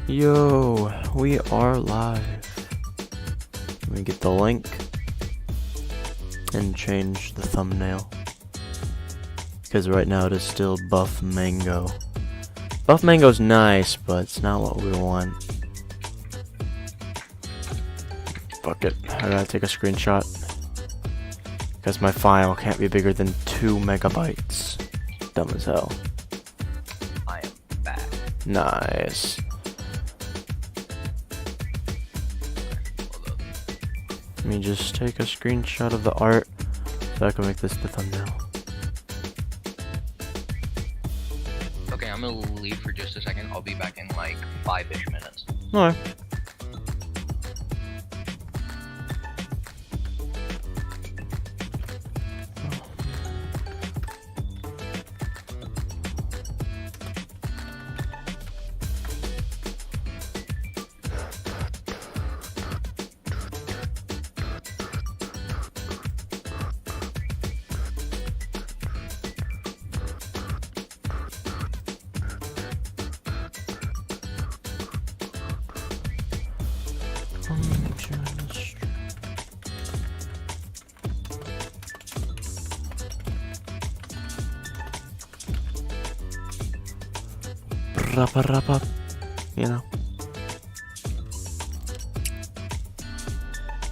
Yo, we are live. Let me get the link and change the thumbnail. Because right now it is still Buff Mango. Buff Mango's nice, but it's not what we want. Fuck it. I gotta take a screenshot. Because my file can't be bigger than 2 megabytes. Dumb as hell. I am back. Nice. Let me just take a screenshot of the art so I can make this the thumbnail. Okay, I'm gonna leave for just a second. I'll be back in like 5-ish minutes. Alright. Rap, you know.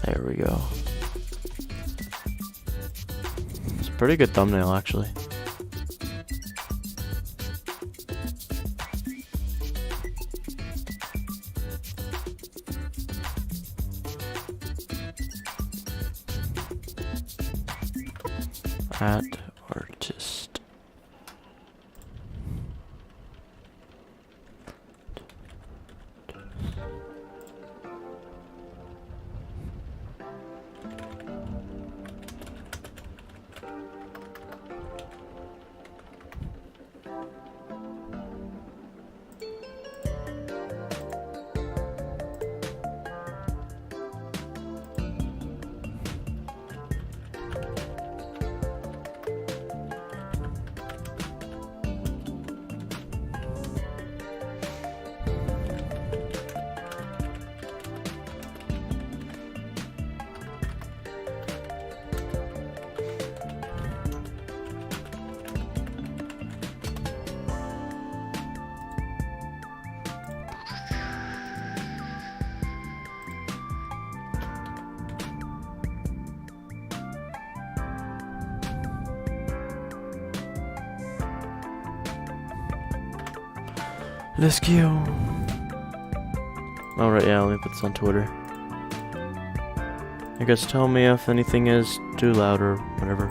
There we go. It's a pretty good thumbnail, actually. At artist. Let's go. Alright, yeah, let me put this on Twitter. I guess tell me if anything is too loud or whatever.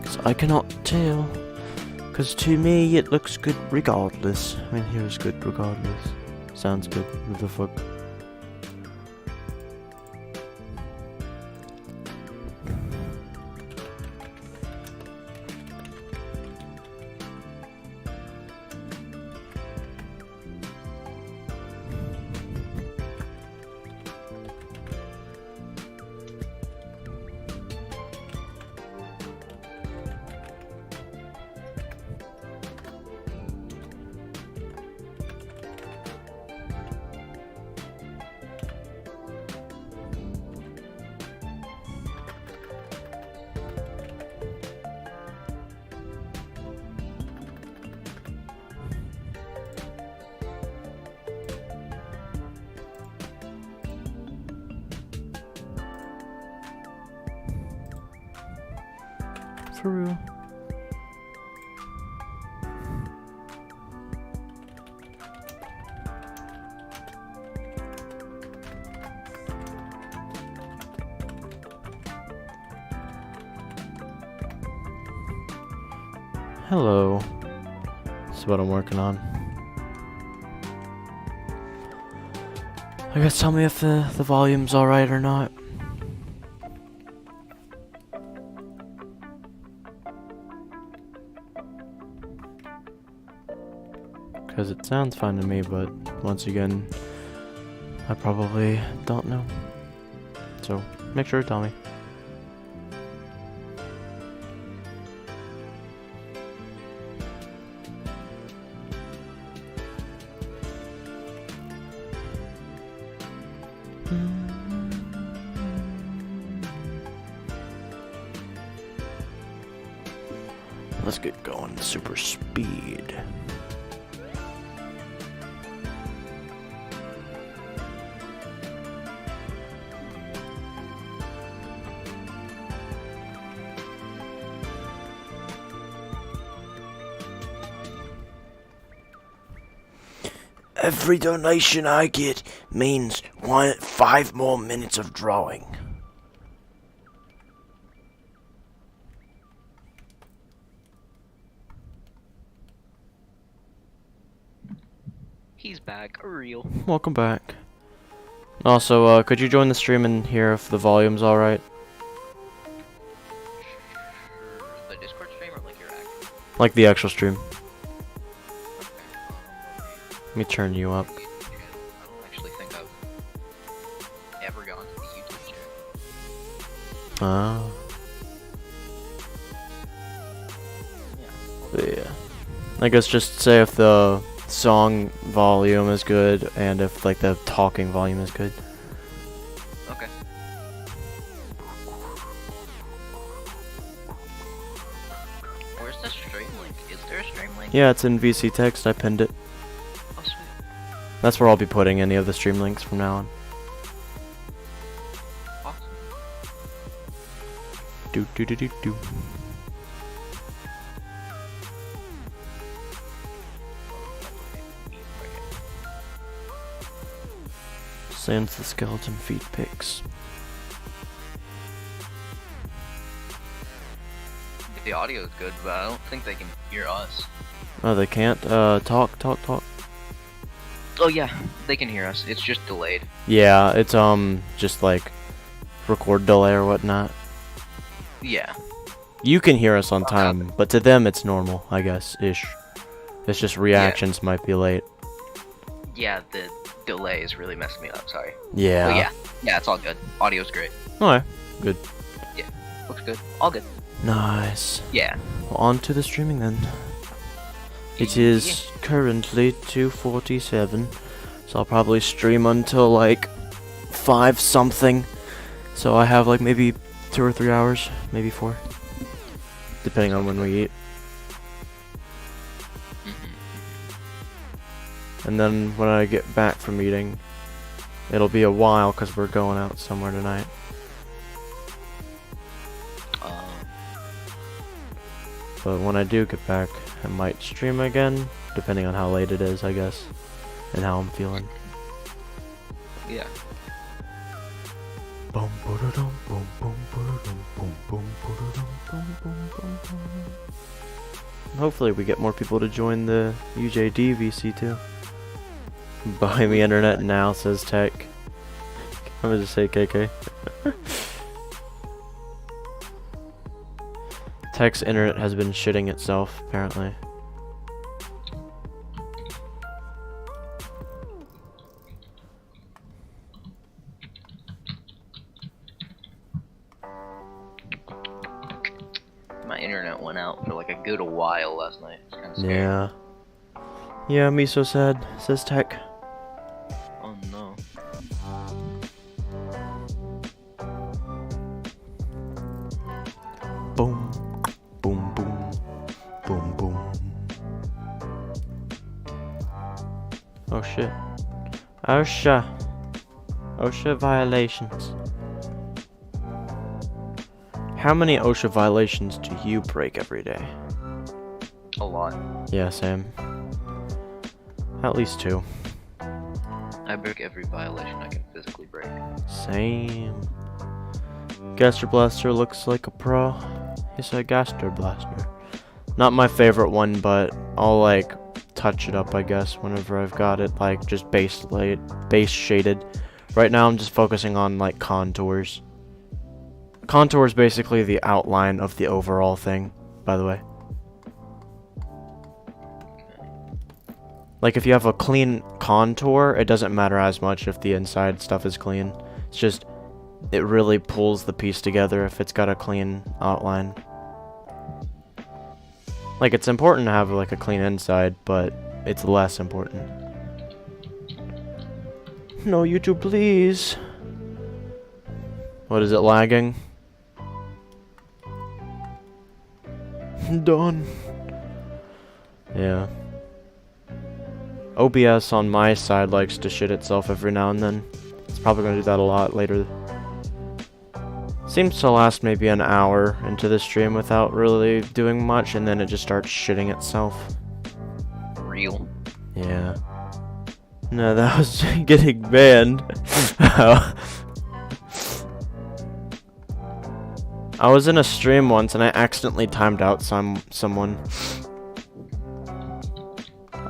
Cause I cannot tell. Cause to me it looks good regardless. I mean, here's good regardless. Sounds good. What the fuck? For real. Hello. This is what I'm working on. I guess tell me if the volume's alright or not. Because it sounds fine to me, but once again, I probably don't know. So, make sure to tell me. Let's get going super speed. Every donation I get means 5 more minutes of drawing. He's back, real. Welcome back. Also, could you join the stream and hear if the volume's alright? The Discord stream or like your act? Like the actual stream. Okay. Let me turn you up. I don't actually think I've ever gone to the YouTube chat. Ah. Yeah. Yeah. I guess just say if the song volume is good and if like the talking volume is good. Okay. Where's the stream link? Is there a stream link? Yeah, it's in VC text. I pinned it. Oh, sweet. That's where I'll be putting any of the stream links from now on. Awesome. Do do do do do. SANS the skeleton feet pics. The audio is good, but I don't think they can hear us. Oh, they can't? Talk. Oh yeah, they can hear us. It's just delayed. Yeah, it's, just like record delay or whatnot. Yeah. You can hear us on time, but to them it's normal, I guess, ish. It's just reactions might be late. Yeah, the delay is really messing me up, sorry. Yeah. But yeah, it's all good. Audio's great. Alright, good. Looks good. All good. Nice. Yeah. Well, on to the streaming then. It is currently 2:47, so I'll probably stream until like 5 something. So I have like maybe 2 or 3 hours, maybe 4, depending on when we eat. And then when I get back from eating, it'll be a while because we're going out somewhere tonight. But when I do get back, I might stream again, depending on how late it is, I guess, and how I'm feeling. Yeah. Boom, boom, boom, boom, boom, boom, boom, boom, boom, boom. Hopefully we get more people to join the UJD VC too. Buy me internet now, says Tech. I'm gonna just say KK. Tech's internet has been shitting itself, apparently. My internet went out for like a good while last night. It's kind of scary. Yeah. Yeah, me so sad, says Tech. Oh no. Boom, boom, boom, boom, boom. OSHA. OSHA. OSHA violations. How many OSHA violations do you break every day? A lot. Yeah, same. At least 2. I break every violation I can physically break. Same. Gaster Blaster looks like a pro. Yes, a Gaster Blaster. Not my favorite one, but I'll like touch it up, I guess, whenever I've got it like just base shaded. Right now I'm just focusing on like contours. Contour is basically the outline of the overall thing, by the way. Like, if you have a clean contour, it doesn't matter as much if the inside stuff is clean. It's just, it really pulls the piece together if it's got a clean outline. Like, it's important to have, like, a clean inside, but it's less important. No, YouTube, please. What is it, lagging? Done. Yeah. OBS on my side likes to shit itself every now and then. It's probably going to do that a lot later. Seems to last maybe an hour into the stream without really doing much, and then it just starts shitting itself. Real. Yeah. No, that was getting banned. I was in a stream once and I accidentally timed out someone.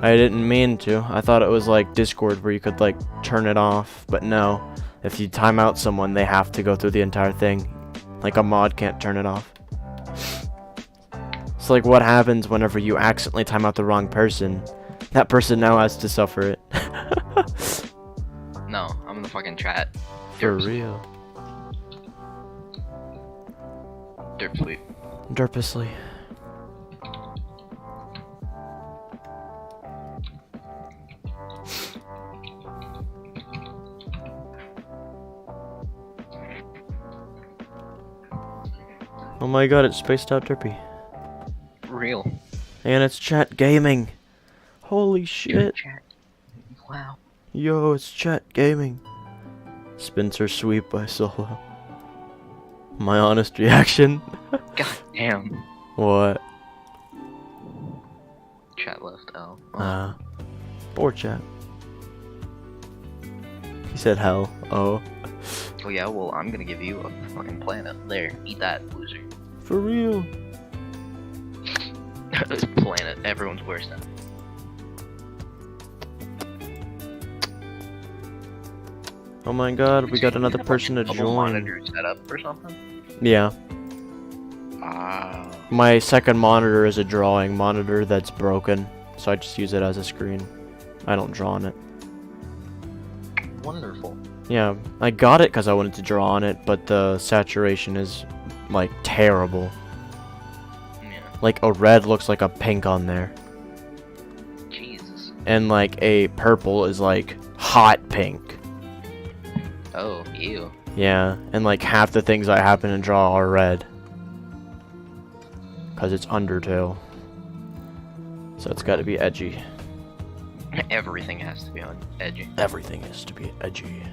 I didn't mean to. I thought it was like Discord where you could like turn it off, but no. If you time out someone, they have to go through the entire thing. Like a mod can't turn it off. It's like what happens whenever you accidentally time out the wrong person. That person now has to suffer it. No, I'm in the fucking chat. For real. Derpsly. Derpusly. Oh my god, it's spaced out derpy. Real. And it's chat gaming. Holy shit. Chat. Wow. Yo, it's chat gaming. Spencer Sweep by Solo. My honest reaction. God damn. What? Chat left. Oh. Poor chat. He said hell. Oh. Oh yeah, well, I'm gonna give you a fucking planet. There, eat that, loser. For real. This planet, everyone's worse now. Oh my god, we got another person to join. Monitor set up or something? Yeah. Ah. My second monitor is a drawing monitor that's broken, so I just use it as a screen. I don't draw on it. Wonderful. Yeah, I got it because I wanted to draw on it, but the saturation is, like, terrible. Yeah. Like, a red looks like a pink on there. Jesus. And, like, a purple is, like, hot pink. Oh, ew. Yeah, and, like, half the things I happen to draw are red. Because it's Undertale. So it's got to be edgy. Everything has to be on edgy. Everything has to be edgy.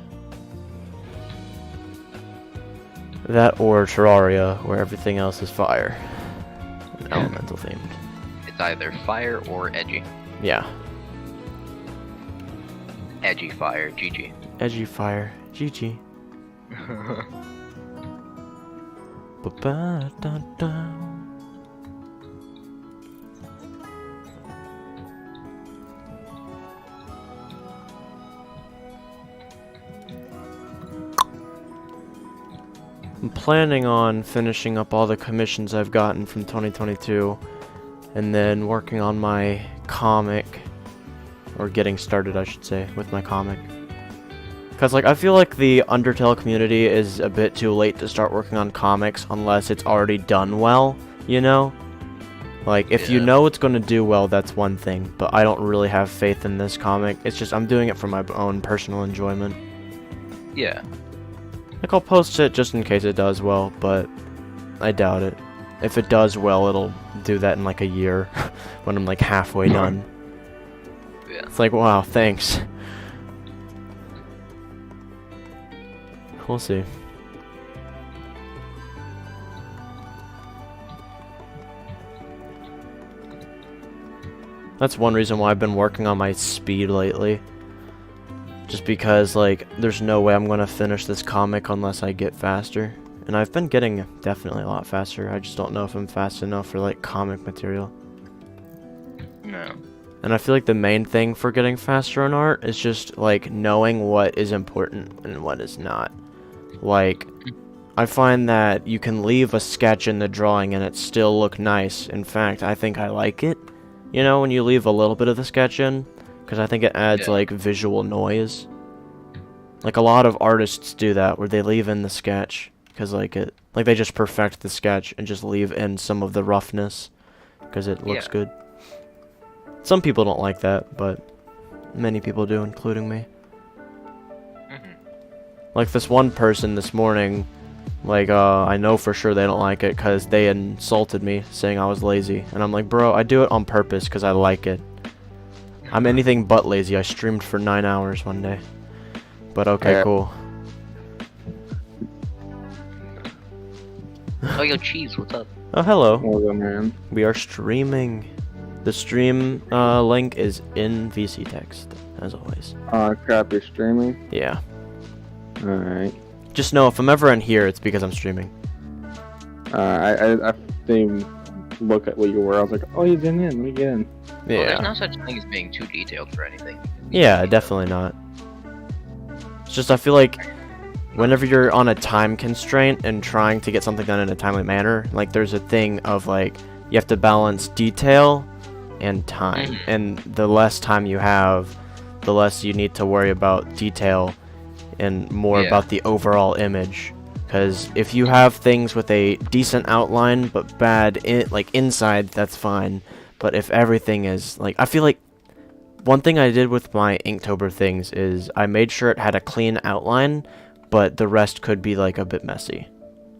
That or Terraria, where everything else is fire. And elemental themed. It's either fire or edgy. Yeah. Edgy fire, GG. Edgy fire, GG. Ba-ba-da-da. I'm planning on finishing up all the commissions I've gotten from 2022 and then working on my comic, or getting started I should say, with my comic. Because like I feel like the Undertale community is a bit too late to start working on comics unless it's already done well, you know? Like if you know it's going to do well, that's one thing, but I don't really have faith in this comic. It's just I'm doing it for my own personal enjoyment. Yeah. Like, I'll post it just in case it does well, but I doubt it. If it does well, it'll do that in like a year, when I'm like halfway done. Yeah. It's like, wow, thanks. We'll see. That's one reason why I've been working on my speed lately. Just because, like, there's no way I'm gonna finish this comic unless I get faster. And I've been getting definitely a lot faster. I just don't know if I'm fast enough for, like, comic material. No. And I feel like the main thing for getting faster in art is just, like, knowing what is important and what is not. Like, I find that you can leave a sketch in the drawing and it still look nice. In fact, I think I like it. You know, when you leave a little bit of the sketch in. because I think it adds Yeah. like visual noise. Like a lot of artists do that, where they leave in the sketch because like they just perfect the sketch and just leave in some of the roughness because it looks Yeah. good. Some people don't like that, but many people do, including me. Mhm. Like this one person this morning, like I know for sure they don't like it because they insulted me saying I was lazy, and I'm like, bro, I do it on purpose because I like it. I'm anything but lazy. I streamed for 9 hours one day. But okay, Yeah. cool. Oh, yo, cheese, what's up? Oh, hello. Well done, man. We are streaming. The stream link is in VC text, as always. Crap, you're streaming? Yeah. Alright. Just know if I'm ever in here, it's because I'm streaming. I didn't look at what you were. I was like, oh, he's in. Let me get in. Well, there's Yeah. no such thing as being too detailed for anything. Yeah, definitely not. It's just I feel like whenever you're on a time constraint and trying to get something done in a timely manner, like there's a thing of like you have to balance detail and time. And the less time you have, the less you need to worry about detail and more Yeah. about the overall image. Because if you have things with a decent outline but bad inside, that's fine. But if everything is like, I feel like one thing I did with my Inktober things is I made sure it had a clean outline, but the rest could be like a bit messy.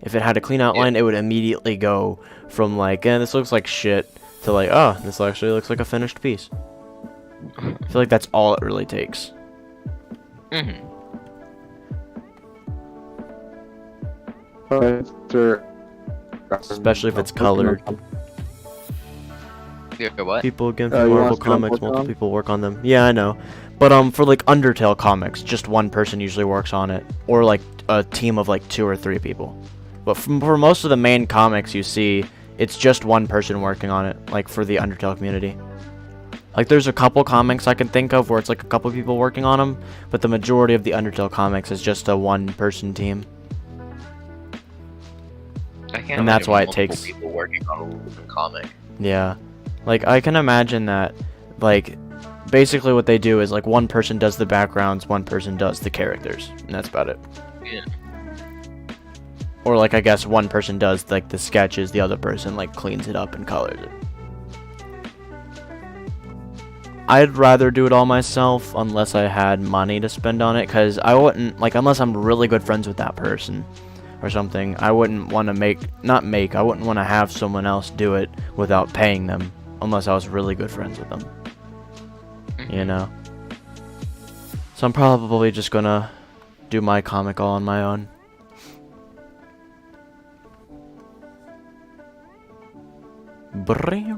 If it had a clean outline, it would immediately go from like, this looks like shit, to like, oh, this actually looks like a finished piece. I feel like that's all it really takes. Mm-hmm. Especially if it's colored. Yeah, what? People again you for wanna Marvel spend comics, more multiple time? people work on them. Yeah, I know. But for like Undertale comics, just one person usually works on it, or like a team of like 2 or 3 people. But for most of the main comics you see, it's just one person working on it, like for the Undertale community. Like there's a couple comics I can think of where it's like a couple people working on them, but the majority of the Undertale comics is just a one-person team. I can't And that's imagine why it multiple takes- people working on a comic. Yeah. Like, I can imagine that, like, basically what they do is, like, one person does the backgrounds, one person does the characters, and that's about it. Yeah. Or, like, I guess one person does, like, the sketches, the other person, like, cleans it up and colors it. I'd rather do it all myself unless I had money to spend on it, because I wouldn't, like, unless I'm really good friends with that person or something, I wouldn't want to I wouldn't want to have someone else do it without paying them, unless I was really good friends with them, you know? So I'm probably just gonna do my comic all on my own. I'm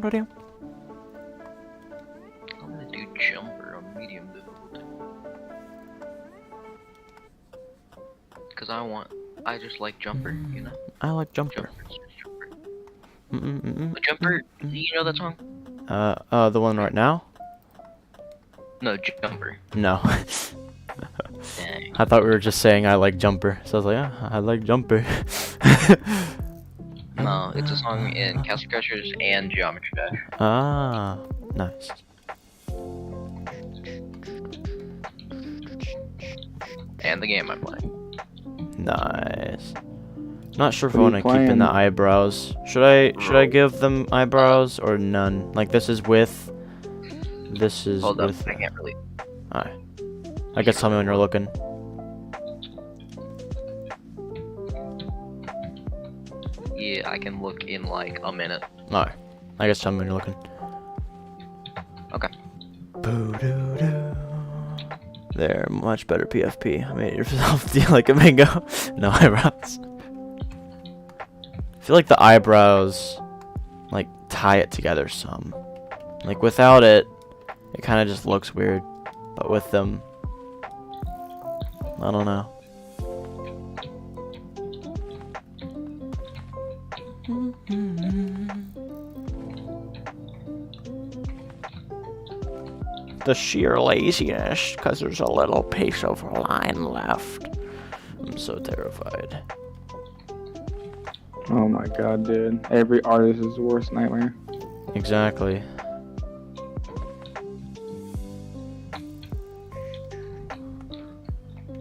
gonna do Jumper on medium build. Cause I just like Jumper, you know? I like Jumper. Jumper's just Jumper. The Jumper, you know that song? The one right now? No, Jumper. No. Dang. I thought we were just saying I like Jumper, so I was like, yeah, I like Jumper. No, it's a song in Castle Crashers and Geometry Dash. Ah, nice. And the game I'm playing. Nice. Not sure if I What want are to you keep in playing? the eyebrows. Should I give them eyebrows or none? Like this is with. This is Hold up, with. I can't really. Alright. I guess tell me when you're looking. Yeah, I can look in like a minute. Alright. I guess tell me when you're looking. Okay. Boo-doo-doo. There, much better PFP. I made yourself feel like a mango. No eyebrows. I feel like the eyebrows, like, tie it together some. Like, without it, it kind of just looks weird. But with them, I don't know. The sheer laziness, because there's a little piece of line left. I'm so terrified. Oh my god, dude. Every artist's worst nightmare. Exactly.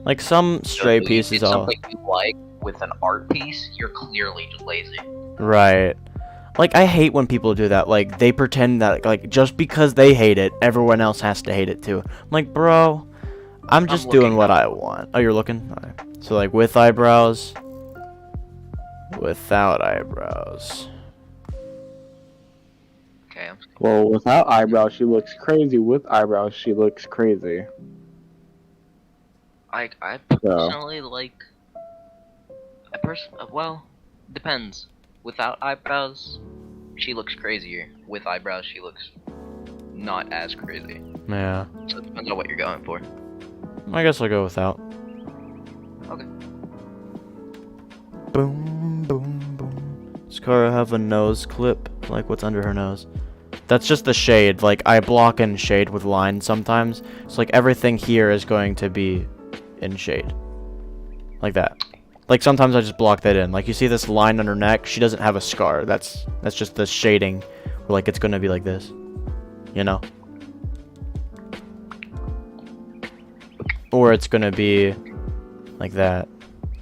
Like some stray So you pieces did all something you like with an art piece, you're clearly just lazy. right. Like I hate when people do that. Like they pretend that like just because they hate it, everyone else has to hate it too. I'm like, bro, I'm just doing looking what now. I want. Oh, you're looking? Alright. So like with eyebrows, without eyebrows. Okay. Well, without eyebrows, she looks crazy. With eyebrows, she looks crazy. I personally like. Well, depends. Without eyebrows, she looks crazier. With eyebrows, she looks not as crazy. Yeah. So it depends on what you're going for. I guess I'll go without. Okay. Boom, boom, boom. Does Kara have a nose clip? Like what's under her nose? That's just the shade. Like I block in shade with lines sometimes. So like everything here is going to be in shade. Like that. Like sometimes I just block that in. Like you see this line on her neck, she doesn't have a scar. That's just the shading. Where like it's gonna be like this. You know? Or it's gonna be like that.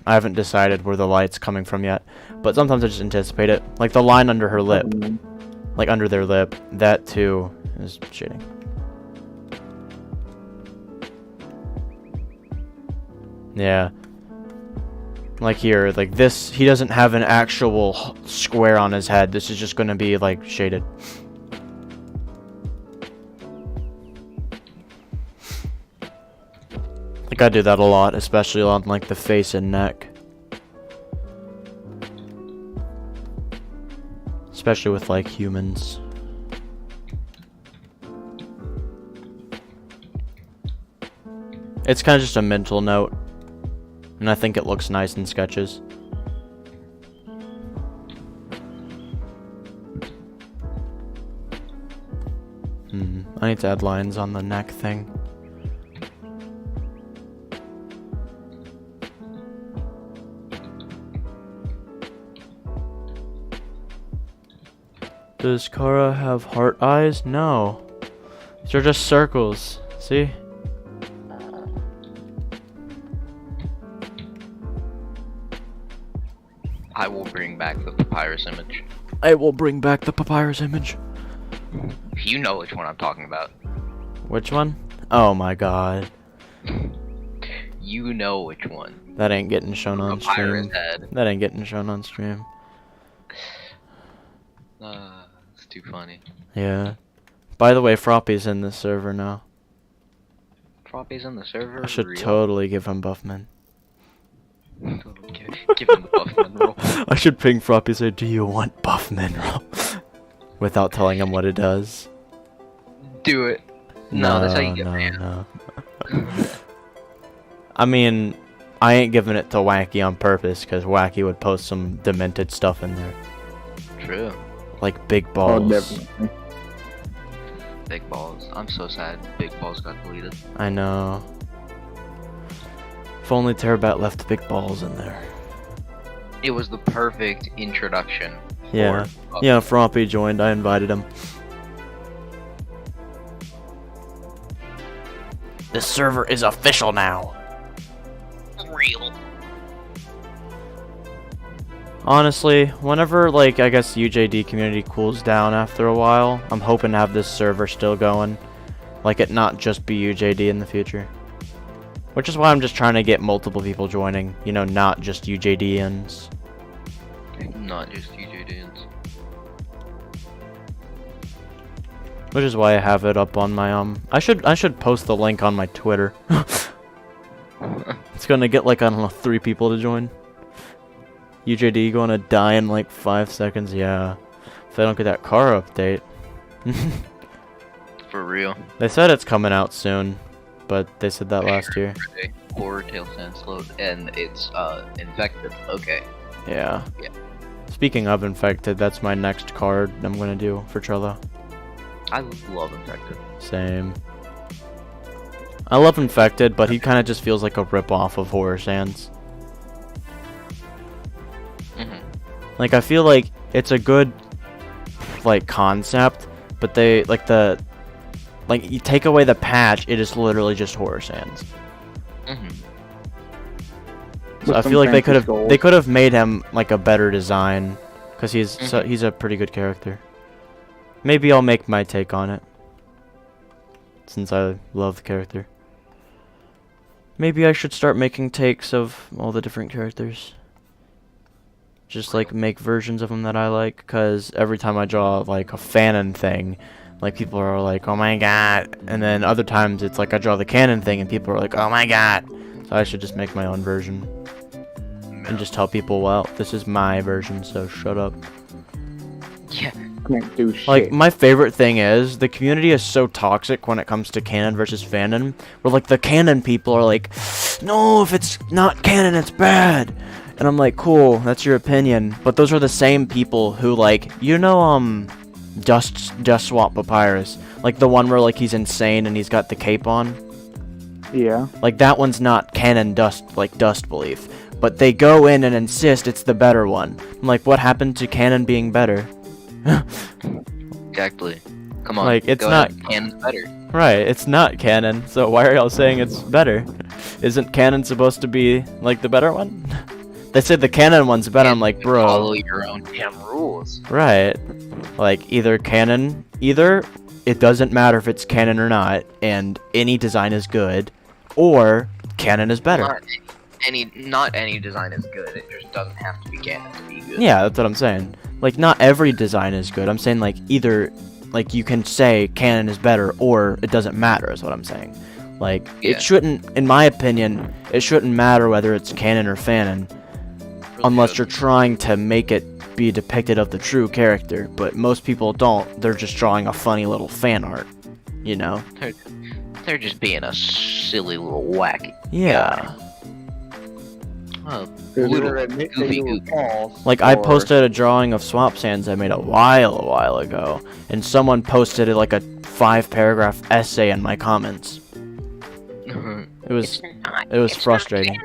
I haven't decided where the light's coming from yet. But sometimes I just anticipate it. Like the line under her lip. Like under their lip. That too is shading. Yeah. Like here, like this, he doesn't have an actual square on his head. This is just gonna be like shaded. Like I do that a lot, especially on like the face and neck. Especially with like humans. It's kind of just a mental note. And I think it looks nice in sketches. I need to add lines on the neck thing. Does Kara have heart eyes? No. These are just circles. See? I will bring back the papyrus image. I will bring back the papyrus image. You know which one I'm talking about. Which one? Oh my god. You know which one. That ain't getting shown on Papyrus stream. head. That ain't getting shown on stream. It's too funny. Yeah. By the way, Froppy's in this server now. Froppy's in the server. I should Real? totally give him Buffman. Give him the Buffman roll. I should ping Froppy say, do you want Buffman roll? Without telling him what it does. Do it. No, that's how you get man. No. I mean, I ain't giving it to Wacky on purpose, because Wacky would post some demented stuff in there. True. Like big Oh, balls. definitely. Big balls. I'm so sad Big Balls got deleted. I know. If only Terrabat left big balls in there. It was the perfect introduction. Yeah. For, Yeah, Froppy joined. I invited him. This server is official now. Real. Honestly, whenever, like, I guess UJD community cools down after a while, I'm hoping to have this server still going. Like, it not just be UJD in the future. Which is why I'm just trying to get multiple people joining. You know, not just UJDians. Not just UJDians. Which is why I have it up on my, I should post the link on my Twitter. It's gonna get, like, I don't know, 3 people to join. UJD gonna die in like 5 seconds, yeah. If they don't get that car update. For real. They said it's coming out soon, but they said that last year. Horror Tail Sans load, and it's infected. Okay. Yeah. Yeah. Speaking of infected, that's my next card I'm gonna do for Trello. I love infected. Same. I love infected, but he kind of just feels like a rip-off of Horror Sans. Like, I feel like it's a good, like, concept, but they, like, you take away the patch, it is literally just Horror Sans. With I some feel like they fancy skulls. could have made him like a better design, because he's a pretty good character. Maybe I'll make my take on it, since I love the character. Maybe I should start making takes of all the different characters. Just like make versions of them that I like, because every time I draw like a fanon thing, like people are like, oh my god, and then other times it's like I draw the canon thing and people are like, oh my god. So I should just make my own version and just tell people, well, this is my version, so shut up. Yeah. Can't do shit. Like, my favorite thing is, the community is so toxic when it comes to canon versus fanon, where, like, the canon people are like, no, if it's not canon, it's bad. And I'm like, cool, that's your opinion. But those are the same people who, like, you know, Dust Swap Papyrus. Like, the one where, like, he's insane and he's got the cape on. Yeah. Like, that one's not canon dust belief. But they go in and insist it's the better one. I'm like, what happened to canon being better? Exactly. Come on. Like, it's go not- ahead. Canon's better. Right, it's not canon, so why are y'all saying it's better? Isn't canon supposed to be, like, the better one? They said the canon one's better, I'm like, bro. Follow your own damn rules. Right. Like, either it doesn't matter if it's canon or not, and any design is good, or canon is better. Not any design is good. It just doesn't have to be canon to be good. Yeah, that's what I'm saying. Like, not every design is good. I'm saying, like, either, like, you can say canon is better, or it doesn't matter, is what I'm saying. Like, Yeah. it shouldn't, in my opinion, it shouldn't matter whether it's canon or fanon, Really unless shouldn't. you're trying to make it be depicted of the true character. But most people don't. They're just drawing a funny little fan art, you know? They're just being a silly little wacky. Yeah. Oh, They're little gonna admit that goofy you were goofy. false, Like, I or- posted a drawing of Swamp Sands I made a while ago, and someone posted it like a 5-paragraph essay in my comments. It was frustrating.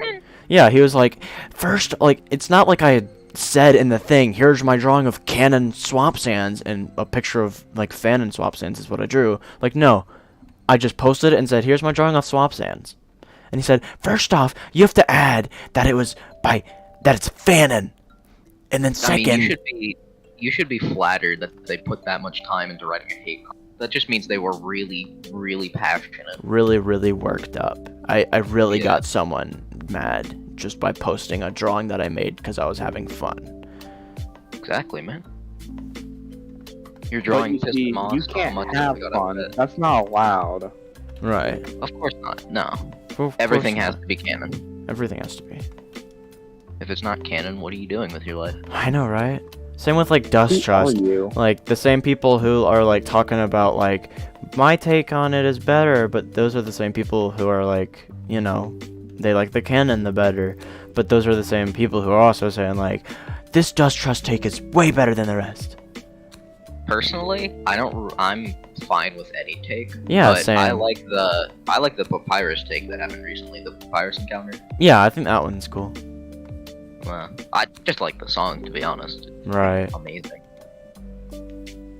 Yeah, he was like, first, like, it's not like I had said in the thing, here's my drawing of canon Swamp Sands, and a picture of, like, fanon Swamp Sands is what I drew. Like, no. I just posted it and said, here's my drawing of Swamp Sands. And he said, first off, you have to add that that it's fanon. And then second... I mean, you should be flattered that they put that much time into writing a hate comment. That just means they were really, really passionate. really, really worked up. I really Yeah. got someone mad just by posting a drawing that I made because I was having fun. Exactly, man. Your But drawing you pissed see, them off you so can't much have they got fun. upset. That's not allowed. Right. Of course not. No. Of course Everything not. has to be canon. Everything has to be. If it's not canon, what are you doing with your life? I know, right? Same with, like, Dust Who Trust. are you? Like, the same people who are, like, talking about, like, my take on it is better, but those are the same people who are, like, you know, they like the canon the better. But those are the same people who are also saying, like, this Dust Trust take is way better than the rest. Personally, I'm fine with any take. Yeah, but same. I like the papyrus take that happened recently, the papyrus encounter. Yeah, I think that one's cool. I just like the song, to be honest. Right. Amazing.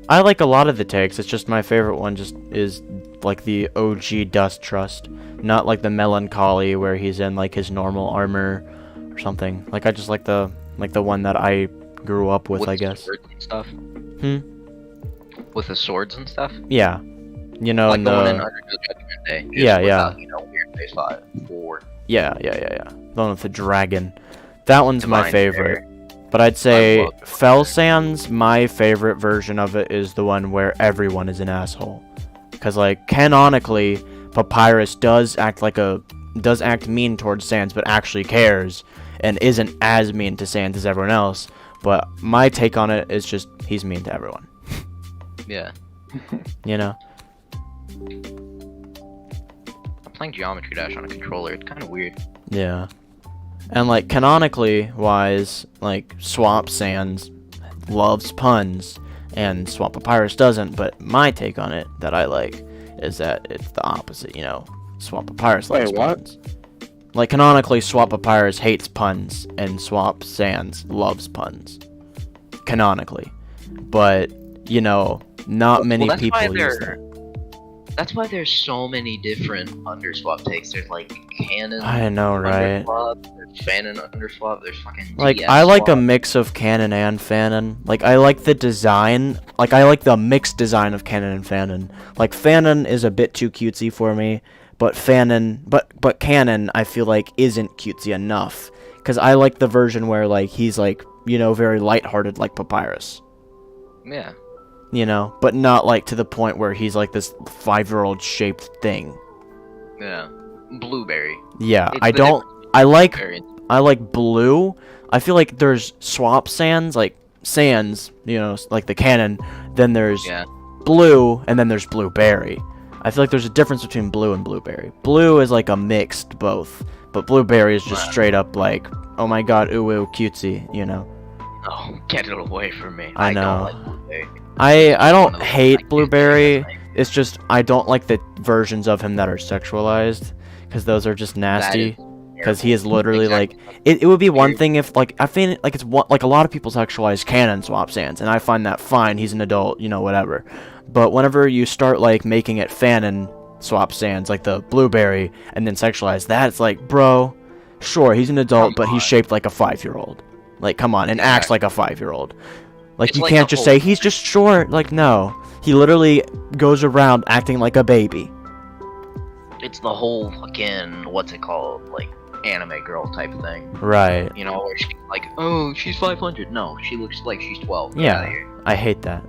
I like a lot of the takes. It's just my favorite one just is like the OG Dust Trust, not like the Melancholy where he's in like his normal armor or something. Like I just like the one that I grew up with, I the guess. swords and stuff. Hmm. With the swords and stuff. Yeah. You know, Like and the one in Under the Judgment Day. Just Yeah, yeah. without, you know, weird face 4. yeah. The one with the dragon. That one's my Divine favorite. Terror. But I'd say love Divine Fell Terror. Sands, my favorite version of it is the one where everyone is an asshole. Because like canonically, Papyrus does act mean towards Sans, but actually cares and isn't as mean to Sans as everyone else. But my take on it is just he's mean to everyone. Yeah. You know? I'm playing Geometry Dash on a controller. It's kind of weird. Yeah. And like canonically wise, like Swamp Sands loves puns and Swamp Papyrus doesn't, but my take on it that I like is that it's the opposite, you know. Swamp Papyrus likes Wait, what? puns. Like canonically Swamp Papyrus hates puns and Swamp Sands loves puns. Canonically. But, you know, not many that's why people use they're- that. That's why there's so many different underswap takes. There's like canon. I know, right? Underswap, there's fanon underswap. There's fucking. Like, TS I like a swap. mix of canon and fanon. Like, I like the design. Like, I like the mixed design of canon and fanon. Like, fanon is a bit too cutesy for me, but fanon, but canon, I feel like isn't cutesy enough. Cause I like the version where like he's like, you know, very lighthearted like Papyrus. Yeah. You know, but not like to the point where he's like this 5-year-old shaped thing. Yeah. Blueberry. Yeah, It's I the don't. difference I like. Blueberry. I like blue. I feel like there's swap sands, like sands, you know, like the canon. Then there's Yeah. blue, and then there's blueberry. I feel like there's a difference between blue and blueberry. Blue is like a mixed both, but blueberry is just Wow. straight up like, oh my god, ooh ooh, cutesy, you know. Oh, get it away from me. I know. don't like blueberry. I don't No, I hate can't blueberry. stand it. It's just I don't like the versions of him that are sexualized, because those are just nasty. That is Because he is literally Exactly. like, it would be one Weird. thing if like I think like it's one, like a lot of people sexualize canon swap sands, and I find that fine. He's an adult, you know, whatever. But whenever you start like making it fanon swap sands, like the blueberry, and then sexualize that, it's like, bro, sure, he's an adult, Come but he's on. shaped like a 5-year-old. Like, come on, and acts Exactly. like a 5-year-old. Like, It's you like can't the just whole- say he's just short. Like, no, he literally goes around acting like a baby. It's the whole fucking what's it called, like anime girl type thing. Right. You know, where she's like, oh, she's 500. No, she looks like she's 12. Get Yeah. outta here. I hate that.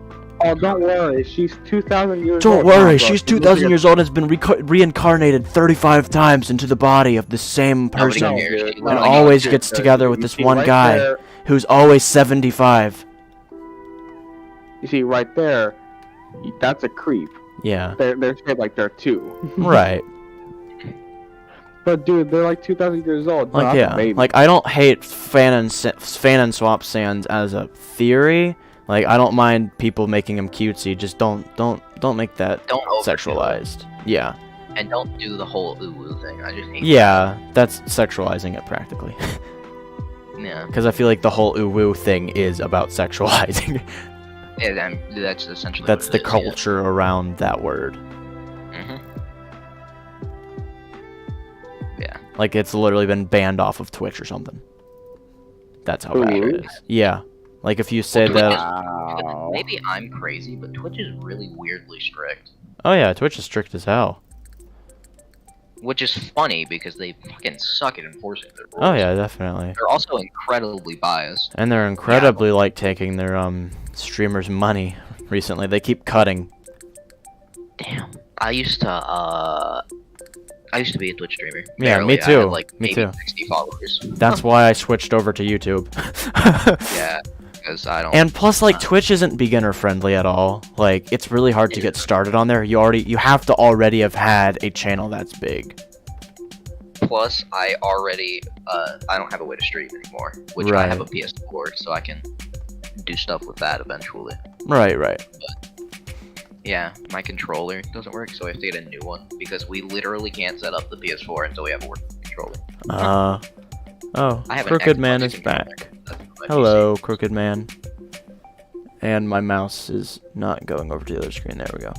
Oh, don't worry. She's 2,000 years old. Don't now, worry, bro. she's She looks 2,000 like years old and has been reincarnated 35 times into the body of the same Nobody person, cares. She And and literally always dude, gets dude, together you with this see one right guy there- who's always 75. You see right there, that's a creep. Yeah, They're shaped like they're two. right. But dude, they're like 2,000 years old. Like, That's a yeah, baby. like I don't hate fan and swap sands as a theory. Like, I don't mind people making them cutesy. Just don't make that Don't overdo it. sexualized. Yeah, And don't do the whole ooh thing. I just hate yeah, that's sexualizing it practically. that. Yeah. Because I feel like the whole ooh woo thing is about sexualizing. Yeah, that's essentially That's what the it is, culture around that word. Yeah. Mhm. Yeah. Like, it's literally been banned off of Twitch or something. That's how bad Ooh. it is. Yeah. Like, if you say Twitch that... is- Wow. Maybe I'm crazy, but Twitch is really weirdly strict. Oh, yeah, Twitch is strict as hell. Which is funny because they fucking suck at enforcing their rules. Oh, yeah, definitely. They're also incredibly biased. And they're incredibly, like, taking their, streamers' money recently. They keep cutting. Damn. I used to be a Twitch streamer. Yeah, me Barely. I too. had, like, Me maybe too. 60 followers. That's why I switched over to YouTube. Yeah, because I don't. And plus, like, Twitch isn't beginner friendly at all. Like, it's really hard to get started on there. You have to already have had a channel that's big. Plus, I don't have a way to stream anymore, which I have a PS4, so I can do stuff with that eventually. Right. Yeah, my controller doesn't work, so I have to get a new one because we literally can't set up the PS4 until we have a working controller. Oh, I have an Crooked Man Xbox is controller. back. That's my Hello, Crooked Man. And my mouse is not going over to the other screen. There we go.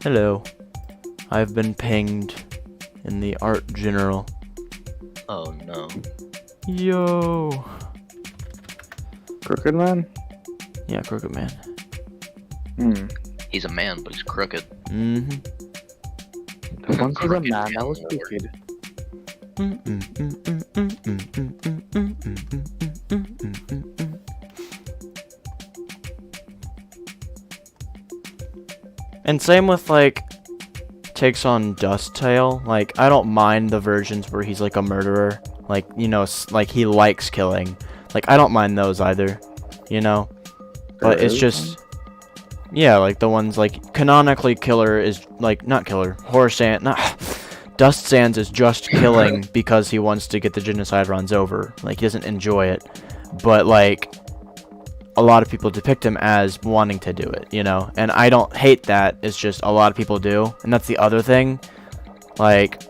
Hello. I've been pinged in the art general. PC. Oh no. Yo. Crooked man? Yeah, Crooked Man. Hmm. He's a man, but he's crooked. Mm-hmm. Once was a Crooked man, that was Lord. wicked. And same with, like, takes on Dust Tail. Like, I don't mind the versions where he's like a murderer. Like, you know, like he likes killing. Like, I don't mind those either. You know? But it's just... Yeah, like the ones, like, canonically Killer is, like, not Killer. Dust Sands is just killing because he wants to get the genocide runs over. Like, he doesn't enjoy it. But, like, a lot of people depict him as wanting to do it, you know? And I don't hate that. It's just a lot of people do. And that's the other thing. Like,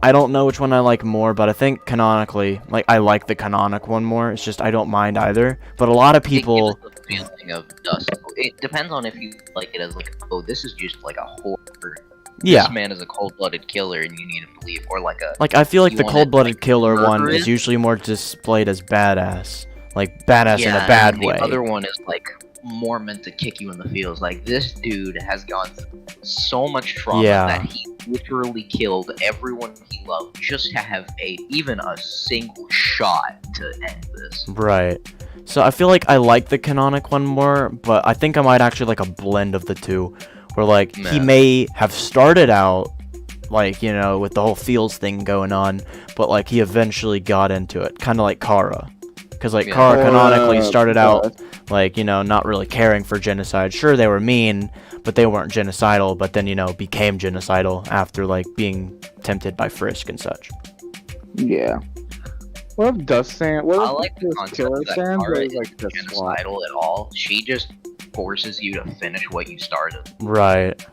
I don't know which one I like more, but I think canonically, like, I like the canonic one more. It's just I don't mind either. But a lot of people... It gives the feeling of Dust. It depends on if you like it as like, oh, this is just like a horror. Yeah. This man is a cold-blooded killer, and you need him to leave, or like a. Like I feel like you the want it, cold-blooded like, killer one murderous? is usually more displayed as badass, like badass in a Yeah, bad and way. The other one is like more meant to kick you in the feels. Like this dude has gone through so much trauma Yeah. that he literally killed everyone he loved just to have even a single shot to end this. Right. So I feel like I like the canonic one more, but I think I might actually like a blend of the two, where like he Yeah. may have started out like, you know, with the whole feels thing going on, but like he eventually got into it, kind of like Chara. Because like Yeah. Chara Or, canonically started out Dust. like, you know, not really caring for genocide. Sure, they were mean, but they weren't genocidal, but then, you know, became genocidal after like being tempted by Frisk and such. Yeah. What if Dust Sans? What I if like the this concept Killer that Sans Kara is like isn't the swap? genocidal at all. She just forces you to finish what you started. Right.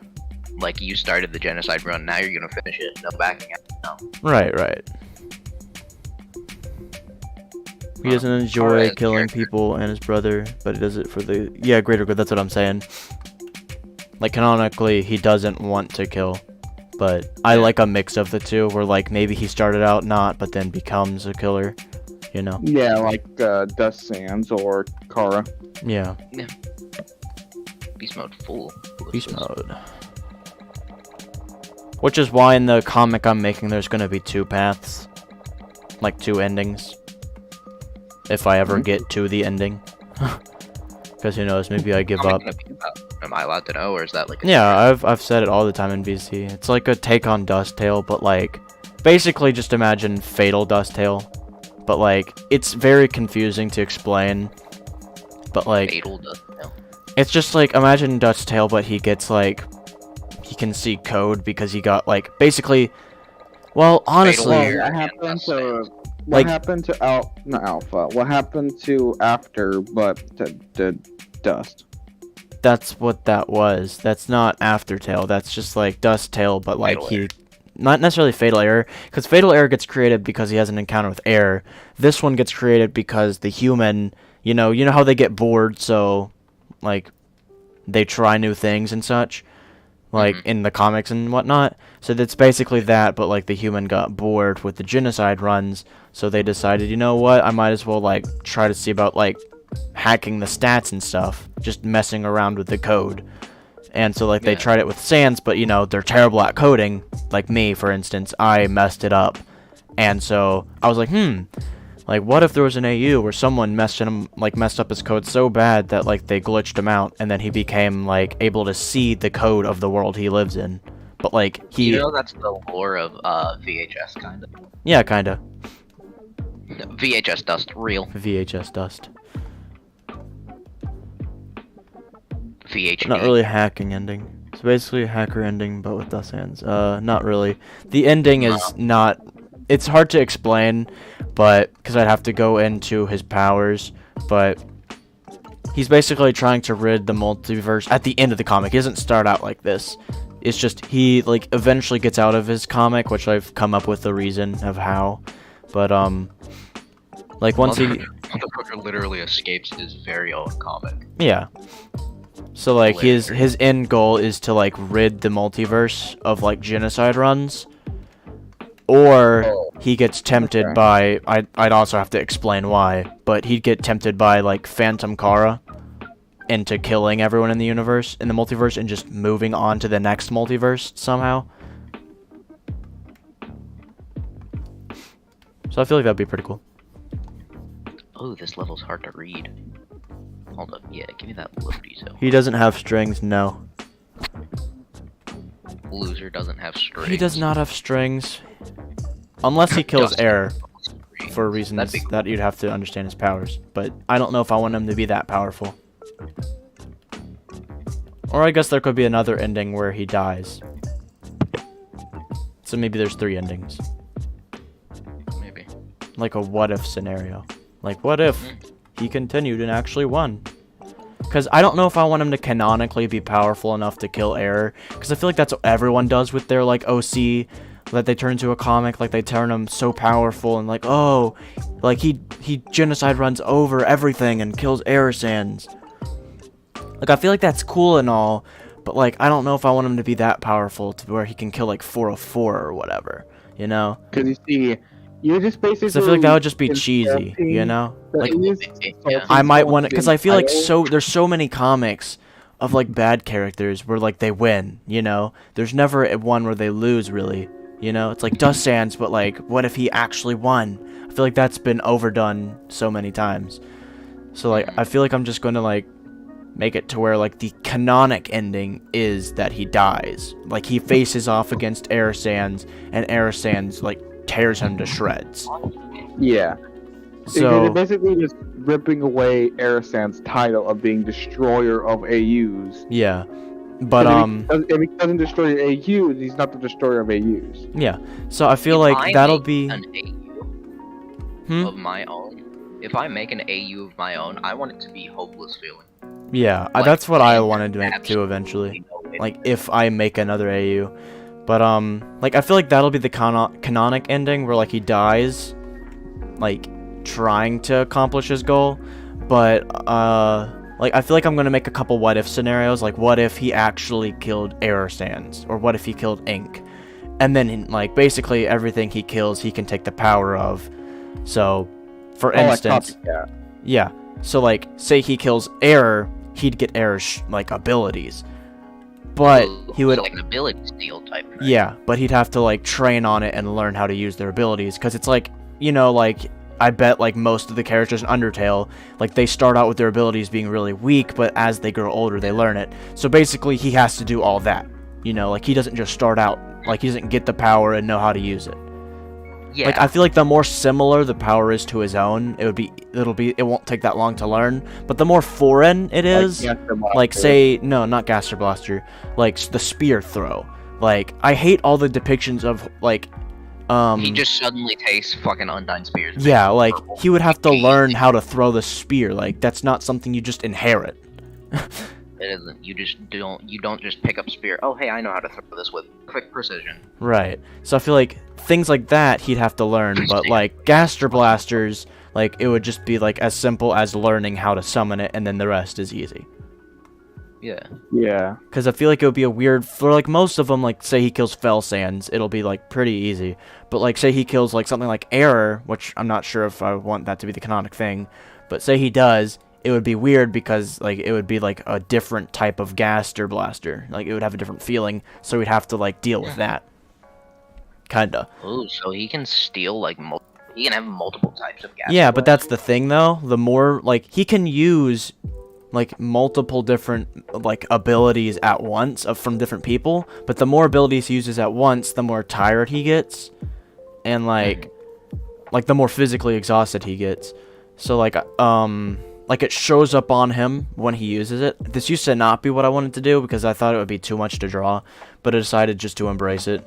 Like you started the genocide run, now you're gonna finish it. No backing out. No. Right. He doesn't Kara enjoy is a killing character. people and his brother, but he does it for the greater good. That's what I'm saying. Like canonically, he doesn't want to kill, but I like a mix of the two, where like maybe he started out not, but then becomes a killer. You know? Yeah, like Dust Sans or Kara. Yeah. Beast mode full. Beast mode. Which is why in the comic I'm making, there's gonna be two paths, like two endings. If I ever get to the ending. Because who knows, maybe I give up. Am I allowed to know, or is that like? A Yeah, I've said it all the time in VC. It's like a take on Dusttail, but like basically just imagine Fatal Dusttail. But like it's very confusing to explain. But like Fatal Dust. No. it's just like imagine Dusttail, but he gets like he can see code because he got like basically. Well, honestly, Fatal What happened to Like- what happened to not Alpha? What happened to after but to Dust? that's what that was. That's not Aftertail. That's just like Dusttail, but like Fatal he. Error. Not necessarily Fatal Error, because Fatal Error gets created because he has an encounter with air. This one gets created because the human, you know how they get bored, so, like, they try new things and such, like, in the comics and whatnot. So that's basically that, but, like, the human got bored with the genocide runs, so they decided, you know what, I might as well, like, try to see about, like, hacking the stats and stuff, just messing around with the code. And so, like, they Yeah. tried it with Sans, but, you know, they're terrible at coding. Like me, for instance, I messed it up. And so, I was like, like, what if there was an AU where someone messed up his code so bad that, like, they glitched him out, and then he became, like, able to see the code of the world he lives in. But, like, he... You know that's the lore of VHS, kind of. Yeah, kinda. VHS Dust, real. VHS Dust. VHD. Not really a hacking ending. It's basically a hacker ending, but with Dust Hands. Not really. The ending is not... It's hard to explain, but... Because I'd have to go into his powers, but... He's basically trying to rid the multiverse at the end of the comic. He doesn't start out like this. It's just, he, like, eventually gets out of his comic, which I've come up with the reason of how. But, like, once he... Motherfucker literally escapes his very own comic. Yeah. So like his end goal is to like rid the multiverse of like genocide runs, or he gets tempted by I'd also have to explain why, but he'd get tempted by like Phantom Kara into killing everyone in the multiverse and just moving on to the next multiverse somehow. So I feel like that'd be pretty cool. Oh, this level's hard to read. Hold up, yeah, give me that little detail. He doesn't have strings, no. Loser doesn't have strings. He does not have strings. Unless he kills Dust. air. For reasons That'd be cool. that you'd have to understand his powers. But I don't know if I want him to be that powerful. Or I guess there could be another ending where he dies. So maybe there's 3 endings. Maybe. Like a what if scenario. Like what if he continued and actually won? Because I don't know if I want him to canonically be powerful enough to kill Error. Because I feel like that's what everyone does with their like OC. That they turn into a comic, like they turn him so powerful and like, oh, like he genocide runs over everything and kills Error Sans. Like, I feel like that's cool and all, but, like, I don't know if I want him to be that powerful to where he can kill, like, 404 or whatever, you know? Because you see, you're just basically. Because I feel like that would just be cheesy, insulting you know? the Like, Yeah. I might want it, to, because I feel like there's so many comics of, like, bad characters where, like, they win, you know? There's never one where they lose, really, you know? It's like Dust Sands, but, like, what if he actually won? I feel like that's been overdone so many times. So, like, I feel like I'm just going to, like, make it to where, like, the canonic ending is that he dies. Like, he faces off against Air Sands, and Air Sands, like, tears him to shreds. Yeah. So they're basically just ripping away Aerosand's title of being destroyer of AUs. yeah, but if he doesn't destroy AUs, he's not the destroyer of AUs. yeah. So I feel If like I that'll make be an AU of my own. If I make an AU of my own, I want it to be hopeless feeling. yeah. Like, That's what I and wanted to make too absolutely eventually. no way. Like if I make another AU, but like I feel like that'll be the canonic ending where like he dies, like trying to accomplish his goal, but like I feel like I'm gonna make a couple what if scenarios, like what if he actually killed Error Sands, or what if he killed Ink, and then like basically everything he kills he can take the power of. So for instance, yeah, so like say he kills Error, he'd get Error's like abilities, but he would So, like an ability steal type. Right? yeah, but he'd have to like train on it and learn how to use their abilities, because it's like, you know, like I bet like most of the characters in Undertale, like they start out with their abilities being really weak, but as they grow older they learn it. So basically he has to do all that, you know, like he doesn't just start out, like he doesn't get the power and know how to use it. Yeah. Like I feel like the more similar the power is to his own, it won't take that long to learn, but the more foreign it is, like say, no, not Gaster Blaster, like the spear throw. Like I hate all the depictions of like he just suddenly tastes fucking Undyne Spears. yeah, like he would have to learn how to throw the spear. Like that's not something you just inherit. It isn't. You don't just pick up spear. Oh hey, I know how to throw this with quick precision. Right. So I feel like things like that he'd have to learn, but like Gaster Blasters, like it would just be like as simple as learning how to summon it, and then the rest is easy. Yeah. Yeah. Because I feel like it would be a weird, for like most of them, like say he kills Fell Sands, it'll be like pretty easy. But like say he kills like something like Error, which I'm not sure if I want that to be the canonic thing, but say he does, it would be weird because like it would be like a different type of Gaster Blaster. Like it would have a different feeling, so we'd have to like deal with that. Kinda. Oh, so he can steal like he can have multiple types of gas. Yeah, but that's the thing though. The more like he can use like multiple different like abilities at once from different people, but the more abilities he uses at once, the more tired he gets, and like the more physically exhausted he gets. So like it shows up on him when he uses it. This used to not be what I wanted to do because I thought it would be too much to draw, but I decided just to embrace it.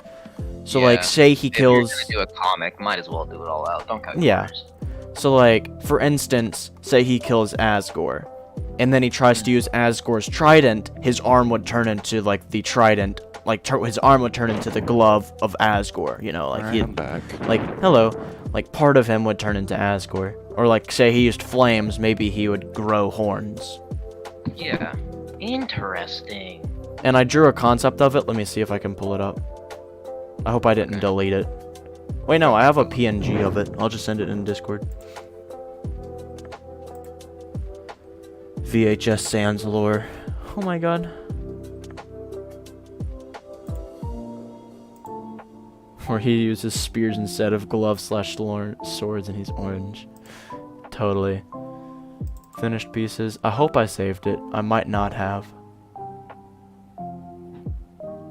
So Yeah, like say he kills, if you're gonna do a comic, might as well do it all out. Don't cut corners. yeah. So like for instance, say he kills Asgore, and then he tries to use Asgore's trident, his arm would turn into like the trident, like his arm would turn into the glove of Asgore, you know, like I'm back. like hello, like part of him would turn into Asgore. Or like say he used flames, maybe he would grow horns. Yeah. Interesting. And I drew a concept of it. Let me see if I can pull it up. I hope I didn't delete it. Wait, no, I have a PNG of it. I'll just send it in Discord. VHS Sans lore. Oh my god. Where he uses spears instead of gloves/swords and he's orange. Totally. Finished pieces. I hope I saved it. I might not have.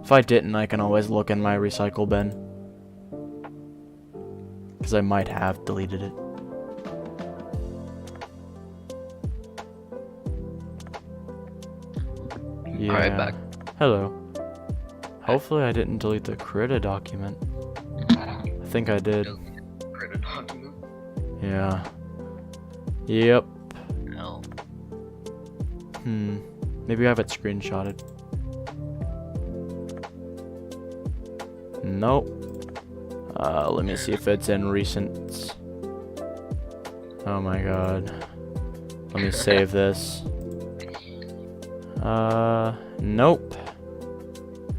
If I didn't, I can always look in my recycle bin. Because I might have deleted it. Yeah. Alright, back. Hello. Hopefully I didn't delete the Krita document. I think I did. Credit document. Yeah. Yep. No. Maybe I have it screenshotted. Nope. Let me see if it's in recents. Oh my god. Let me save this. Nope.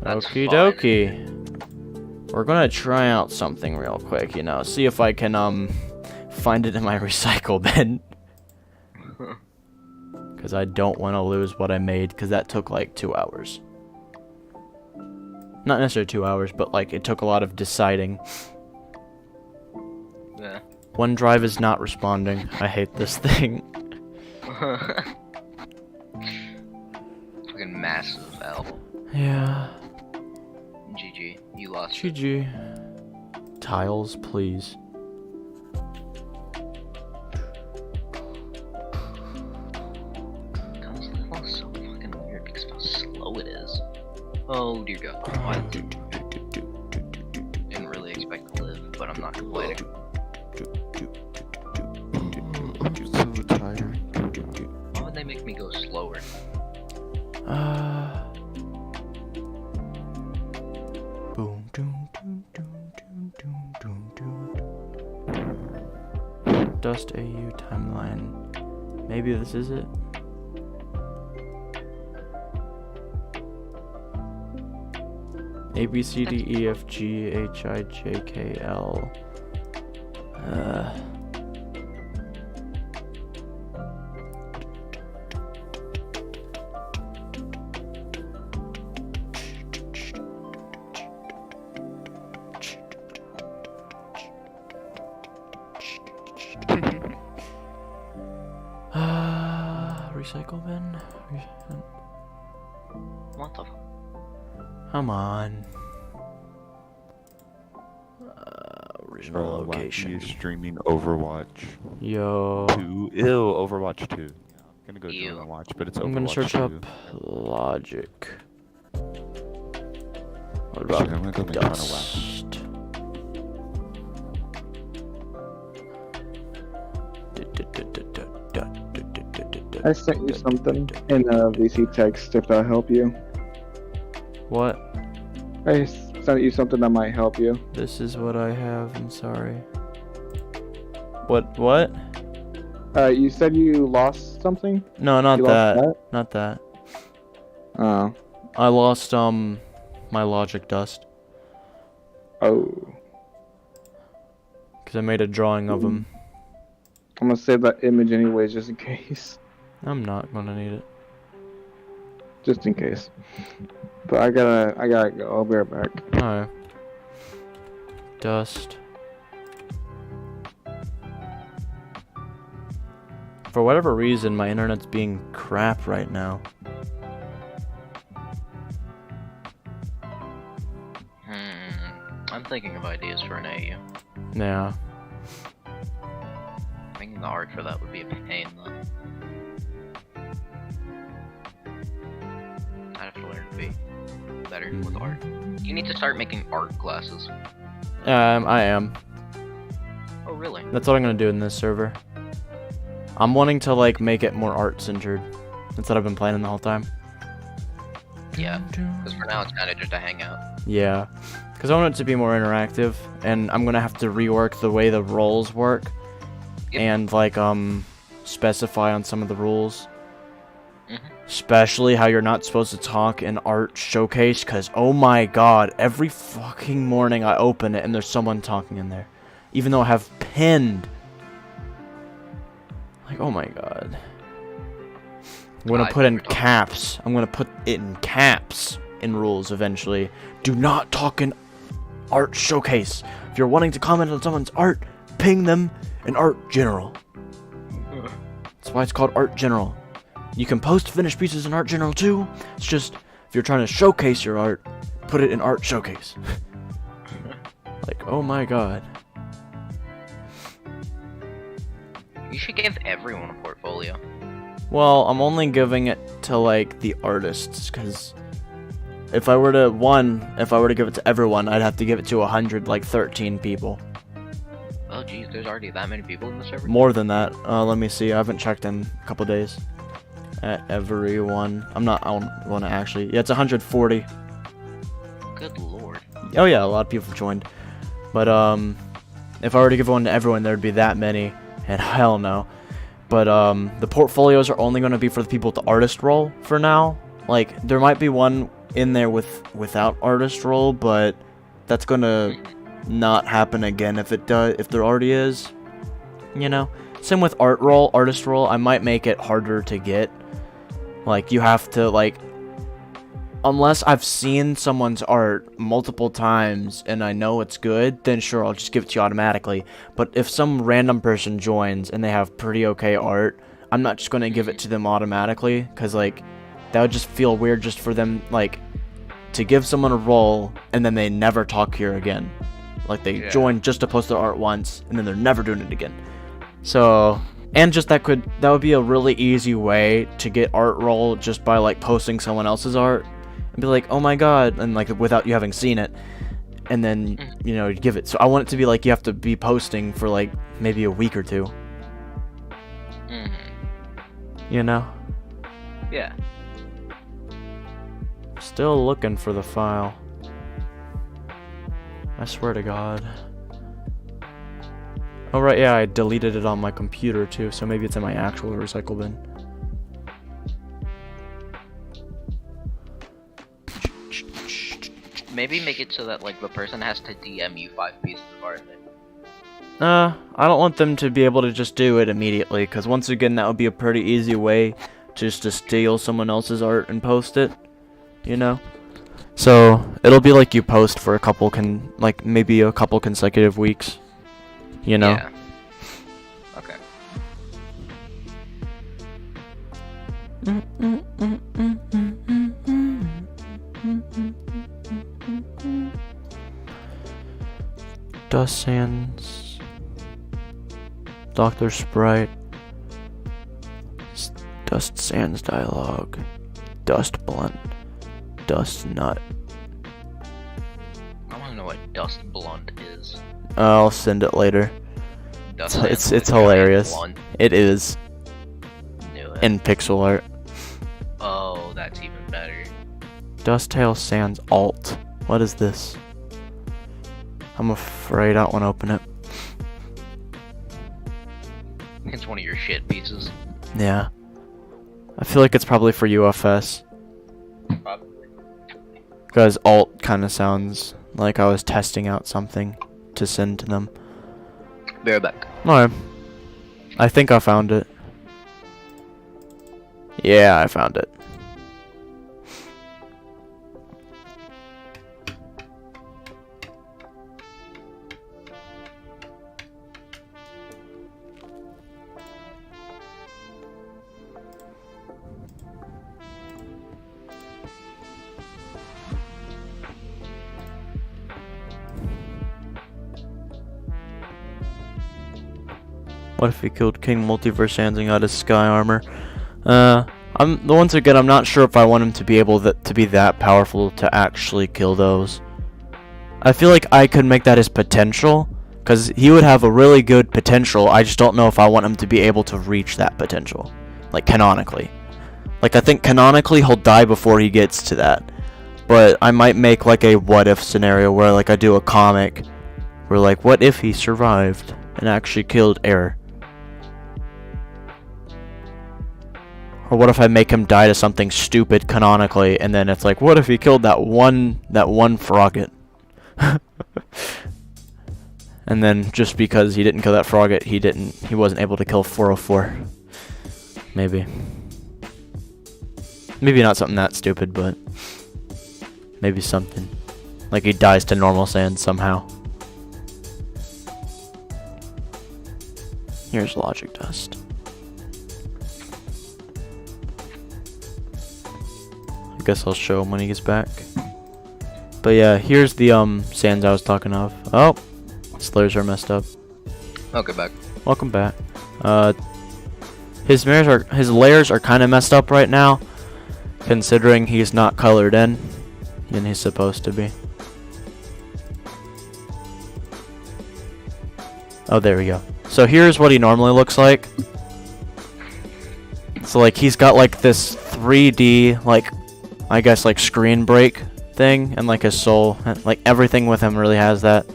That's Okie fine. dokie. We're gonna try out something real quick, you know, see if I can, find it in my recycle bin. Because I don't want to lose what I made, because that took like 2 hours. Not necessarily 2 hours, but like it took a lot of deciding. Yeah. OneDrive is not responding. I hate this thing. Fucking massive L. Yeah. GG. You lost. GG. Tiles, please. That was so fucking weird because of how slow it is. Oh dear God. I didn't really expect to live, but I'm not complaining. I'm so tired. Why would they make me go slower? Boom, doom, doom, doom, doom, doom, doom, doom. Dust AU timeline. Maybe this is it. A B C D E F G H I J K L. Recycle bin? What the fuck? Come on. Original Bro, location. Wacky is streaming Overwatch Yo. 2. Ew, Overwatch 2. I'm gonna go Ew. join and watch, but it's Overwatch I'm gonna search 2. up logic. What Actually, I'm about gonna go make fun of Wacky. dust? I sent you something in VC text if that'll help you. What? I sent you something that might help you. This is what I have. I'm sorry. What? You said you lost something? No, not You that. lost Not that. Oh. I lost my logic dust Oh. because I made a drawing of him. I'm gonna save that image anyways, just in case. I'm not gonna need it. Just in case. But I gotta go. I'll be right back. Alright. Dust. For whatever reason, my internet's being crap right now. I'm thinking of ideas for an AU. Yeah. Making the art for that would be a pain though. I'd have to learn to be better with art. You need to start making art classes. I am. Oh really? That's what I'm gonna do in this server. I'm wanting to like make it more art centered. That's what I've been planning the whole time. Yeah. Because for now it's kind of just a hangout. Yeah. Because I want it to be more interactive, and I'm gonna have to rework the way the roles work, Yep. and like specify on some of the rules. Mhm. Especially how you're not supposed to talk in art showcase, because oh my god, every fucking morning I open it and there's someone talking in there. Even though I have pinned. Like, oh my god. I'm gonna put in caps. I'm gonna put it in caps in rules eventually. Do not talk in art showcase. If you're wanting to comment on someone's art, ping them in art general. That's why it's called art general. You can post finished pieces in art general too. It's just if you're trying to showcase your art, put it in art showcase. Like, oh my god. You should give everyone a portfolio. Well, I'm only giving it to like the artists, because if I were to give it to everyone, I'd have to give it to 13 people. Oh geez, there's already that many people in the server? More than that. Let me see. I haven't checked in a couple days. At everyone. I don't want to actually. Yeah, it's 140. Good lord. Oh yeah, a lot of people have joined. But if I were to give one to everyone, there'd be that many, and hell no. But the portfolios are only going to be for the people with the artist role for now. like, there might be one in there without artist role, but that's gonna not happen again if it does, if there already is, you know? Same with artist role, I might make it harder to get. Like, you have to, like, unless I've seen someone's art multiple times and I know it's good, then sure, I'll just give it to you automatically. But if some random person joins and they have pretty okay art, I'm not just going to give it to them automatically, because, like, that would just feel weird just for them, like, to give someone a role and then they never talk here again. Like, they join just to post their art once and then they're never doing it again. So, and just that would be a really easy way to get art role just by, like, posting someone else's art and be like, oh my god, and, like, without you having seen it, and then, you know, give it. So I want it to be like you have to be posting for, like, maybe a week or two. You know? Yeah. Still looking for the file. I swear to god. Oh right, yeah, I deleted it on my computer too, so maybe it's in my actual recycle bin. Maybe make it so that, like, the person has to DM you 5 pieces of art. I don't want them to be able to just do it immediately, because once again, that would be a pretty easy way just to steal someone else's art and post it, you know? So, it'll be like you post for maybe a couple consecutive weeks, you know? Yeah. Okay. Dust Sands, Dr. Sprite, Dust Sands Dialogue, Dust Blunt, Dust Nut. I want to know what Dust Blunt is. I'll send it later. It's hilarious. Blunt. It is. Knew it. In pixel art. Oh, that's even better. Dusttail Sands Alt. What is this? I'm afraid I don't want to open it. It's one of your shit pieces. Yeah. I feel like it's probably for UFS. Probably. Because alt kind of sounds like I was testing out something to send to them. Be right back. Alright. I think I found it. Yeah, I found it. What if he killed King Multiverse Sans and got his sky armor? Once again, I'm not sure if I want him to be able to be that powerful to actually kill those. I feel like I could make that his potential, because he would have a really good potential. I just don't know if I want him to be able to reach that potential, like canonically. Like, I think canonically he'll die before he gets to that. But I might make like a what if scenario where, like, I do a comic where, like, what if he survived and actually killed Air? Or what if I make him die to something stupid canonically, and then it's like, what if he killed that one frogget? And then just because he didn't kill that frogget, he wasn't able to kill 404. Maybe. Maybe not something that stupid, but maybe something. Like he dies to normal sand somehow. Here's Logic Dust. I guess I'll show him when he gets back. But yeah, here's the sands I was talking of. Oh, slurs are messed up. Okay, back. Welcome back. His layers are kind of messed up right now, considering he's not colored in, and he's supposed to be. Oh, there we go. So here's what he normally looks like. So like he's got like this 3D like, I guess, like screen break thing, and like his soul, and like everything with him really has that.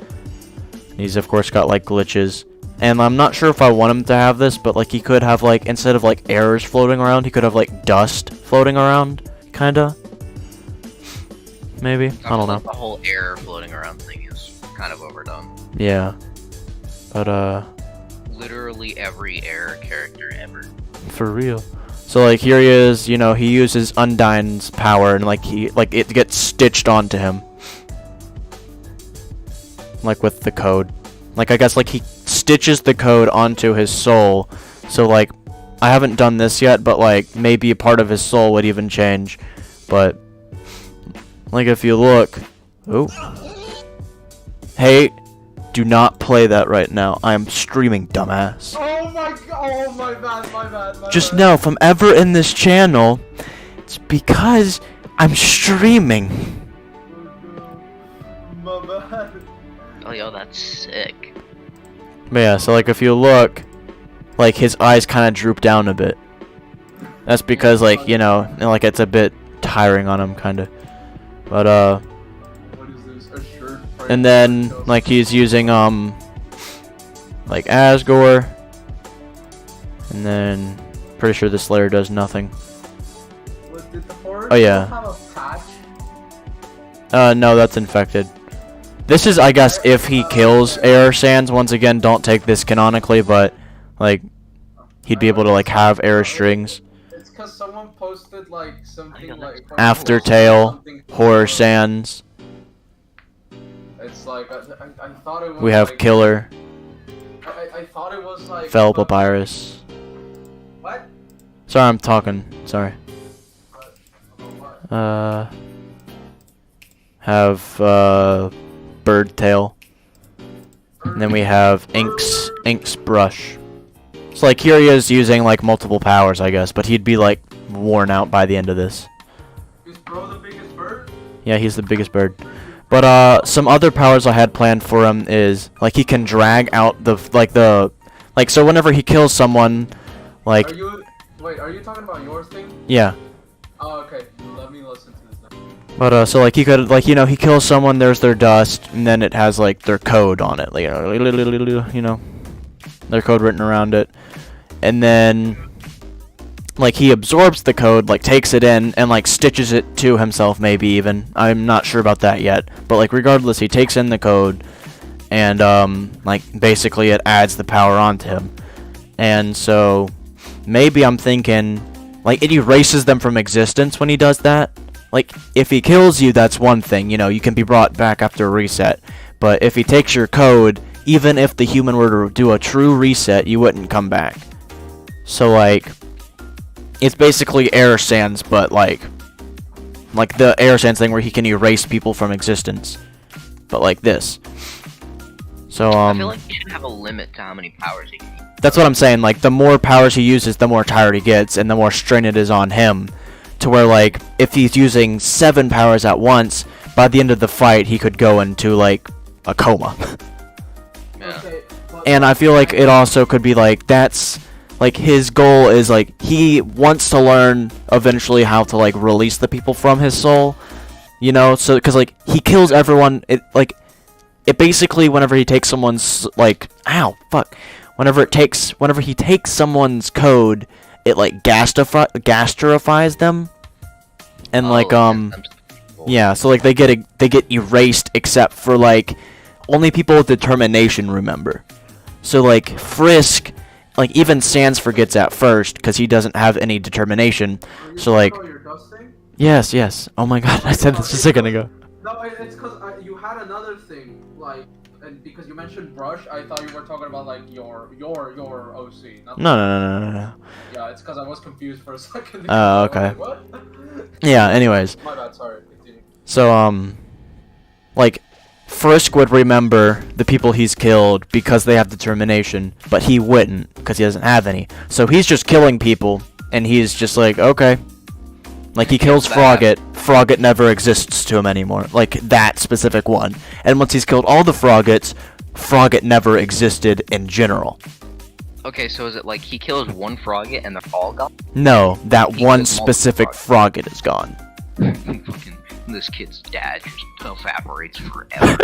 He's of course got like glitches, and I'm not sure if I want him to have this, but like he could have like, instead of like errors floating around, he could have like dust floating around. He kinda. Maybe, I don't know. The whole air floating around thing is kind of overdone. Yeah, but Literally every air character ever. for real. So like here he is, you know, he uses Undyne's power and like it gets stitched onto him. Like with the code. Like I guess like he stitches the code onto his soul. So like I haven't done this yet, but like maybe a part of his soul would even change. But like if you look, oh. Hey, do not play that right now. I am streaming, dumbass. Oh my god! Oh my bad. Just know, if I'm ever in this channel, it's because I'm streaming. My bad. Oh, yo, that's sick. But yeah, so like if you look, like his eyes kind of droop down a bit. That's because like, you know, like it's a bit tiring on him kind of. But What is this? A shirt? and then like he's using like Asgore. And then pretty sure this layer does nothing. What, did the horror Oh, yeah. have a patch? No, that's infected. This is, I guess, if he kills Air Sans. Once again, don't take this canonically, but like he'd be able to like have air strings. It's because someone posted like something like Aftertale, Horror Sans. It's like I thought it was. We have like, Killer, I thought it was like. Fell Papyrus. What? Sorry, I'm talking. Sorry. Have Bird Tail. And then we have Ink's Brush. So like here he is using like multiple powers, I guess, but he'd be like worn out by the end of this. Is bro the biggest bird? Yeah, he's the biggest bird. But some other powers I had planned for him is like he can drag out the so whenever he kills someone, like Are you talking about your thing? yeah. Oh, okay. Let me listen to this then. But so like he could like, you know, he kills someone, there's their dust, and then it has like their code on it, like, you know, their code written around it, and then like he absorbs the code, like takes it in and like stitches it to himself, maybe even. I'm not sure about that yet, but like regardless, he takes in the code and like basically it adds the power onto him. And so maybe I'm thinking like it erases them from existence when he does that. Like if he kills you, that's one thing, you know, you can be brought back after a reset. But if he takes your code, even if the human were to do a true reset, you wouldn't come back. So like it's basically Air Sans, but like the Air Sans thing where he can erase people from existence, but like this. So I feel like he should have a limit to how many powers he can use. that's what I'm saying. Like the more powers he uses, the more tired he gets, and the more strain it is on him. To where like if he's using 7 powers at once, by the end of the fight he could go into like a coma. Yeah. Okay, but And I feel like it also could be like that's like his goal is like he wants to learn eventually how to like release the people from his soul, you know, so because like he kills everyone, it basically whenever he takes someone's like whenever he takes someone's code, it like gastrifies them, and like yeah, so like they get erased except for like only people with determination remember. So like Frisk, like even Sans forgets at first because he doesn't have any determination. are you So like talking about your dust thing? yes. Oh my god, I said this a second ago. No, it's because you had another thing, like, and because you mentioned brush, I thought you were talking about like your OC. Not No. Yeah, it's because I was confused for a second. Oh, I was okay. like, what? Yeah. Anyways, My bad. Sorry. Continue. so like Frisk would remember the people he's killed because they have determination, but he wouldn't because he doesn't have any. So he's just killing people, and he's just like, okay. Like he kills Frogget, Frogget never exists to him anymore. Like that specific one. And once he's killed all the Froggets, Frogget never existed in general. Okay, so is it like he kills one Frogget and they're all gone? No, that He one kills multiple specific Frogget is gone. Fucking this kid's dad just evaporates forever.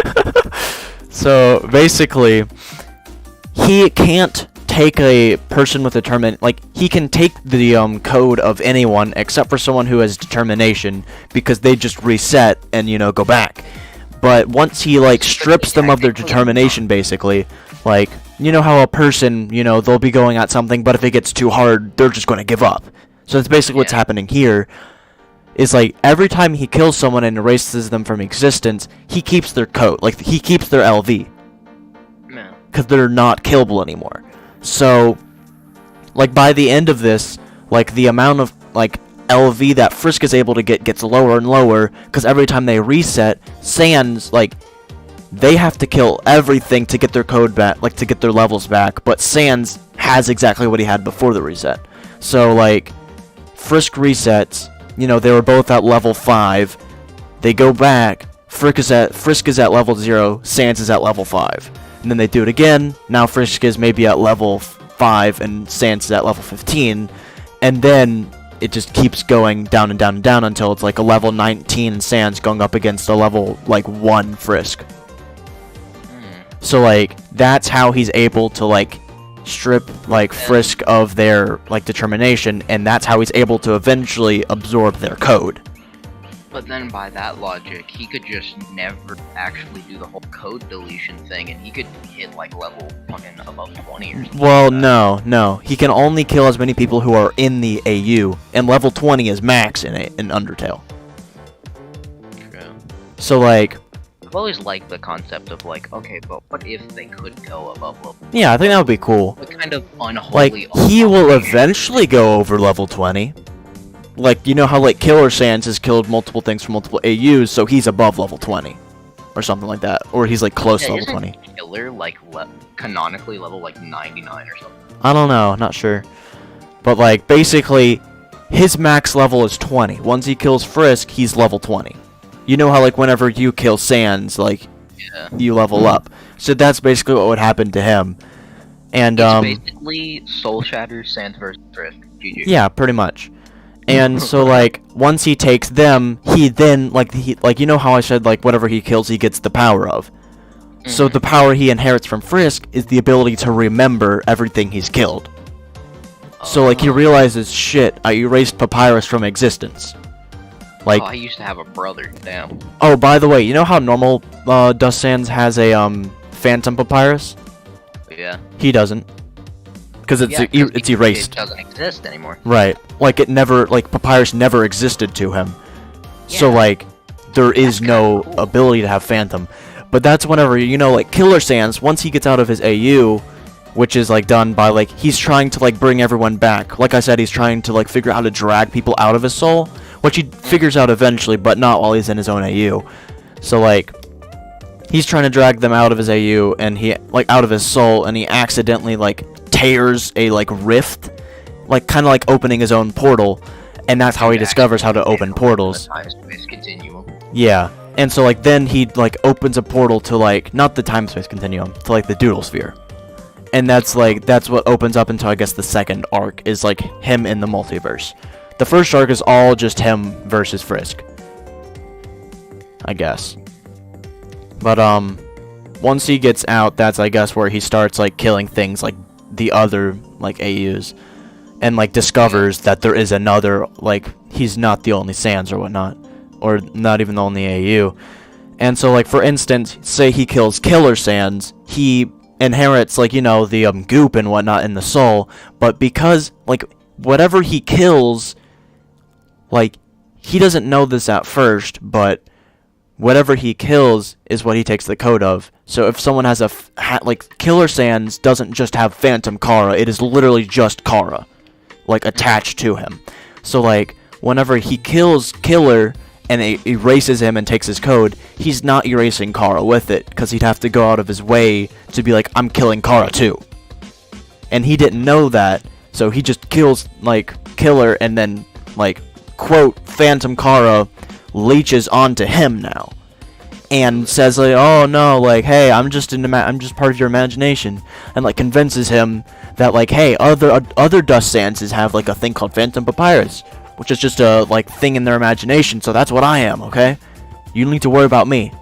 So basically, he can't take a person with he can take the code of anyone except for someone who has determination, because they just reset and go back. But once he strips them of their determination, basically, how a person, they'll be going at something, but if it gets too hard, they're just going to give up. So that's basically what's happening here. Is every time he kills someone and erases them from existence, he keeps their code, he keeps their LV, because they're not killable anymore. So, by the end of this, the amount of, LV that Frisk is able to get gets lower and lower, because every time they reset, SANS, they have to kill everything to get their code back, to get their levels back, but SANS has exactly what he had before the reset. So, Frisk resets, they were both at level 5, they go back, Frisk is at level 0, SANS is at level 5. And then they do it again. Now Frisk is maybe at level 5 and SANS is at level 15. And then it just keeps going down and down and down until it's a level 19 SANS going up against a level 1 Frisk. So that's how he's able to strip Frisk of their determination, and that's how he's able to eventually absorb their code. But then by that logic, he could just never actually do the whole code deletion thing, and he could hit level fucking above 20 or something. Well, no. He can only kill as many people who are in the AU, and level 20 is max in Undertale. True. So I've always liked the concept of okay, but what if they could go above level? Yeah, I think that would be cool. What kind of unholy? He will eventually go over level 20. How Killer SANS has killed multiple things from multiple AUs, so he's above level 20. Or something like that. Or he's close to level 20. Killer canonically level 99 or something. I don't know, not sure. But basically, his max level is 20. Once he kills Frisk, he's level 20. You know how whenever you kill SANS, you level up. So that's basically what would happen to him. And it's basically Soul Shatter, SANS versus Frisk. GG. Yeah, pretty much. And so once he takes them, he then how I said whatever he kills he gets the power of. So the power he inherits from Frisk is the ability to remember everything he's killed. So he realizes, shit, I erased Papyrus from existence. I used to have a brother, damn. Oh, by the way, you know how normal Dust Sands has a Phantom Papyrus? Yeah. He doesn't. Because it's erased. It doesn't exist anymore. Right. Papyrus never existed to him. Yeah. So, there is no ability to have Phantom. But that's whenever, Killer SANS, once he gets out of his AU, which is, done by, he's trying to, bring everyone back. Like I said, he's trying to, figure out how to drag people out of his soul, which he figures out eventually, but not while he's in his own AU. So, he's trying to drag them out of his AU, and he, out of his soul, and he accidentally, tears a rift, kind of opening his own portal, and that's how he discovers how to open portals. Time-space continuum. Yeah, and so then he opens a portal to not the time-space continuum, to the Doodle Sphere, and that's what opens up into I guess the second arc is him in the multiverse. The first arc is all just him versus Frisk, I guess. But once he gets out, that's I guess where he starts killing things the other AUs, and discovers that there is another he's not the only SANS or whatnot, or not even the only AU. And so for instance, say he kills Killer SANS, he inherits the goop and whatnot in the soul, but because whatever he kills, he doesn't know this at first, but whatever he kills is what he takes the code of. So if someone has Killer SANS doesn't just have Phantom Chara, it is literally just Chara, attached to him. So whenever he kills Killer and erases him and takes his code, he's not erasing Chara with it, because he'd have to go out of his way to be I'm killing Chara too. And he didn't know that, so he just kills Killer, and then quote Phantom Chara leeches onto him now, and says oh no, hey, I'm just part of your imagination, and convinces him that hey, other Dust Sanses have a thing called Phantom Papyrus, which is just a thing in their imagination, so that's what I am, okay? You don't need to worry about me.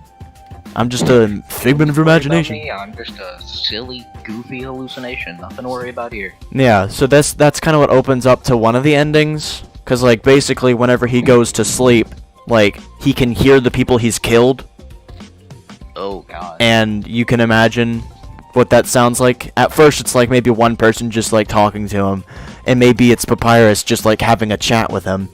I'm just a figment of your imagination. Me, I'm just a silly, goofy hallucination. Nothing to worry about here. Yeah, so that's kind of what opens up to one of the endings. Because, like, basically, whenever he goes to sleep, like, he can hear the people he's killed. Oh, God. And you can imagine what that sounds like. At first, it's like maybe one person just, like, talking to him. And maybe it's Papyrus just, like, having a chat with him.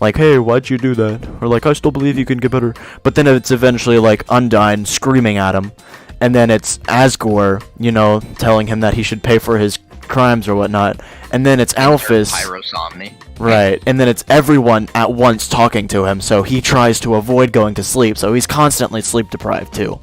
Like, hey, why'd you do that? Or, like, I still believe you can get better. But then it's eventually, like, Undyne screaming at him. And then it's Asgore, you know, telling him that he should pay for his crimes or whatnot. And then it's Alphys. Pyrosomny. Right. And then it's everyone at once talking to him. So he tries to avoid going to sleep. So he's constantly sleep deprived, too.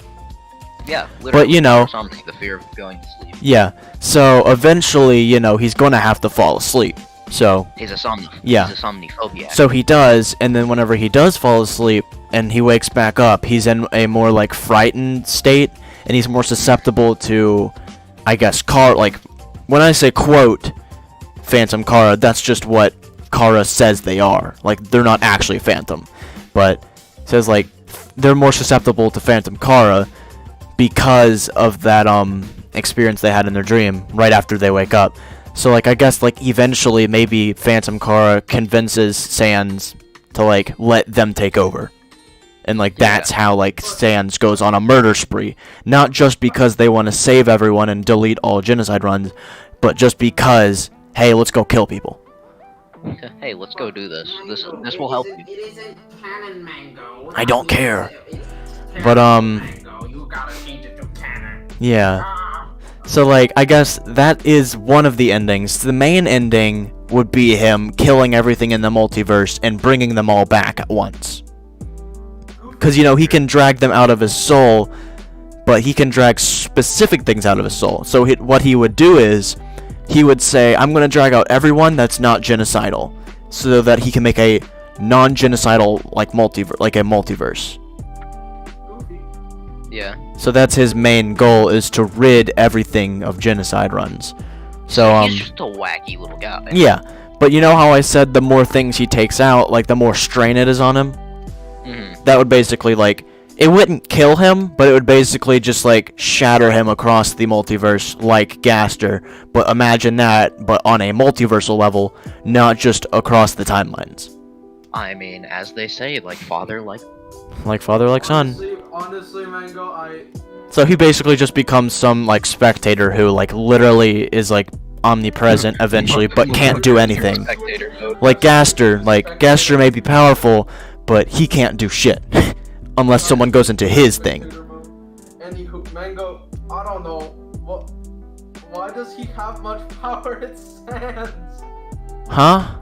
Yeah, literally. But, you know. Pyrosomny, the fear of going to sleep. Yeah. So eventually, you know, he's going to have to fall asleep. So, He's a Yeah. He's a somniphobiac. so he does, and then whenever he does fall asleep and he wakes back up, he's in a more like frightened state, and he's more susceptible to, I guess, like, when I say quote, Phantom Chara, that's just what Chara says they are. Like, they're not actually Phantom, but it says like they're more susceptible to Phantom Chara because of that experience they had in their dream right after they wake up. So, like, I guess, like, eventually maybe Phantom Chara convinces SANS to, like, let them take over. And, like, that's how, like, SANS goes on a murder spree. Not just because they want to save everyone and delete all genocide runs, but just because, hey, let's go kill people. Hey, let's go do this. This will help you. It isn't canon, Mango. I don't care. It's canon, But, Mango. You gotta change it to canon. yeah. Ah. So, like, I guess that is one of the endings. The main ending would be him killing everything in the multiverse and bringing them all back at once. Because, you know, he can drag them out of his soul, but he can drag specific things out of his soul. So what he would do is, he would say, I'm going to drag out everyone that's not genocidal, so that he can make a non-genocidal, like, a multiverse. Yeah. So that's his main goal, is to rid everything of genocide runs. So, He's just a wacky little guy. yeah. But you know how I said the more things he takes out, like, the more strain it is on him? Mm-hmm. That would basically, like, it wouldn't kill him, but it would basically just, like, shatter him across the multiverse like Gaster. But imagine that, but on a multiversal level, not just across the timelines. I mean, as they say, like father, like... Like father, like son. Honestly, Mango, So he basically just becomes some, like, spectator who, like, literally is, like, omnipresent eventually, but can't do anything. Spectator mode. Like Gaster. Like, Gaster may be powerful, but he can't do shit. Unless someone goes into his thing. Anywho, Mango, I don't know. Why does he have much power? It's SANS. Huh?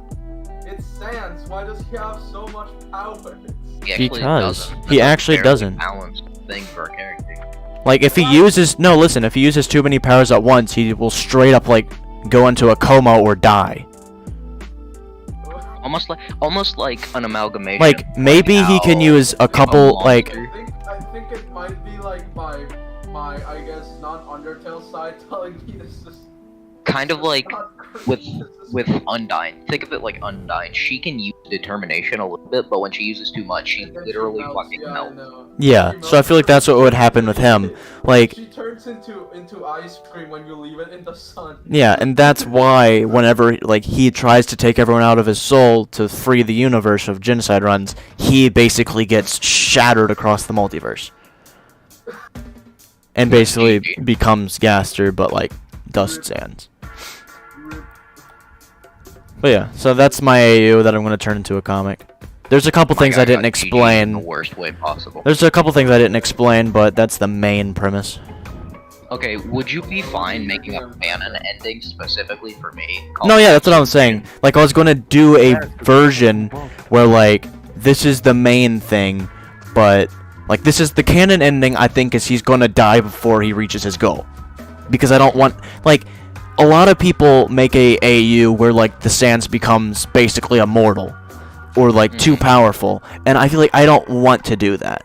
It's SANS. Why does he have so much power? He actually Because doesn't. he That's a actually fairly doesn't. balanced thing for a character. Like, if he uses... No, listen, if he uses too many powers at once, he will straight up, like, go into a coma or die. Almost like an amalgamation. Like, maybe he can use a couple, like... I think it might be like my I guess non-Undertale side telling me this is Kind of like not with great. Undyne. Think of it like Undyne. She can use determination a little bit, but when she uses too much, she literally fucking melts. Yeah, so I feel like that's what would happen with him. Like, she turns into ice cream when you leave it in the sun. yeah, and that's why whenever, like, he tries to take everyone out of his soul to free the universe of genocide runs, he basically gets shattered across the multiverse. And basically becomes Gaster, but, like, Dust Sands. But yeah, so that's my AU that I'm going to turn into a comic. There's a couple things I didn't The explain. worst way possible. There's a couple things I didn't explain, but that's the main premise. Okay, would you be fine making a canon ending specifically for me? No, yeah, that's what I was saying. Like, I was going to do a version where, like, this is the main thing, but, like, this is the canon ending, I think, is he's going to die before he reaches his goal. Because I don't want, like, a lot of people make a AU where, like, the SANS becomes basically immortal. Or, like, too powerful. And I feel like I don't want to do that.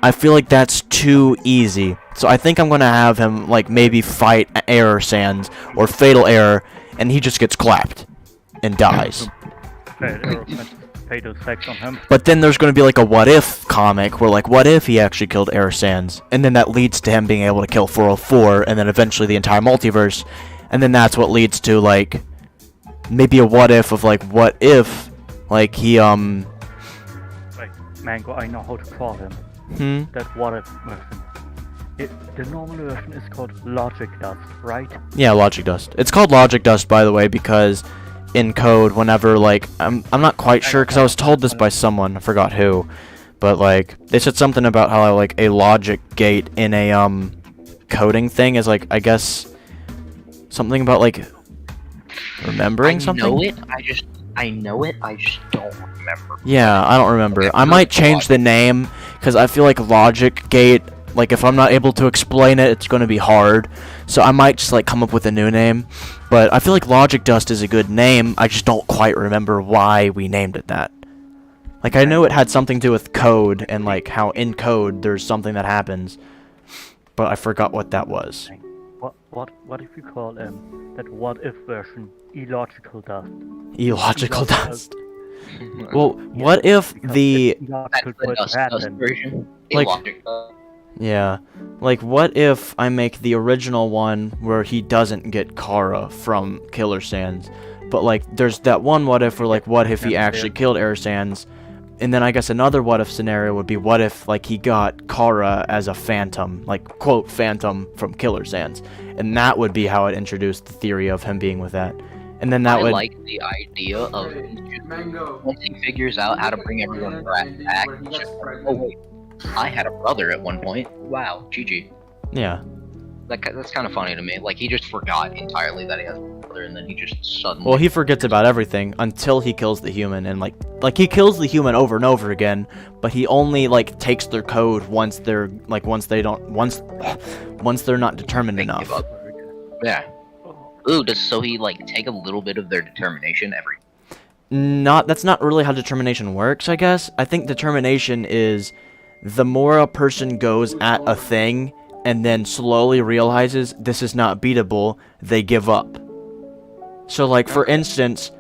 I feel like that's too easy. So I think I'm going to have him, like, maybe fight Error SANS or Fatal Error, and he just gets clapped and dies. Hey, fatal effects on him. But then there's going to be like a what if comic where like what if he actually killed Air Sans, and then that leads to him being able to kill 404, and then eventually the entire multiverse, and then that's what leads to like maybe a what if of like what if like he Wait, Mango, I know how to call him. That what if version. The normal version is called Logic Dust, right? Yeah, Logic Dust. It's called Logic Dust, by the way, because in code, whenever, like, I'm not quite sure, because I was told this by someone, I forgot who, but, like, they said something about how, like, a logic gate in a, coding thing is, like, I guess, something about, like, remembering something? I know it, I just don't remember. Yeah, I don't remember. I might change the name, because I feel like Logic Gate, like, if I'm not able to explain it, it's going to be hard. So I might just, like, come up with a new name. But I feel like Logic Dust is a good name. I just don't quite remember why we named it that. Like, I know it had something to do with code, and, like, how in code there's something that happens. But I forgot what that was. What if you call that what if version illogical dust? Illogical Dust. Well, what if the... That's the dust version. Like- Logic dust. Yeah. Like, what if I make the original one where he doesn't get Chara from Killer Sans, but, like, there's that one what if where, like, what if he actually killed Air Sans, and then I guess another what if scenario would be what if, like, he got Chara as a phantom, like, quote, phantom from Killer Sans, and that would be how it introduced the theory of him being with that. And then that I would... like the idea of Mango. once he figures out how to bring everyone back, Where he it's gets just, pregnant. oh wait, I had a brother at one point. Wow, GG. Yeah. That's kind of funny to me. Like, he just forgot entirely that he has a brother, and then he just suddenly... Well, he forgets about everything until he kills the human, and, like, he kills the human over and over again, but he only, like, takes their code once they're, like, once they're not determined They enough. give up. Yeah. Ooh, so he, like, take a little bit of their determination every... That's not really how determination works, I guess. I think determination is the more a person goes at a thing and then slowly realizes this is not beatable, they give up. So, like, for instance,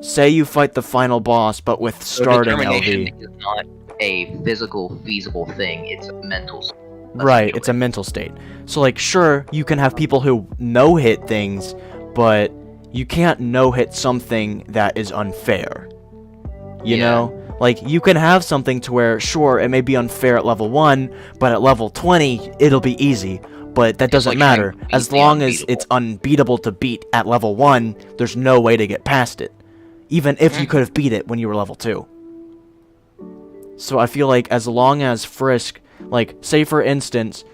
say you fight the final boss, but with starting determination LV. is not a physical, feasible thing. It's a mental state. Right, it's a mental state. So, like, sure, you can have people who no-hit things, but you can't no-hit something that is unfair. You know? Like, you can have something to where, sure, it may be unfair at level 1, but at level 20, it'll be easy. But that doesn't like matter. trying to beat As the long as unbeatable. it's unbeatable to beat at level 1, there's no way to get past it. Even if you could have beat it when you were level 2. So I feel like as long as Frisk, like, say for instance,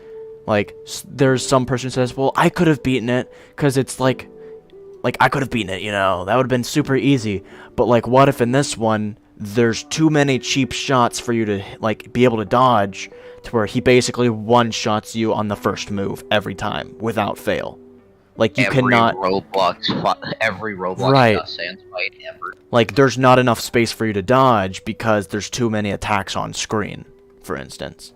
like, there's some person who says, well, I could have beaten it, because it's like, I could have beaten it, you know, that would have been super easy. But, like, what if in this one, there's too many cheap shots for you to, like, be able to dodge, to where he basically one-shots you on the first move every time, without fail. Like, you cannot... Every Roblox Right. Sans fight ever. Like, there's not enough space for you to dodge, because there's too many attacks on screen, for instance.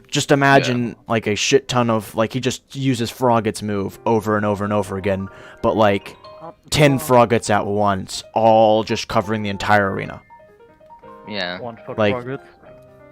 Just imagine, like, a shit ton of... Like, he just uses Froggett's move over and over and over again, but, like, 10 Froggetts at once, all just covering the entire arena. Yeah. One for Like- targets.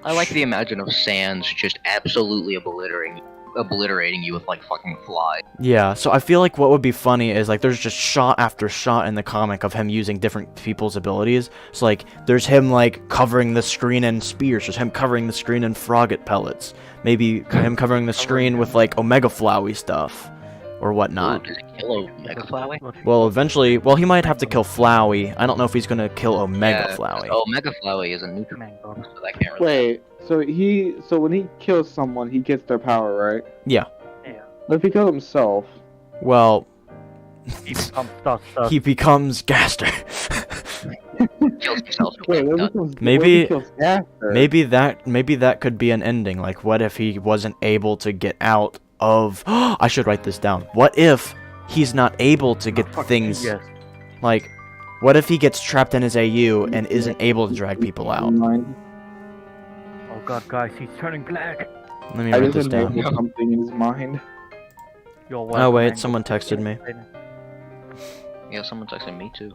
I like the imagine of Sans just absolutely obliterating you with, like, fucking fly. Yeah, so I feel like what would be funny is, like, there's just shot after shot in the comic of him using different people's abilities. So, like, there's him, like, covering the screen in spears. There's him covering the screen in Frogget pellets. Maybe him covering the screen with, like, Omega Flowey stuff. Or whatnot. Ooh, does he kill Omega Flowey? Well, eventually... Well, he might have to kill Flowey. I don't know if he's gonna kill Omega Yeah, Flowey. Omega Flowey is a neutral, Mango. so that can't really... Wait, so when he kills someone, he gets their power, right? Yeah. Yeah. What if he killed himself? Well, He becomes dust. he becomes Gaster. kills himself. Wait, what if he Done. kills, Maybe- what if he kills Gaster? Maybe that could be an ending. Like, what if he wasn't able to get out of... I should write this down. What if he's not able to get things... Yes. Like, what if he gets trapped in his AU and isn't able to drag people out? Mind. Oh god, guys, he's turning black. Let me I write just this down. enabled something in his mind. You're Oh welcome, wait, Mango. someone texted me. Yeah, someone texted me too.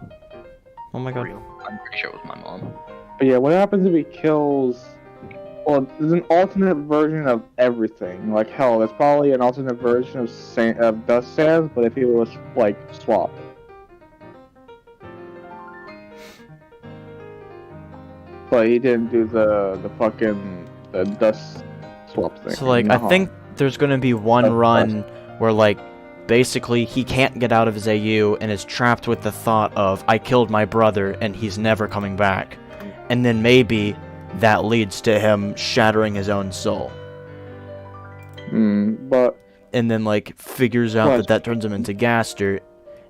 Oh my For god. real. I'm pretty sure it was my mom. But yeah, what happens if he kills? Well, there's an alternate version of everything. Like hell, there's probably an alternate version of Dust Sands, but if he was like swapped. But he didn't do the fucking dust swap thing. So like, I No. think there's gonna be one Of run where like, basically he can't get out of his AU and is trapped with the thought of I killed my brother and he's never coming back, and then maybe that leads to him shattering his own soul, But and then like figures out Well, that that turns him into Gaster,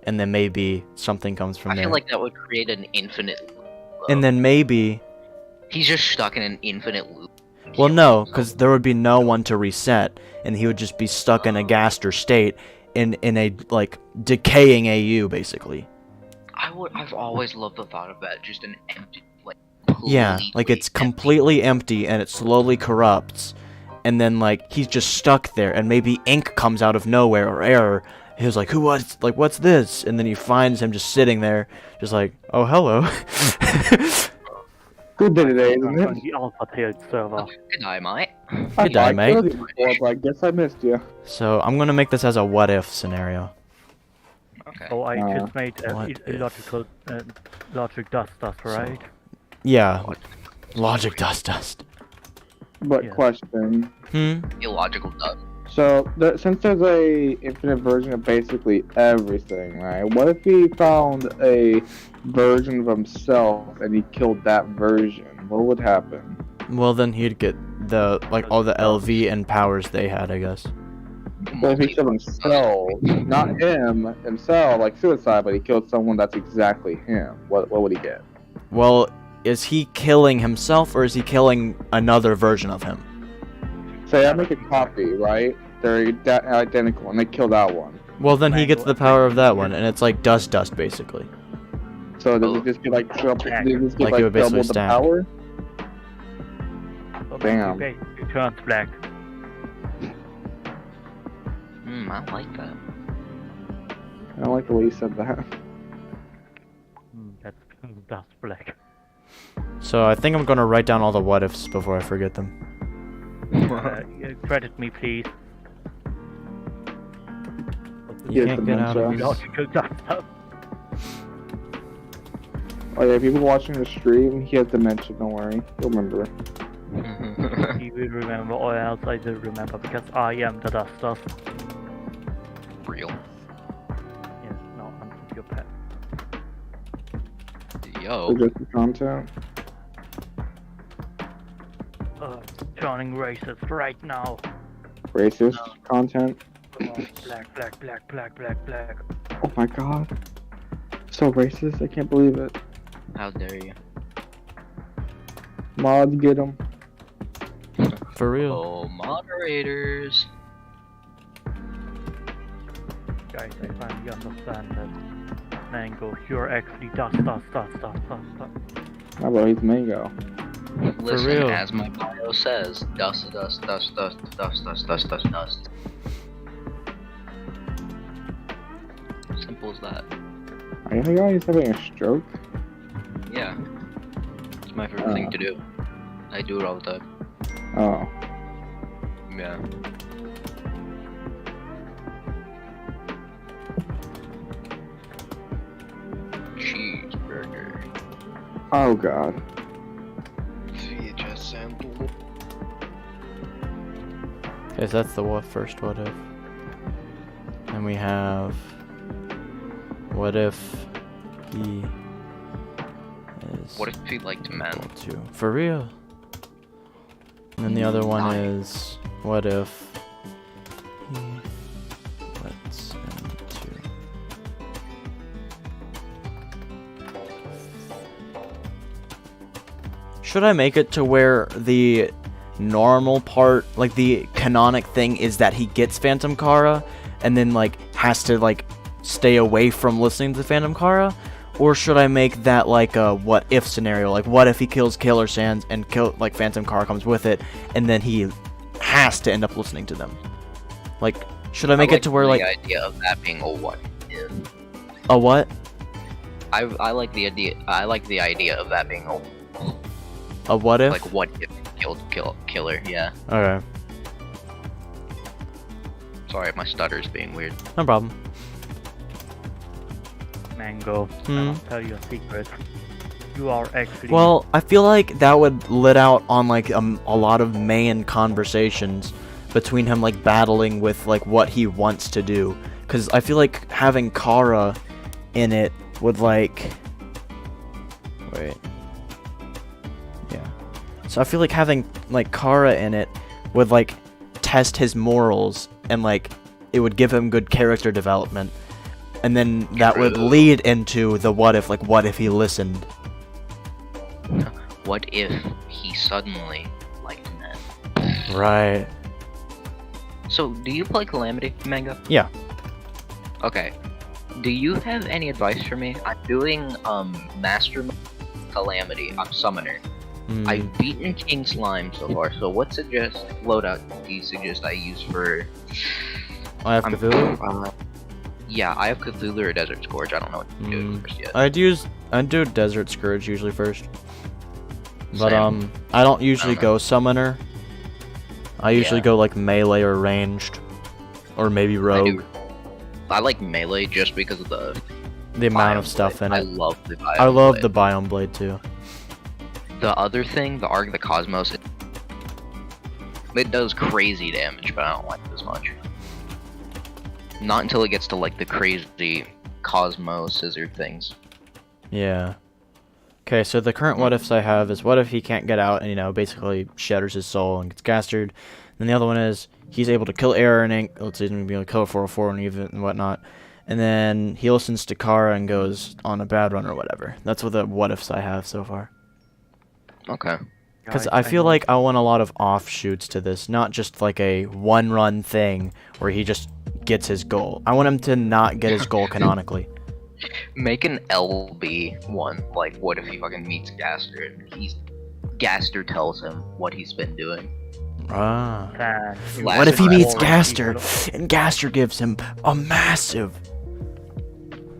and then maybe something comes from I there, feel like that would create an infinite loop. and then maybe. He's just stuck in an infinite loop. Well, no, because there would be no one to reset, and he would just be stuck in a Gaster state, in a like decaying AU, basically. I've always loved the thought of that, just an empty, like. Yeah, like it's completely empty and it slowly corrupts, and then like he's just stuck there, and maybe ink comes out of nowhere or air. He was like, what's this? And then he finds him just sitting there, just like, oh hello. good day today, I'm isn't on it? the Alpha Tailed server. Good night, mate. Good day, mate. killed you before, but I guess I missed you. So I'm gonna make this as a what if scenario. Okay. Oh, I just made what a if? illogical logic dust, right? Yeah, logic dust. But Yeah. question. Illogical dust. So, since there's a infinite version of basically everything, right? What if he found a version of himself and he killed that version? What would happen? Well, then he'd get the like all the LV and powers they had, I guess. What if he killed himself? Not himself, like suicide, but he killed someone that's exactly him. What would he get? Well, is he killing himself or is he killing another version of him? Say I make a copy, right? They're identical, and they kill that one. Well, then he gets the power of that one, and it's like dust, basically. So does it just get like triple? Does it just get Like, like, it would basically double the stack. power? Okay, Damn. okay, it turns black. I like that. I don't like the way you said that. That's dust black. So I think I'm gonna write down all the what ifs before I forget them. Credit me, please. You Yes, can't get out of dementia. this. Logical dust. Oh yeah, people watching the stream, he has dementia. Don't worry, he'll remember. You will remember, or else I will remember, because I am the duster. Real. Yes, no, I'm your pet. Yo. For just the content. Turning racist right now. Racist content. Black, black, black, black, black, black. Oh my god. So racist, I can't believe it. How dare you? Mods get him. For real. Oh, moderators. Guys, I finally understand that. Mango, you're actually dust. How about he's mango? Listen, real. as my bio says, dust. Simple as that. Are you guys having a stroke? Yeah. It's my favorite thing to do. I do it all the time. Oh. Yeah. Cheeseburger. Oh god. VHS sample. Okay, so that's the first what if. And we have what if he is What if he liked men? equal to for real. And then the other one Nice. is what if he lets into should I make it to where the normal part, like the canonic thing, is that he gets Phantom Kara and then like has to like stay away from listening to Phantom Kara? Or should I make that like a what if scenario? Like what if he kills Killer Sands and like Phantom Kara comes with it, and then he has to end up listening to them? Like, should I make it to where like the idea of that being a what if? a what? I like the idea. I like the idea of that being a A what if? Like, what if killed killer? Yeah. Okay, Sorry, my stutter's being weird. no problem. Mango, Hmm. I'll tell you a secret. You are actually. Well, I feel like that would let out on like a lot of main conversations between him like battling with like what he wants to do. Cause I feel like having Chara in it would like wait. Yeah. So I feel like having like Chara in it would like test his morals and like it would give him good character development. And then that would True. lead into the what if, like what if he listened? What if he suddenly liked men? Right. So, do you play Calamity, Mango? Yeah. Okay. Do you have any advice for me? I'm doing Master Mode Calamity. I'm Summoner. Mm. I've beaten King Slime so far. So, what loadout do you suggest I use for? I have I'm- Cthulhu. Yeah, I have Cthulhu or Desert Scourge. I don't know what to do first yet. I'd do Desert Scourge usually first. But Same. I don't usually know. go summoner. I usually Yeah. go like melee or ranged. Or maybe I rogue. do. I like melee just because of the The amount of Biome stuff Blade. in I it. love the Biome I love Blade. the Biome Blade too. The other thing, the Arc of the Cosmos, it does crazy damage, but I don't like it as much. Not until it gets to like the crazy Cosmo scissor things. Yeah. Okay, so the current what ifs I have is what if he can't get out and, you know, basically shatters his soul and gets gastered. And the other one is he's able to kill Air and Ink. Let's say he's going to be able to kill a 404 and even and whatnot. And then he listens to Chara and goes on a bad run or whatever. That's what the what ifs I have so far. Okay. Because Guys, I feel know- like I want a lot of offshoots to this, not just like a one-run thing where he just gets his goal. I want him to not get his goal canonically. Make an LB one. Like, what if he fucking meets Gaster and Gaster tells him what he's been doing? Ah. Can you What if he find meets more Gaster people and Gaster gives him a massive...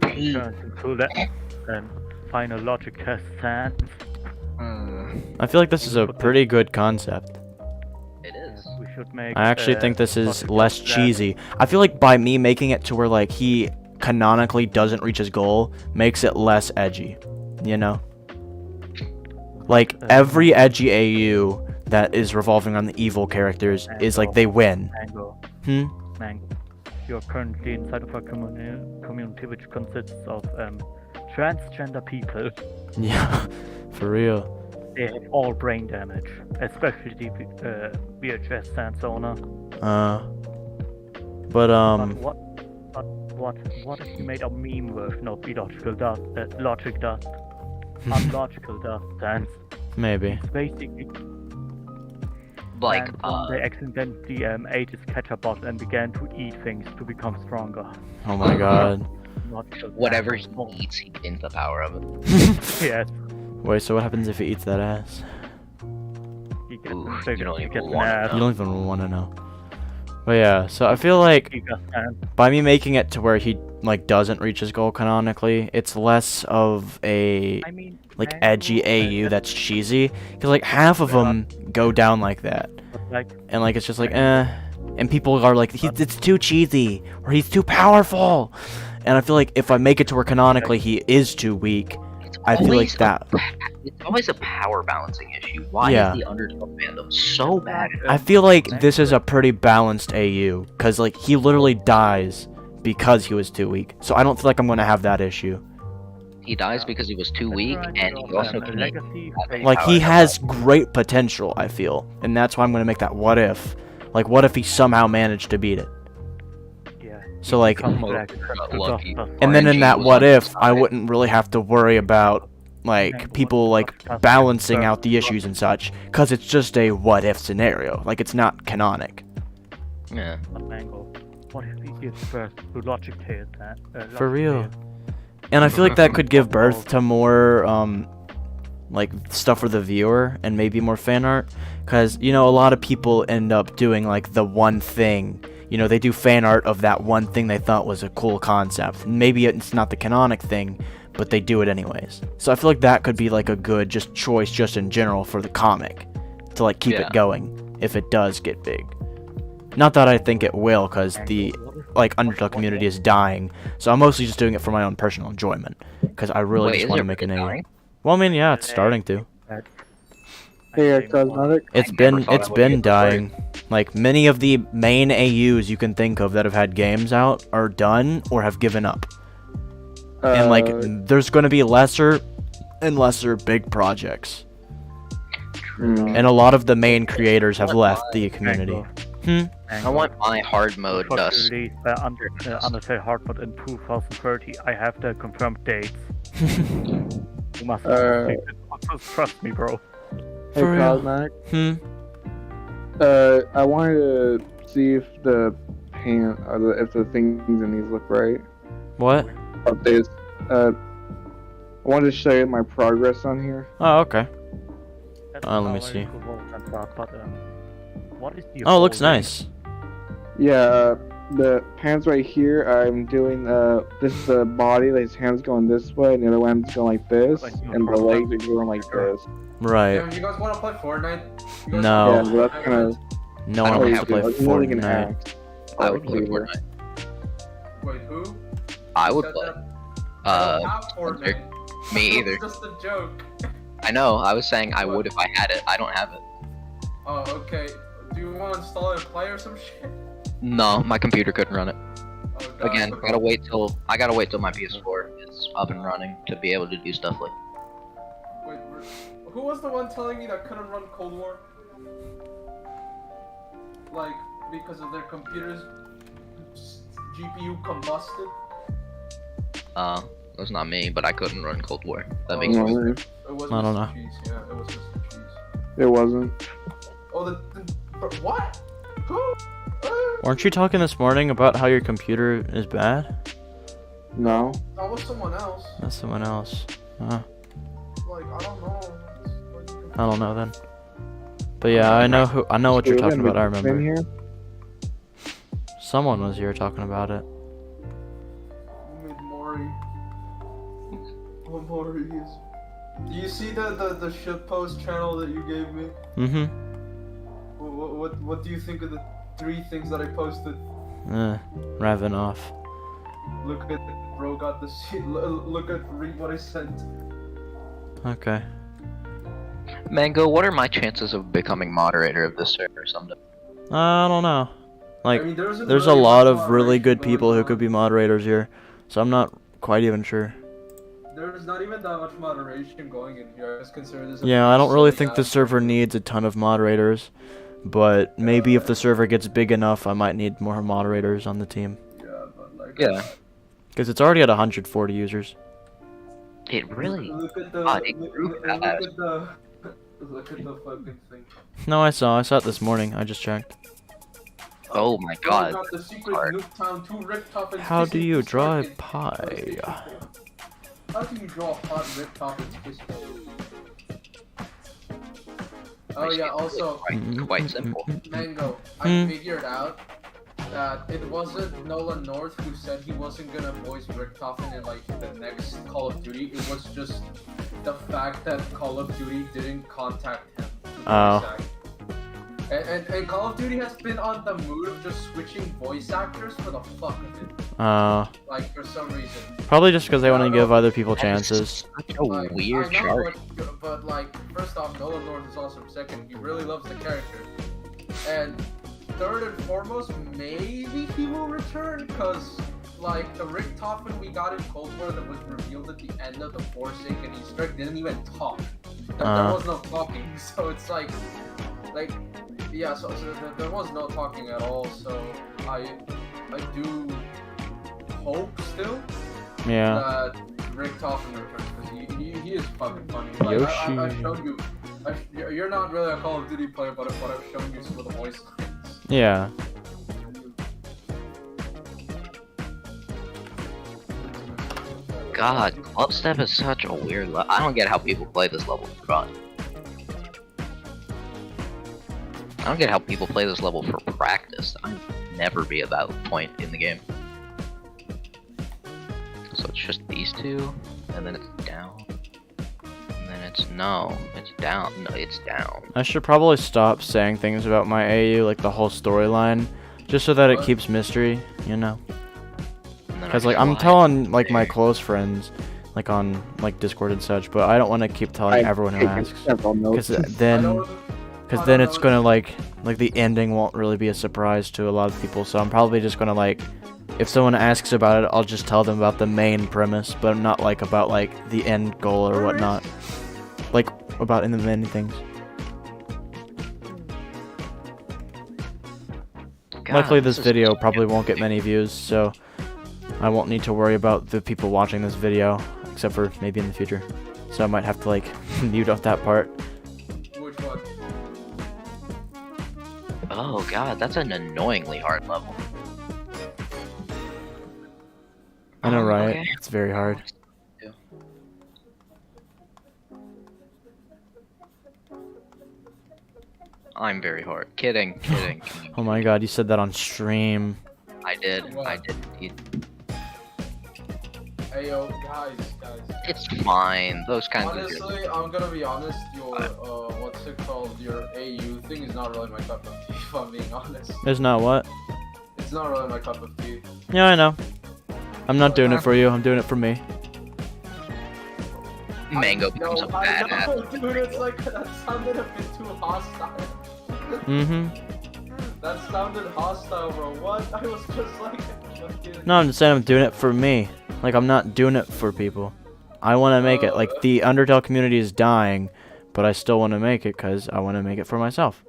turns into that and final logic test SANS? I feel like this is a pretty good concept. It is. We should make. I actually think this is logic less test SANS. cheesy. I feel like by me making it to where like he canonically doesn't reach his goal makes it less edgy, you know? Like every edgy AU that is revolving on the evil characters is like they win. Mango, Hmm? Mango. You're currently inside of a community which consists of transgender people. Yeah, for real. They have all brain damage, especially the VHS SANS owner. But What if you made a meme version of illogical dust, logic dust, unlogical dust SANS? maybe. It's basically Like, and they accidentally ate his ketchup bottle and began to eat things to become stronger. Oh my god. Logical whatever he SANS. eats, he gains the power of it. Yes, Wait, so what happens if he eats that ass? he gets Ooh, bigger, you don't he even gets an wanna ass. You don't even want to know. But yeah, so I feel like Giga SANS. by me making it to where he like doesn't reach his goal canonically, it's less of a I mean, like Mango, edgy AU that's cheesy, because like half of them go down like that, like, and like it's just like and people are like it's too cheesy or he's too powerful, and I feel like if I make it to where canonically he is too weak, It's I feel like always that. It's always a power balancing issue. Why Yeah. is the Undertale fandom so bad? I feel like this is a pretty balanced AU, because like he literally dies because he was too weak, so I don't feel like I'm gonna have that issue. He dies because he was too weak, and he also can eat legacy phase. Like he power. has great potential, I feel, and that's why I'm gonna make that what if. Like what if he somehow managed to beat it? Yeah. So like, Comes Mo- back to lucky. dust. and then in RNG that was what on his if, I side. wouldn't really have to worry about like people like balancing out the issues and such, cause it's just a what if scenario. Like it's not canonic. Yeah. But Mango, what if he gives birth to Logic Tales? For real. And I feel like that could give birth to more like stuff for the viewer and maybe more fan art, because you know a lot of people end up doing like the one thing, you know, they do fan art of that one thing they thought was a cool concept. Maybe it's not the canonic thing, but they do it anyways. So I feel like that could be like a good just choice just in general for the comic to like keep it going if it does get big. Not that I think it will, because the like Undertale community is dying. So I'm mostly just doing it for my own personal enjoyment, because I really just want to make a name. Well, I mean, yeah, it's starting to. Hey, cosmetic. It's been dying. Like many of the main AUs you can think of that have had games out are done or have given up. And like there's going to be lesser and lesser big projects. And a lot of the main creators have left the community. I want my hard mode dust. Undertale hard mode in 2030. I have the confirmed dates. You must trust me, bro. Hey, cosmetic. I wanted to see if the if the things in these look right. What? Updates. I wanted to show you my progress on here. Oh, okay. Let me see. What is the Oh, it looks nice. Yeah, the pants right here, I'm doing, this is the body, his hand's going this way, and the other one's going like this, and the legs are going like this. Right. Yeah, you guys want to play Fortnite? No. Yeah, that's kind of... No one wants to play Fortnite. I would play Fortnite. Wait, who? I would Said play. that? I don't have Fortnite. Me either. It's just a joke. I know, I was saying I would if I had it. I don't have it. Oh, okay. Do you want to install it and play or some shit? No, my computer couldn't run it. Oh, God. Again, I gotta wait till my PS4 is up and running to be able to do stuff like. Wait, who was the one telling me that couldn't run Cold War? Like, because of their computer's GPU combusted? It was not me, but I couldn't run Cold War. That Oh, makes no, sense. It was I don't Mr. know. Cheese, yeah, it was Mr. Cheese. It wasn't. Oh, what? Who? Weren't you talking this morning about how your computer is bad? No. That was someone else. That's someone else. Like, I don't know. I don't know then. But yeah, I know what you're talking about. I remember. Here? Someone was here talking about it. Mid Mori. What Mori is? Do you see the shitpost channel that you gave me? Mm-hmm. What do you think of the 3 things that I posted? Ravenoff. Look at bro got the shit. Read what I sent. Okay. Mango, what are my chances of becoming moderator of this server someday? I don't know. Like, I mean, there's a lot of really good people who could be moderators here, so I'm not quite even sure. There's not even that much moderation going in here. I just consider this. Yeah, I don't really think the server needs a ton of moderators, but maybe if the server gets big enough, I might need more moderators on the team. Yeah, but like. Yeah. Because it's already at 140 users. It really. Look at the. Look at the fucking thing. No, I saw it this morning. I just checked. Oh my Bro god. got the secret Hard. Nuketown 2 Richtofen How do you Kiss draw a Kiss pie? How do you draw a hot Richtofen kiss? Oh yeah, also Quite simple. Mango. I figured out that it wasn't Nolan North who said he wasn't gonna voice Richtofen in like the next Call of Duty. It was just the fact that Call of Duty didn't contact him. Oh. And Call of Duty has been on the mood of just switching voice actors for the fuck of it. Like, for some reason. Probably just because they want to give other people chances. Such a weird I know, chart. but like, first off, Nolan North is awesome. Second, he really loves the character. And third and foremost, maybe he will return, because, like, the Richtofen we got in Cold War that was revealed at the end of the Forsaken Easter egg didn't even talk. There was no talking, so it's like, yeah, so there was no talking at all, so I do hope still that Richtofen returns, because he is fucking funny. Like, I showed you, you're not really a Call of Duty player, but I've shown you some of the voice lines. Yeah. God, Clubstep is such a weird level. I don't get how people play this level for fun. I don't get how people play this level for practice. I'd never be at that point in the game. So it's just these two. and then it's down, and then it's no, it's down. No, it's down. I should probably stop saying things about my AU, like the whole storyline, just so that it What? keeps mystery, you know? And then I Because like I'm fly telling like my there. close friends, like on like Discord and such, but I don't want to keep telling everyone who asks, Several notes. because I don't- then it's gonna like the ending won't really be a surprise to a lot of people. So I'm probably just gonna like, if someone asks about it, I'll just tell them about the main premise, but not like about like the end goal or whatnot, like about in the many things. God, Luckily, this is video so probably good. won't get many views, so I won't need to worry about the people watching this video, except for maybe in the future. So I might have to like mute off that part. Which one? Oh god, that's an annoyingly hard level. I know, right? Okay. It's very hard. I'm very hard. Kidding, kidding. Oh my god, you said that on stream. I did. What? I did indeed. Hey yo, guys. It's fine. Those kinds of Honestly, I'm gonna be honest. Your what's it called? Your AU thing is not really my cup of tea. If I'm being honest, There's not what? it's not really my cup of tea. Yeah, I know. I'm not doing it for you. I'm doing it for me. Mango No, becomes a I badass. know, dude. It's like that sounded a bit too hostile. That sounded hostile, bro. What? I was just like. fucking- No, I'm just saying I'm doing it for me. Like, I'm not doing it for people. I want to make it. Like, the Undertale community is dying, but I still want to make it because I want to make it for myself.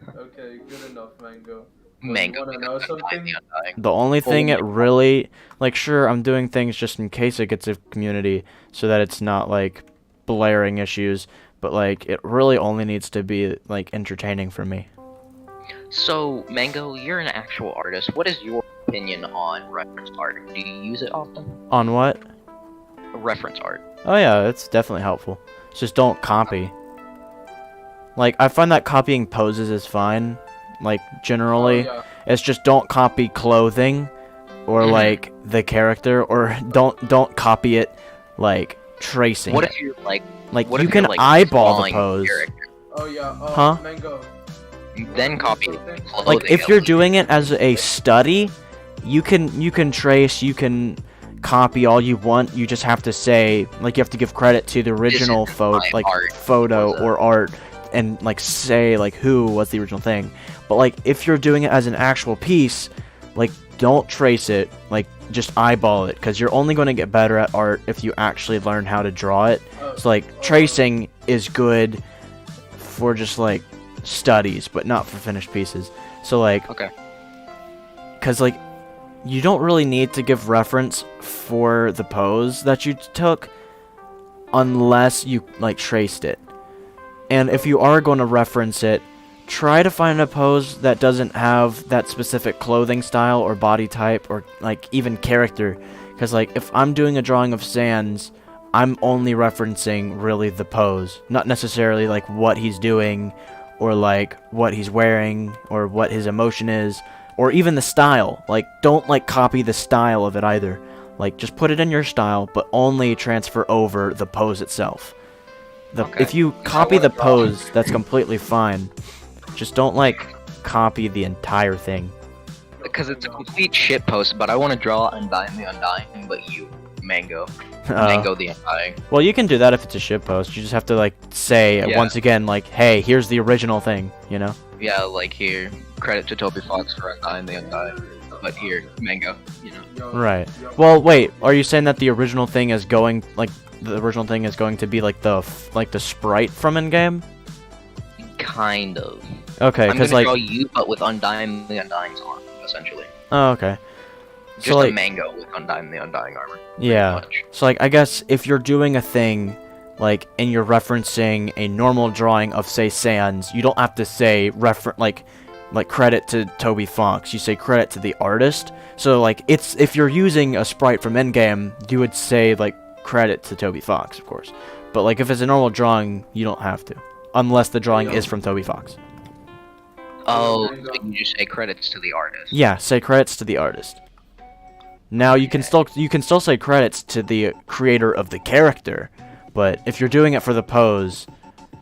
Okay, good enough, Mango. Mango You wanna becomes know Undying something? the Undying. The only thing it Only- really, like, sure, I'm doing things just in case it gets a community so that it's not, like, blaring issues, but, like, it really only needs to be, like, entertaining for me. So, Mango, you're an actual artist. What is your opinion on reference art? Do you use it often? On what? Reference art. Oh, yeah, it's definitely helpful. It's just don't copy. Like, I find that copying poses is fine, like, generally. Oh, yeah. It's just don't copy clothing or, Mhm. like, the character, or don't copy it, like, tracing What it. if you're like, Like, what you if can you're, like, eyeball the drawing pose. character? Oh yeah. Huh? Mango. Then copy Something? clothing. Like, if at you're least. doing it as a study, you can trace, you can copy all you want. You just have to say, like, you have to give credit to the original is my art. photo Was a- or art, and like say like who was the original thing. But like, if you're doing it as an actual piece, like, don't trace it, like, just eyeball it, because you're only going to get better at art if you actually learn how to draw it. So like, tracing is good for just like studies, but not for finished pieces. So like, Okay. because like, you don't really need to give reference for the pose that you took unless you like traced it. And if you are going to reference it, try to find a pose that doesn't have that specific clothing style or body type or like even character. Because like, if I'm doing a drawing of SANS, I'm only referencing really the pose, not necessarily like what he's doing or like what he's wearing or what his emotion is or even the style. Like, don't like copy the style of it either. Like, just put it in your style, but only transfer over the pose itself. Okay. If you copy the pose, that's completely fine. Just don't like copy the entire thing. Because it's a complete shit post, but I want to draw Undying the Undying, but you, Mango. Uh, Mango the Undying. Well, you can do that if it's a shitpost. You just have to like say Yeah. once again, like, hey, here's the original thing, you know? Yeah, like here, credit to Toby Fox for Undying the Undying, but here, Mango, you know. Yo, Right. yo. Well, wait, are you saying that the original thing is going like the original thing is going to be like the sprite from in-game? Kind of. Okay, I'm gonna because like, draw you, but with Undying the Undying's armor, essentially. oh, okay. Just So a like, Mango with Undying the Undying armor. yeah. Much. So like, I guess if you're doing a thing, like, and you're referencing a normal drawing of say SANS, you don't have to say like credit to Toby Fox. You say credit to the artist. So like, it's if you're using a sprite from Endgame, you would say like credit to Toby Fox, of course. But like, if it's a normal drawing, you don't have to, unless the drawing is from Toby Fox. Oh, Mango. so you just say credits to the artist. Yeah, say credits to the artist. Now you can still say credits to the creator of the character, but if you're doing it for the pose,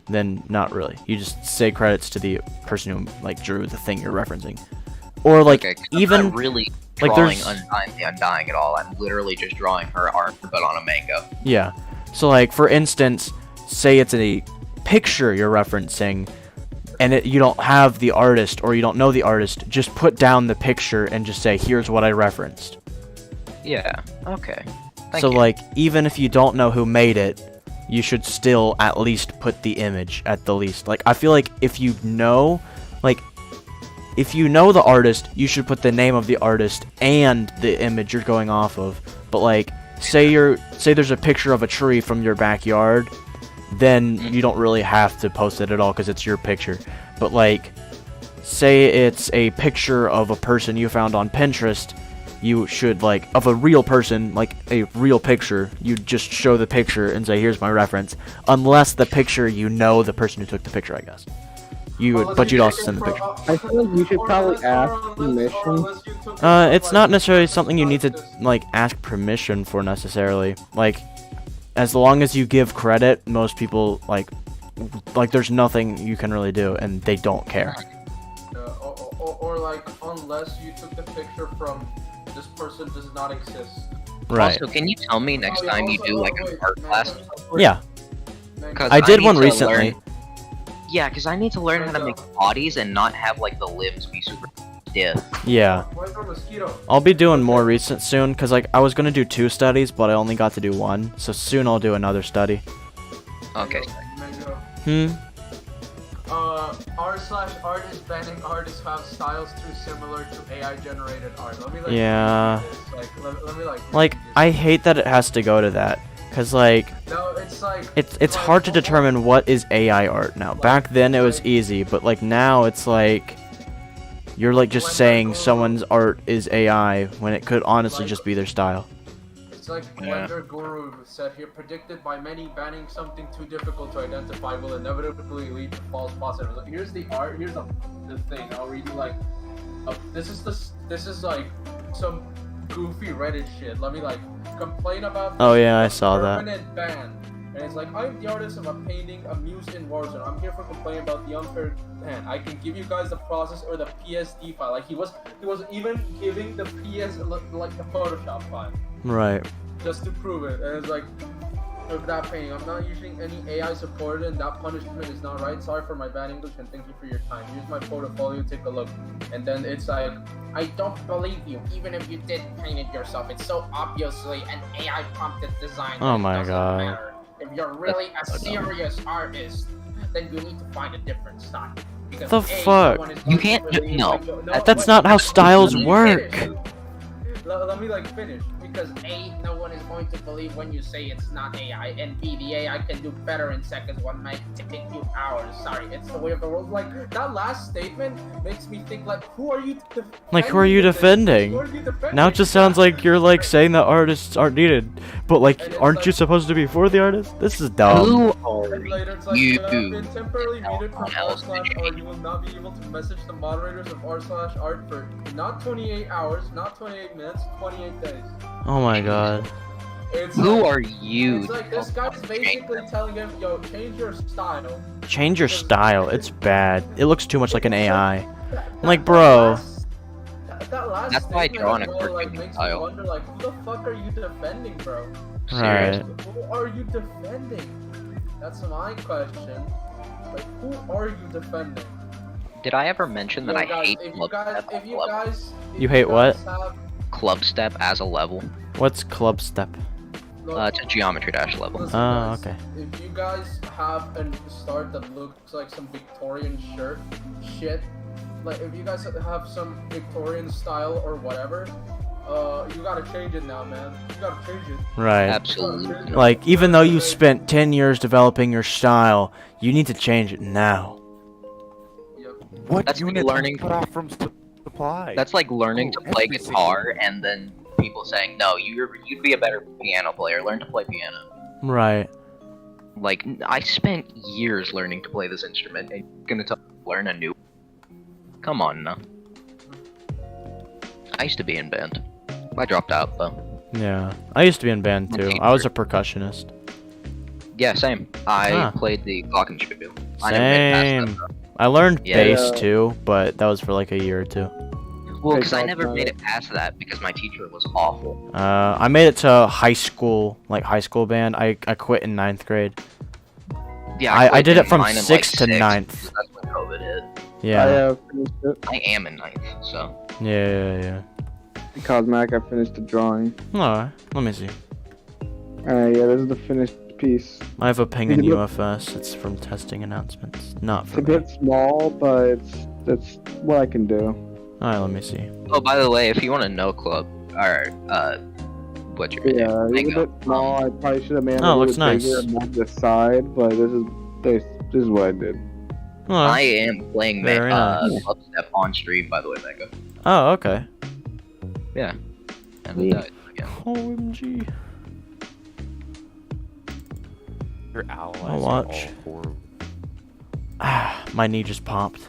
then not really. You just say credits to the person who like drew the thing you're referencing, or like Okay, 'cause even I'm not really like drawing there's Undying the Undying at all. I'm literally just drawing her art, but on a manga. yeah. So like for instance, say it's a picture you're referencing, and you don't have the artist or you don't know the artist. Just put down the picture and just say, "Here's what I referenced." Yeah. Okay. Thank So you. like even if you don't know who made it, you should still at least put the image at the least. Like I feel like if you know the artist, you should put the name of the artist and the image you're going off of. But like say there's a picture of a tree from your backyard, then you don't really have to post it at all because it's your picture. But like say it's a picture of a person you found on Pinterest, you should, like, of a real person, like a real picture, you just show the picture and say, here's my reference. Unless the picture, you know the person who took the picture, I guess. But you'd also send the picture. I feel like you should probably ask permission. It's not necessarily something you need to, like, ask permission for necessarily. Like, as long as you give credit, most people, like there's nothing you can really do, and they don't care. Or like, unless you took the picture from this person does not exist. Right. Also, can you tell me next time you do like an art class? Yeah. 'Cause I did need one to recently. learn- Yeah, because I need to learn how to make bodies and not have like the limbs be super stiff. Yeah. Where's our mosquito? I'll be doing more recent soon, because like I was gonna do 2 studies, but I only got to do 1. So soon I'll do another study. Okay. Mango. R/art is banning artists who have styles too similar to AI generated art. Let me like Yeah. read this. Let me Like, I hate that it has to go to that, because like No, it's like it's like, hard to determine what is AI art now. Back then it was easy, but like now it's like you're like just saying someone's art is AI when it could honestly just be their style. It's like Blender Guru said here, predicted by many, banning something too difficult to identify will inevitably lead to false positives. Like, here's the art, here's the thing. I'll read you like, this is like some goofy Reddit shit. Let me like complain about. Oh yeah, I saw that. Permanent ban. And it's like, I'm the artist of a painting amused in Warzone. I'm here for complaining about the unfair ban. I can give you guys the process or the PSD file. Like he was even giving the PS like the Photoshop file. Right. Just to prove it. And it's like, look at that painting. I'm not using any AI supported and that punishment is not right. Sorry for my bad English and thank you for your time. Here's my portfolio, take a look. And then it's like, I don't believe you, even if you did paint it yourself. It's so obviously an AI prompted design. Oh my doesn't god. matter. If you're really a serious artist, then you need to find a different style. Because The fuck? no one is You going can't to believe- no. That's wait, not how let me styles finish. work. Let me like finish. Because A, no one is going to believe when you say it's not AI, and B, the AI can do better in seconds, one might take you hours. Sorry, it's the way of the world. Like, that last statement makes me think, like, who are you defending? Like, who are you defending? Who are you defending? Now it just sounds like you're like saying that artists aren't needed, but like, And it's aren't you like- supposed to be for the artist? This is dumb. Who are And later it's like, you? you have been temporarily muted from Someone else r/art, or you will not be able to message the moderators of r/art for not 28 hours, not 28 minutes, 28 days. Oh my god. It's Who like, are you? It's like this guy's basically telling him, yo, change your style. Change your style. It's bad. It looks too much like an AI. Like, That bro. last That's why I statement draw in a as well, cartoon like, makes me style. wonder, like, who the fuck are you defending, bro? Right. Who are you defending? That's my question. Like, who are you defending? Did I ever mention that Yo, I guys, hate if you club guys, step if as a you level? guys, if You hate what? guys have- Club step as a level. What's club step? look, It's a geometry dash level. listen, Oh, guys, okay. If you guys have a start that looks like some Victorian shit, like if you guys have some Victorian style or whatever, you gotta change it now, man. You gotta change it. Right. Absolutely. Like, even though you spent 10 years developing your style, you need to change it now. Yep. What That's like unit learning- cut off from supply? That's like learning to Oh, play every guitar and then people saying, no, you'd be a better piano player. Learn to play piano. Right. Like, I spent years learning to play this instrument and you're gonna tell me to learn a new one? Come on now. I used to be in band. I dropped out though. Yeah. I used to be in band too. I was a percussionist. Yeah, same. I Huh. played the glockenspiel. I never made it past Same. that, though. I learned Yeah. bass too, but that was for like a year or two. Well, because I Take never off made my- it past that because my teacher was awful. I made it to high school, like high school band. I quit in 9th grade. Yeah, I quit did in it from mine in, 6th to 6th, 9th. because that's when COVID hit. Yeah. I finished it. I am in 9th, so. Yeah. Cosmac, I finished the drawing. Alright, let me see. Yeah, this is the finished piece. I have a ping in Is it a- UFS. It's from testing announcements. Not It's for a me. bit small, but that's what I can do. Alright, let me see. Oh, by the way, if you want to know club, or, what's your Yeah, name? it's a Mango. bit small. I probably should have made it Oh, a looks little bigger nice. and moved the side, but this is what I did. Oh, I am playing Very nice. Upstep on stream, by the way, Mango. oh okay. And I died again. OMG. Your allies I'll are watch. all horrible. Ah, my knee just popped.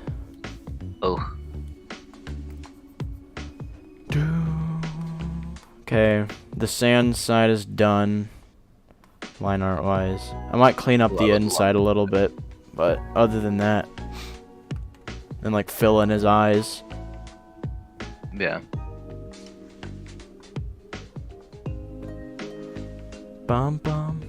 Oh, Okay, the SANS side is done. Line art wise. I might clean up the Love it. inside a little bit, but other than that. And like fill in his eyes. yeah. Bum bum.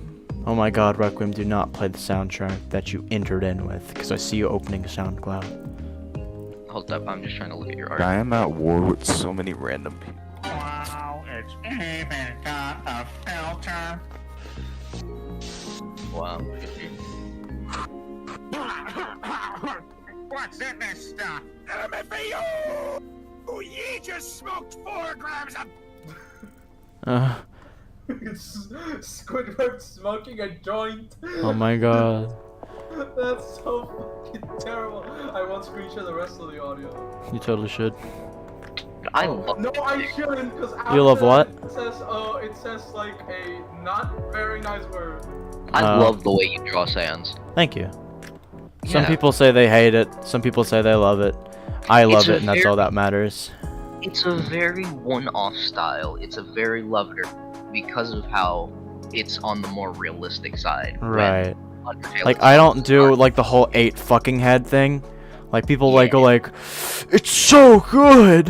Oh my god, Requiem, do not play the soundtrack that you entered in with, because I see you opening SoundCloud. Hold up, I'm just trying to look at your art. I am at war with so many random people. Wow, it's even got a filter. Wow. What's in this stuff? LMFAO! Oh, ye just smoked 4 grams of... It's Squidward smoking a joint. Oh my god. That's so fucking terrible. I won't screenshot the rest of the audio. You totally should. I Oh, love no, I shouldn't, because You love what? It says like a not very nice word. I Oh. love the way you draw Sans. Thank you. Some Yeah. people say they hate it, some people say they love it. I love a it, and that's very- all that matters. It's a very one-off style. It's a very loved because of how it's on the more realistic side. when Right. Undertale Like, is I don't do, smart. like, the whole 8 fucking head thing. Like, people, like, go Yeah. like, it's so good!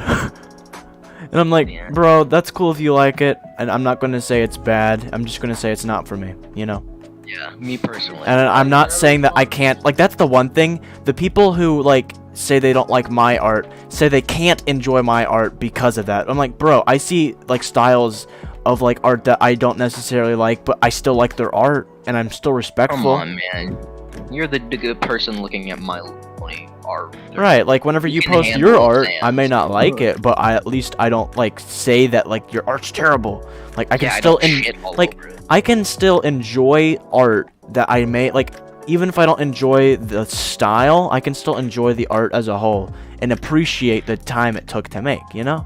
And I'm like, Yeah. bro, that's cool if you like it, and I'm not gonna say it's bad. I'm just gonna say it's not for me, you know? Yeah, me personally. And I'm not saying that I can't, like, that's the one thing. The people who, like, say they don't like my art, say they can't enjoy my art because of that. I'm like, bro, I see, like, styles of, like, art that I don't necessarily like, but I still like their art, and I'm still respectful. Come on, man. You're the good person looking at my lonely art. Right, like, whenever you can post handle your art, Sans. I may not like it, but at least I don't, like, say that, like, your art's terrible. Like, I can Yeah, still, I don't shit all like, over it. I can still enjoy art that I made, like, even if I don't enjoy the style, I can still enjoy the art as a whole and appreciate the time it took to make, you know?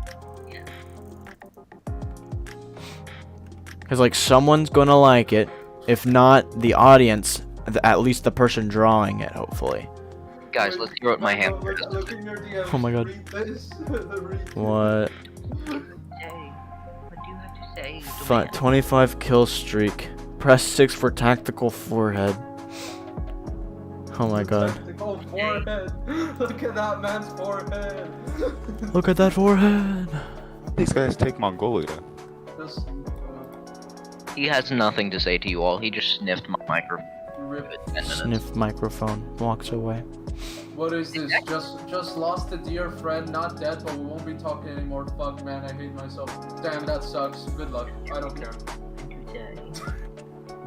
Because, like, someone's gonna like it. If not, the audience, at least the person drawing it, hopefully. Guys, let's see what my hand is. Look in your DMs. Oh my god. Read this. Read What? Hey, what do you have to say? 25 kill streak. Press 6 for tactical forehead. Oh my god. Tactical forehead. Look at that man's forehead. Look at that forehead. These guys take Mongolia. Just, He has nothing to say to you all. He just sniffed my microphone. rip. for 10 minutes. Sniff microphone. Walks away. What is this? Just lost a dear friend, not dead, but we won't be talking anymore. Fuck, man, I hate myself. Damn, that sucks. Good luck. I don't care.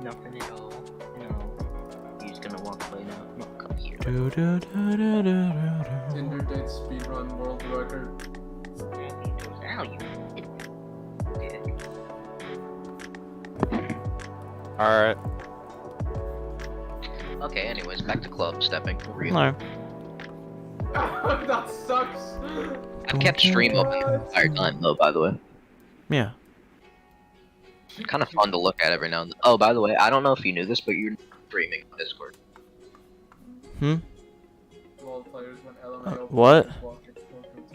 Nothing at all. No. He's gonna walk away now. No, come here. Do. Tinder date speedrun world record. Ow, you Alright. Okay, anyways, back to club stepping. Real. No. That sucks. I've kept stream open the entire time, though, by the way. Yeah. Kind of fun to look at every now and then. Oh, by the way, I don't know if you knew this, but you're streaming on Discord. Hmm? Role players when LMAO What? walking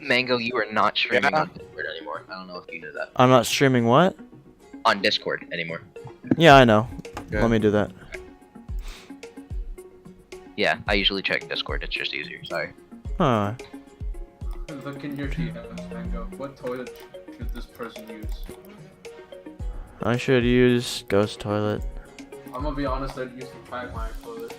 Mango, you are not streaming on Discord anymore. I don't know if you knew that. I'm not streaming what? On Discord anymore. Yeah, I know. Good. Let me do that. Yeah, I usually check Discord. It's just easier. Sorry. Huh. Look in your DMs, Mango. What toilet should this person use? I should use Ghost Toilet. I'm gonna be honest, I'd use the Quagmire toilet.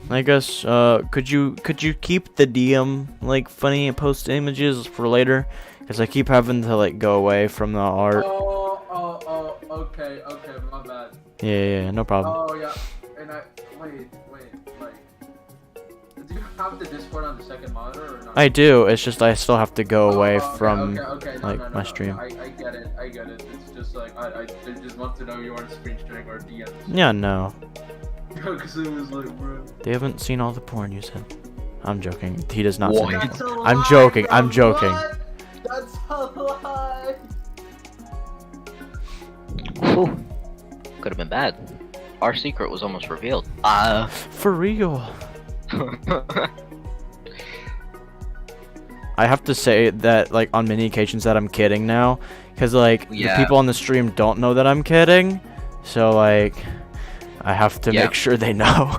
I guess, could you keep the DM, like, funny post images for later? Because I keep having to, like, go away from the art. Okay, my bad. Yeah, no problem. Oh, yeah, and wait, like, do you have the Discord on the second monitor or not? I do, it's just I still have to go away from, okay. like, my stream. I get it. It's just like, I just want to know you aren't screen sharing or DMs. Yeah, no. Because it was like, bro. They haven't seen all the porn you said. I'm joking. He does not What? send That's a lie, I'm joking, bro. I'm joking. What? That's a lie. Whew. Could have been bad. Our secret was almost revealed. For real. I have to say that, like, on many occasions that I'm kidding now. Because, like, the people on the stream don't know that I'm kidding. So, like, I have to make sure they know.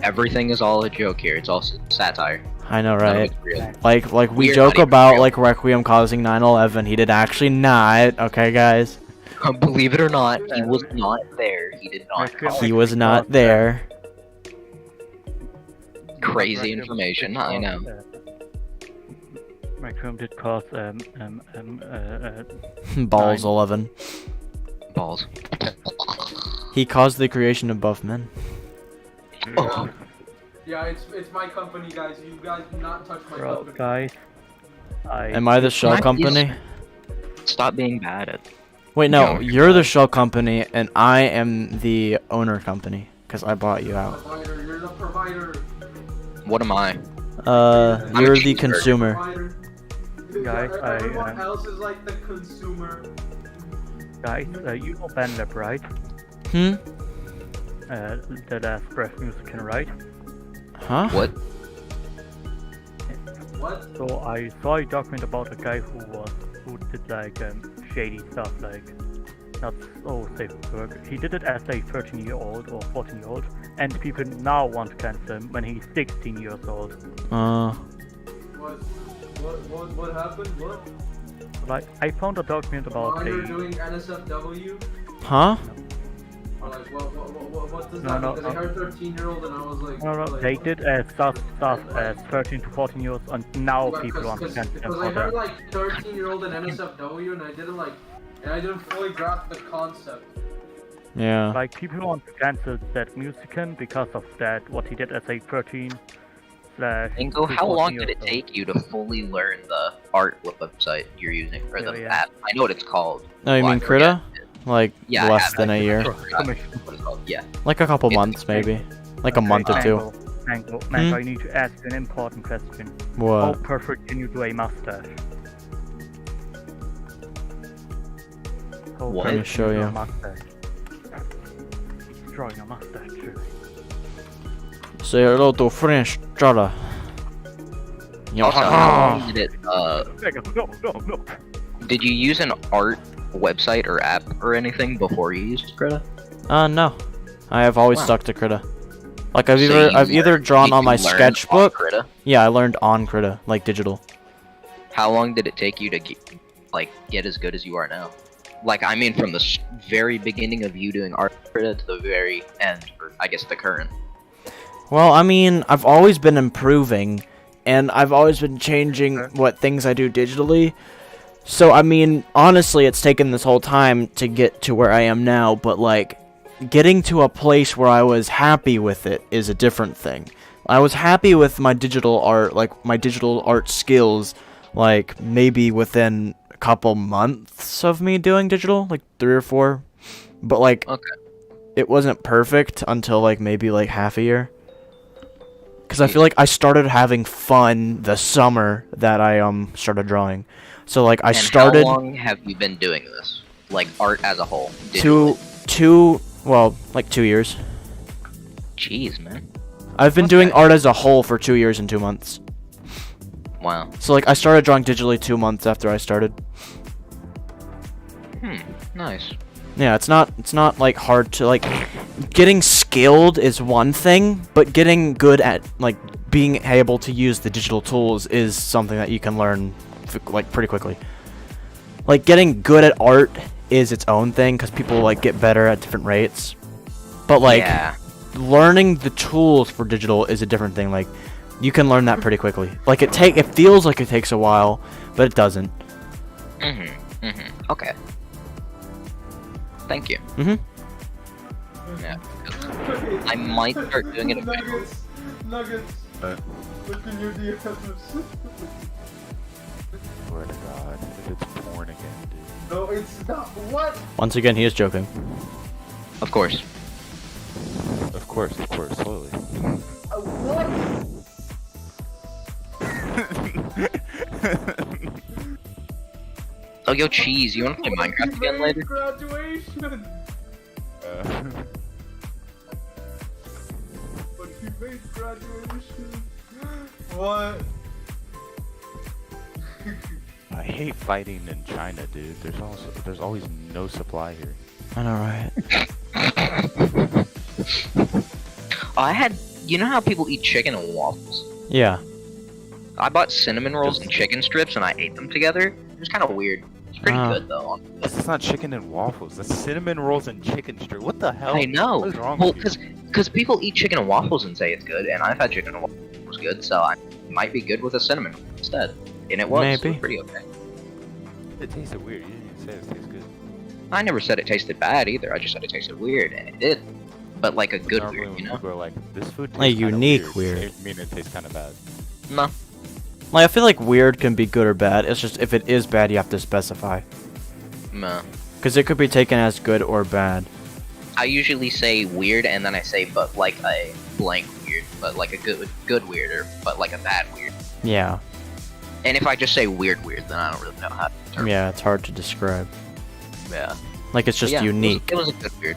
Everything is all a joke here. It's all satire. I know, None of right? it's real. Like we We're joke not even about, real. like, Requiem causing 9/11. He did actually not. Okay, guys? Believe it or not, he was not there. He did not. He was not there. Crazy information. I know. My term did cause Balls 11. Balls. He caused the creation of buff men. Oh. Yeah, it's my company, guys. You guys do not touch my Bro, company. guys. Am I the shell What is- company? Stop being bad at. Wait, no, No, you're the shell company, and I am the owner company, because I bought you out. Provider, you're the provider. What am I? You're a the cheeseburger. consumer. Provider. Guys, Everyone else is like the consumer. Guys, you know BandLab, right? Hmm? The last breath music, right? Huh? What? What? So I saw a document about a guy who did like shady stuff, like not so safe for work. He did it as a 13-year-old or 14-year-old, and people now want to cancel him when he's 16 years old. What happened? What? Like I found a document about While you're a doing NSFW? Huh? Or like, what does No, that no, mean? Because I heard 13-year-old and I was like... no, like, they did stuff as 13 to 14 years, and now people want to cancel him Because for I heard that. like 13-year-old and NSFW and I didn't fully grasp the concept. Yeah. Like people want to cancel that musician because of that what he did as a 13 slash. Ingo, to how 14 long years did it old. take you to fully learn the art website you're using, or the Yeah. app? I know what it's called. Oh, you Well, I mean forget. Krita? Like, Yeah, less app. than a year. I forgot what it's called. Yeah. Like a couple It's- months, maybe. Like a month or two. Mango, Hmm? I need to ask you an important question. How What? perfect can you do a mustache? How What? perfect Let me can show do a you. mustache? He's drawing a mustache. Say hello to French chara. Also, how long did it? No. Did you use an art website or app or anything before you used Krita? No. I have always Wow. stuck to Krita. Like I've So either you drawn Did on my you learn sketchbook. on Krita? Yeah, I learned on Krita, like digital. How long did it take you to get as good as you are now? Like, I mean, from the very beginning of you doing art Krita to the very end, or I guess the current. Well, I mean, I've always been improving, and I've always been changing what things I do digitally. So, I mean, honestly, it's taken this whole time to get to where I am now, but, like, getting to a place where I was happy with it is a different thing. I was happy with my digital art, like, my digital art skills, like, maybe within a couple months of me doing digital, like, 3 or 4. But, like, Okay. it wasn't perfect until, like, maybe, like, half a year. Because I feel like I started having fun the summer that I started drawing. So like I And started how long have you been doing this? Like art as a whole? two digitally? well, like 2 years. Jeez, man. I've been doing art as a whole for 2 years and 2 months. Wow. So like I started drawing digitally 2 months after I started. Nice. Yeah, it's not like hard to like getting skilled is one thing, but getting good at like being able to use the digital tools is something that you can learn like pretty quickly. Like getting good at art is its own thing because people like get better at different rates. But like Yeah. learning the tools for digital is a different thing. Like you can learn that pretty quickly. Like it feels like it takes a while, but it doesn't. Okay. Thank you. Yeah. I might start doing it a bit. Nuggets. Look in your DMs. Swear to God, if it's porn again, dude. No, it's not. What? Once again, he is joking. Of course. Of course, slowly. What? Oh, yo, cheese, you wanna play Minecraft again later? Graduation. But you made graduation. What? I hate fighting in China, dude. There's always no supply here. I know, right? I had, you know how people eat chicken and waffles? Yeah. I bought cinnamon rolls and chicken strips and I ate them together. It was kind of weird. It's pretty good though. That's not chicken and waffles. That's cinnamon rolls and chicken strip. What the hell? I know. What is wrong Well, with you? because people eat chicken and waffles and say it's good, and I've had chicken and waffles was good, so I might be good with a cinnamon roll instead. And it was. It Maybe. was pretty okay. It tasted weird. You didn't even say it tastes good. I never said it tasted bad either. I just said it tasted weird, and it did. But like a good Normally weird, when you know? people are like, this food tastes A kinda unique weird. weird. I mean, it tastes kind of bad. No. Like I feel like weird can be good or bad. It's just if it is bad, you have to specify. No. Because it could be taken as good or bad. I usually say weird, and then I say but like a blank weird, but like a good weird, or but like a bad weird. Yeah. And if I just say weird, then I don't really know how to interpret Yeah, it's hard to describe. it. Yeah. Like it's just But yeah, unique. It was a good weird.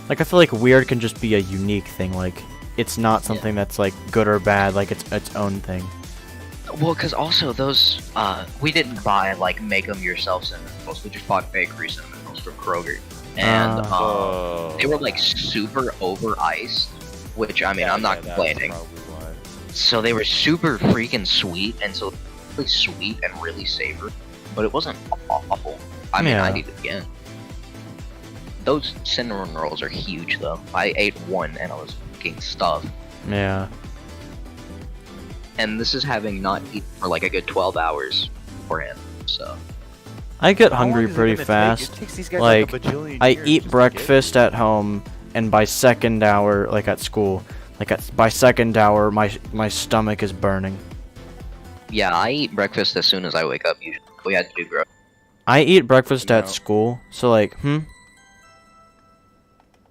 Like I feel like weird can just be a unique thing. Like it's not something that's like good or bad. Like it's its own thing. Well, because also those, we didn't buy, like, make them yourself cinnamon rolls. We just bought bakery cinnamon rolls from Kroger. And, they were, like, super over-iced, which, I mean, I'm not complaining. So they were super freaking sweet, and so really sweet and really savory, but it wasn't awful. I mean, I'd eat it again. Those cinnamon rolls are huge, though. I ate one, and I was fucking stuffed. Yeah. And this is having not eaten for like a good 12 hours beforehand, so. I get How long hungry is it pretty gonna take? fast. It takes these guys Like, a bajillion I years eat just to breakfast at home, and by second hour, like at school, by second hour, my stomach is burning. Yeah, I eat breakfast as soon as I wake up usually. We had to do groceries. I eat breakfast at No. school, so like,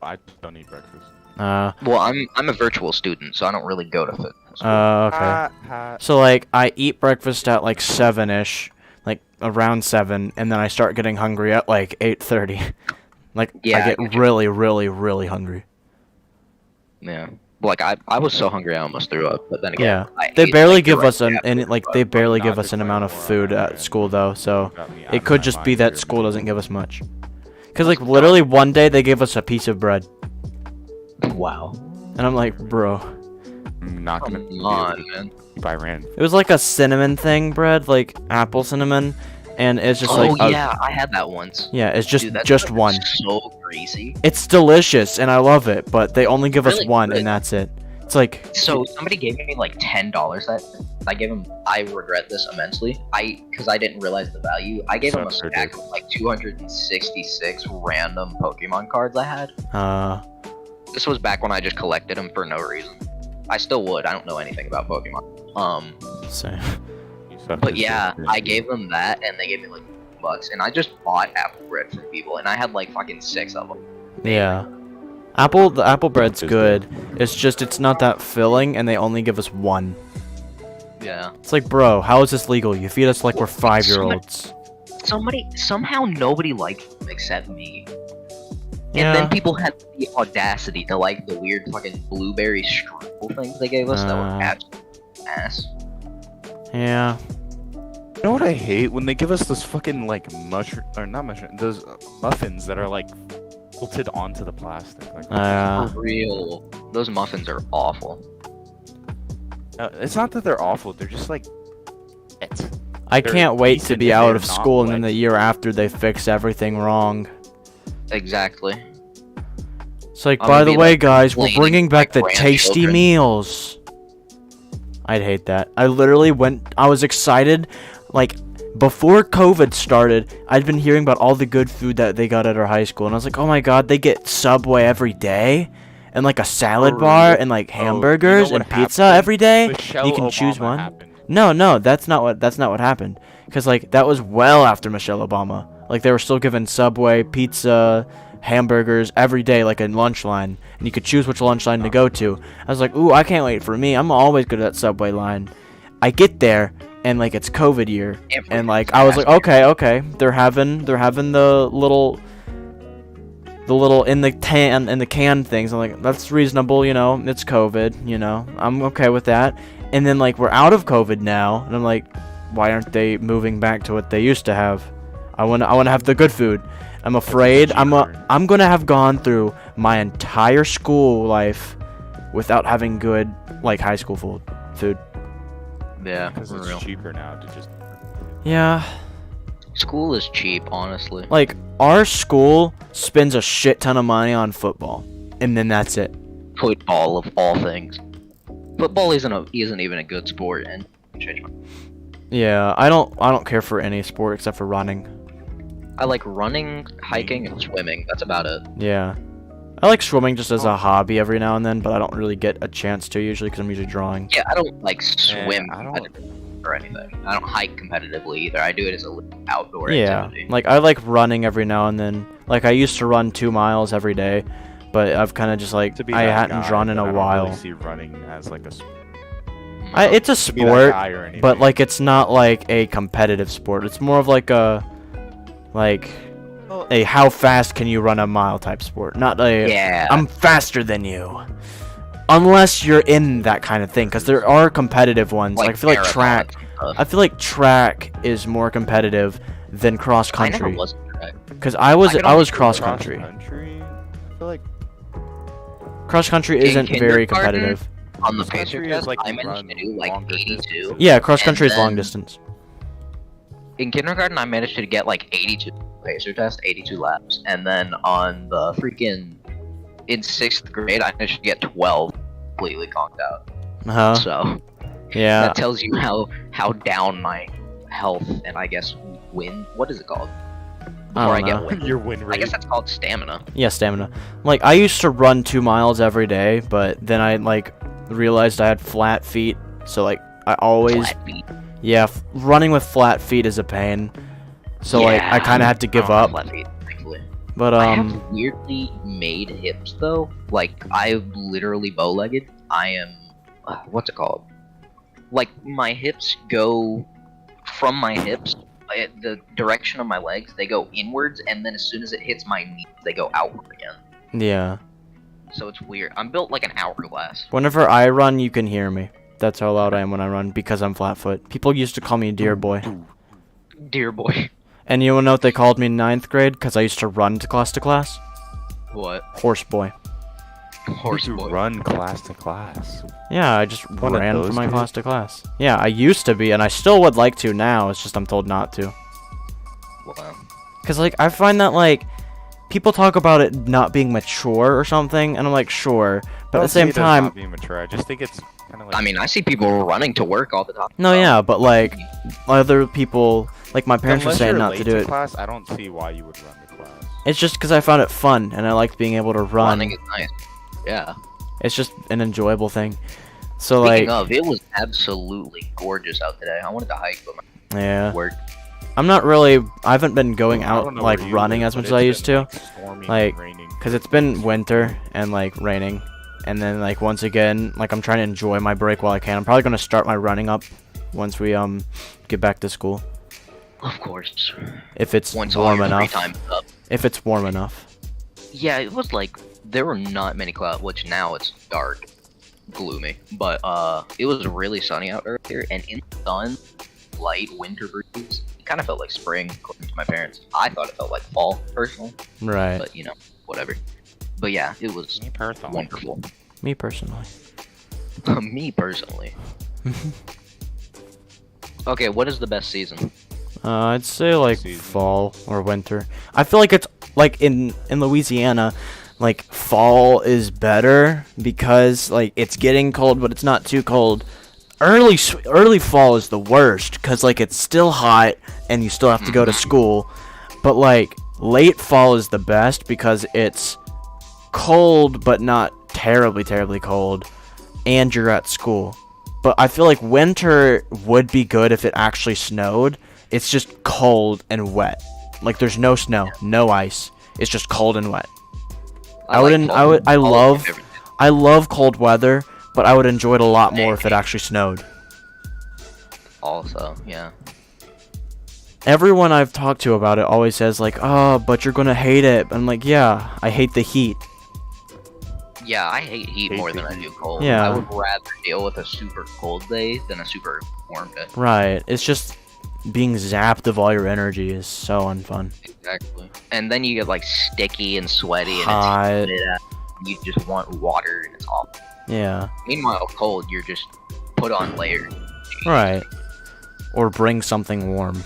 I just don't eat breakfast. Well, I'm a virtual student, so I don't really go to fitness. Okay. So like, I eat breakfast at like 7-ish, like around 7, and then I start getting hungry at like 8:30. Like, Yeah, I I get get you. really, really, really hungry. Yeah. Like I was so hungry I almost threw up, but then again, Yeah, I they ate, barely like, give right us after, they but- barely not give us an amount of declaring war food on at Iran. school though, so Got me out it of could my just be mind that here, school man. doesn't give us much. Cause like literally one day they gave us a piece of bread, Wow. and I'm like, bro, I'm not gonna Come be on, able man. to buy Iran. it was like a cinnamon thing bread, like apple cinnamon, and it's just Oh like yeah, I had that once. yeah, it's just Dude, that just stuff one. is so greasy. It's delicious and I love it, but they only give us Really one good. and that's it. It's like So somebody gave me like $10 that I gave him. I regret this immensely. Because I didn't realize the value. I gave him a So stack of like 266 random Pokemon cards I had. This was back when I just collected them for no reason. I still would. I don't know anything about Pokemon. so, You suck But this yeah, shit. I gave them that, and they gave me like $2, and I just bought apple bread from people, and I had like fucking 6 of them. yeah. The apple bread's good. It's just it's not that filling and they only give us one. Yeah. It's like, bro, how is this legal? You feed us like we're 5-year-olds. Somehow nobody liked them except me. Yeah. And then people had the audacity to like the weird fucking blueberry strudel things they gave us that were absolute ass. Yeah. You know what I hate? When they give us those fucking like mushroom or not mushroom, those muffins that are like bolted onto the plastic. Like, For real. Those muffins are awful. it's not that they're awful. They're just like. I They're can't wait to decent be if out they're of not school and then wet. the year after they fix everything wrong. Exactly. It's like, I'm by gonna the be, way, like, guys, we're complaining bringing to back my the tasty grandchildren. meals. I'd hate that. I literally I was excited, like, before COVID started, I'd been hearing about all the good food that they got at our high school, and I was like, oh my god, they get Subway every day? And, like, a salad For bar, real? and, like, Oh, you know hamburgers what and pizza happened? every day? Michelle You can choose Obama one? happened. No, that's not what happened. Because, like, that was well after Michelle Obama. Like, they were still giving Subway, pizza, hamburgers every day, like a lunch line. And you could choose which lunch line to go to. I was like, ooh, I can't wait for me. I'm always good at that Subway line. I get there, and, like, it's COVID year. And, like, I was like, okay. They're having the little in the can things. I'm like, that's reasonable, you know. It's COVID, you know. I'm okay with that. And then, like, we're out of COVID now, and I'm like, why aren't they moving back to what they used to have? I want to have the good food. I'm afraid I'm gonna have gone through my entire school life without having good, like, high school food. Yeah, Because for it's real. cheaper now to just. Yeah, School is cheap, honestly. like, our school spends a shit ton of money on football, and then that's it. Football of all things. Football isn't even a good sport, and Yeah, I don't care for any sport except for running. I like running, hiking, and swimming. That's about it. Yeah. I like swimming just as a hobby every now and then, but I don't really get a chance to usually because I'm usually drawing. Yeah, I don't like swim I don't- competitively or anything. I don't hike competitively either. I do it as a outdoor Yeah, activity. like, I like running every now and then. Like, I used to run 2 miles every day, but I've kind of just, like, To be I that hadn't guy, drawn in but a I don't while. really see running as like a. It's a To be that sport, guy or anything. but, like, it's not, like, a competitive sport. It's more of, like, a how fast can you run a mile type sport. Not a, Yeah. I'm faster than you. Unless you're in that kind of thing, because there are competitive ones. Like, I feel like marathons track. and stuff. I feel like track is more competitive than cross I never country. was in track. Because I was I could only do cross Cross country. country. I feel like Cross country In isn't very kindergarten, competitive. On the Cross pacer country is test, like I managed run to do like longer 82. distances. Yeah, cross country And is long then- distance. In kindergarten, I managed to get like 82 pacer test, 82 laps, and then on the in 6th grade, I managed to get 12 completely conked out. So Yeah. that tells you how down my health and I guess what is it called? Before I don't get know. wind. Your win I rate. guess that's called stamina. Yeah, stamina. Like, I used to run 2 miles every day, but then I, like, realized I had flat feet. So, like, I always... Flat feet. Yeah, running with flat feet is a pain. So, like, I Yeah, kind of had to I give don't have up. flat feet, thankfully. But, I have weirdly made hips though. Like I'm literally bow-legged. I am. What's it called? Like my hips go from my hips. The direction of my legs, they go inwards, and then as soon as it hits my knees, they go outward again. yeah. So it's weird. I'm built like an hourglass. Whenever I run, you can hear me. That's how loud I am when I run, because I'm flat-foot. People used to call me Deer Boy. Dear boy. And you wanna know what they called me in 9th grade? Because I used to run to class to class? What? Horse Boy. Horse You boy. run class to class. Yeah, I just One of ran those from my kids? class to class. Yeah, I used to be, and I still would like to now. It's just I'm told not to. Wow. Because, like, I find that, like, people talk about it not being mature or something, and I'm like, sure. But at the same time, not being mature. I just think it's kind of like. I mean, I see people running to work all the time. no, yeah, but, like, other people, like, my parents were unless saying you're not late to do it. Class, I don't see why you would run to class. It's just because I found it fun, and I liked being able to run. Running is nice. Yeah. It's just an enjoyable thing. So, Speaking like, of, it was absolutely gorgeous out today. I wanted to hike, but my yeah. work. I haven't been going I out, don't know like, where you running live, as but much as I it's used been, to. stormy and Like, raining. Because it's been winter and, like, raining. And then, like, once again, like, I'm trying to enjoy my break while I can. I'm probably going to start my running up once we, get back to school. Of course. If it's Once all warm your free enough. time is up. If it's warm enough. Yeah, it was like there were not many clouds, which now it's dark, gloomy. But it was really sunny out earlier, and in the sun, light winter breeze. It kind of felt like spring, according to my parents. I thought it felt like fall, personally. Right. But, you know, whatever. But yeah, it was Me personally. wonderful. Me personally. Me personally. Okay, what is the best season? I'd say like Season. fall or winter. I feel like it's like in Louisiana, like fall is better because like it's getting cold, but it's not too cold. Early fall is the worst because like it's still hot and you still have to go to school. But like late fall is the best because it's cold but not terribly cold, and you're at school. But I feel like winter would be good if it actually snowed. It's just cold and wet. Like there's no snow, no ice. It's just cold and wet. I love cold weather, but I would enjoy it a lot more if it actually snowed. Also, yeah. Everyone I've talked to about it always says like, "Oh, but you're gonna hate it." I'm like, "Yeah, I hate the heat." Yeah, I hate heat more than I do cold. Yeah. I would rather deal with a super cold day than a super warm day. Right. It's just being zapped of all your energy is so unfun. Exactly. And then you get like sticky and sweaty and Hot. it's humid out. You just want water and it's awful. Yeah. Meanwhile, cold, you're just put on layers. Right. Or bring something warm.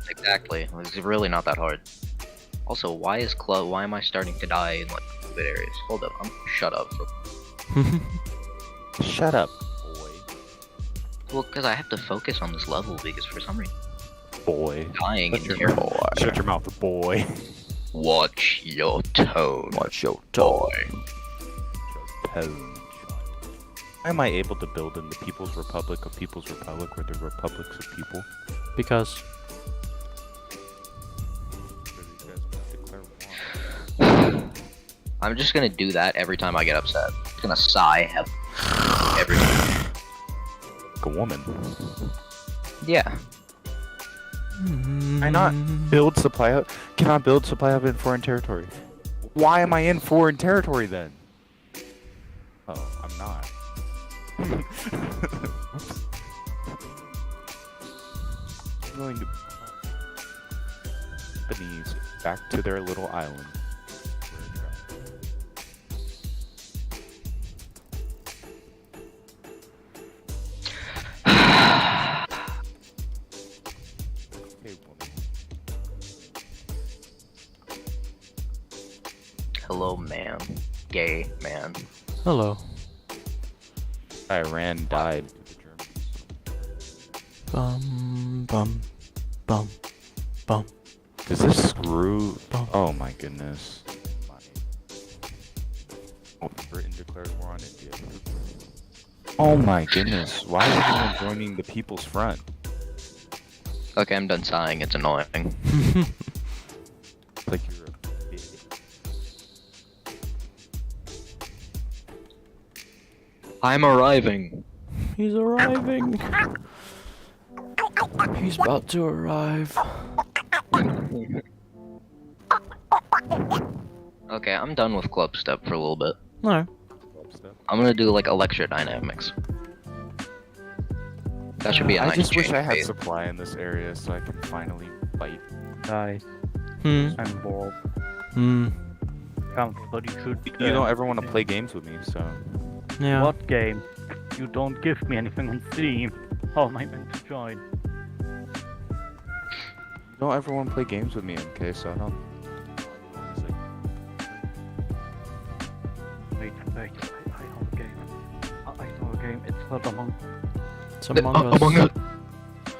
Exactly. It's really not that hard. Also, why am I starting to die in like stupid areas? Hold up, shut up. Shut up, boy. Well, because I have to focus on this level because for some reason Boy. I'm dying Shut in your here. mouth. Shut your mouth, boy. Watch your tone. Watch your tone. Why am I able to build in the People's Republic of People's Republic where the republics of people? Because I'm just gonna do that every time I get upset. I'm just gonna sigh every time. Like a woman. Yeah. Can I not build supply hub? Cannot build supply hub in foreign territory. Why am I in foreign territory then? Oh, I'm not. Oops. I'm going to Japanese back to their little island. Okay, woman. Hello, man. Gay man. hello. Iran died to the Germans. Bum. Bum. Does this screw? Bum. Oh my goodness. Britain declared war on India. Oh my goodness. Why is everyone joining the People's Front? Okay, I'm done sighing. It's annoying. It's like you're a bitch. I'm arriving. He's arriving. He's about to arrive. Okay, I'm done with club step for a little bit. No. I'm gonna do like electrodynamics. That should be a I nice just wish change I of had pace. supply in this area so I can finally fight. Guys, Hmm. I'm bored. Come, but you should. You don't ever want to play games with me, so. Yeah. What game? You don't give me anything on Steam. How am I meant to join? You don't ever want to play games with me, MK, so I don't. It's like, Wait, I know a game. I know a game. It's not Among. It's Among Us.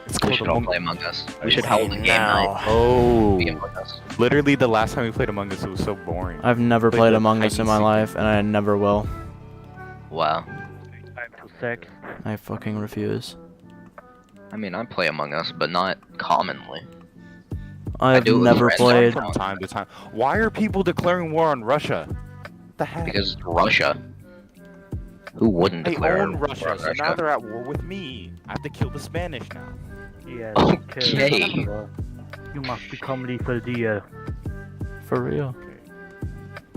it's We called should all Among play Among Us. We should hold a game night. Oh. Be Among Us. Literally, the last time we played Among Us, it was so boring. I've never Played played the Among Us in my hide and life, and I never will. Wow. I'm too sick. I fucking refuse. I mean, I play Among Us, but not commonly. I've do it with never friends. played. From time to time. Why are people declaring war on Russia? What the heck? Because it's Russia. Who wouldn't They declare own war Russia, on so now they're at war with me. I have to kill the Spanish now. Yes. Okay. You must become lethal deal. For real.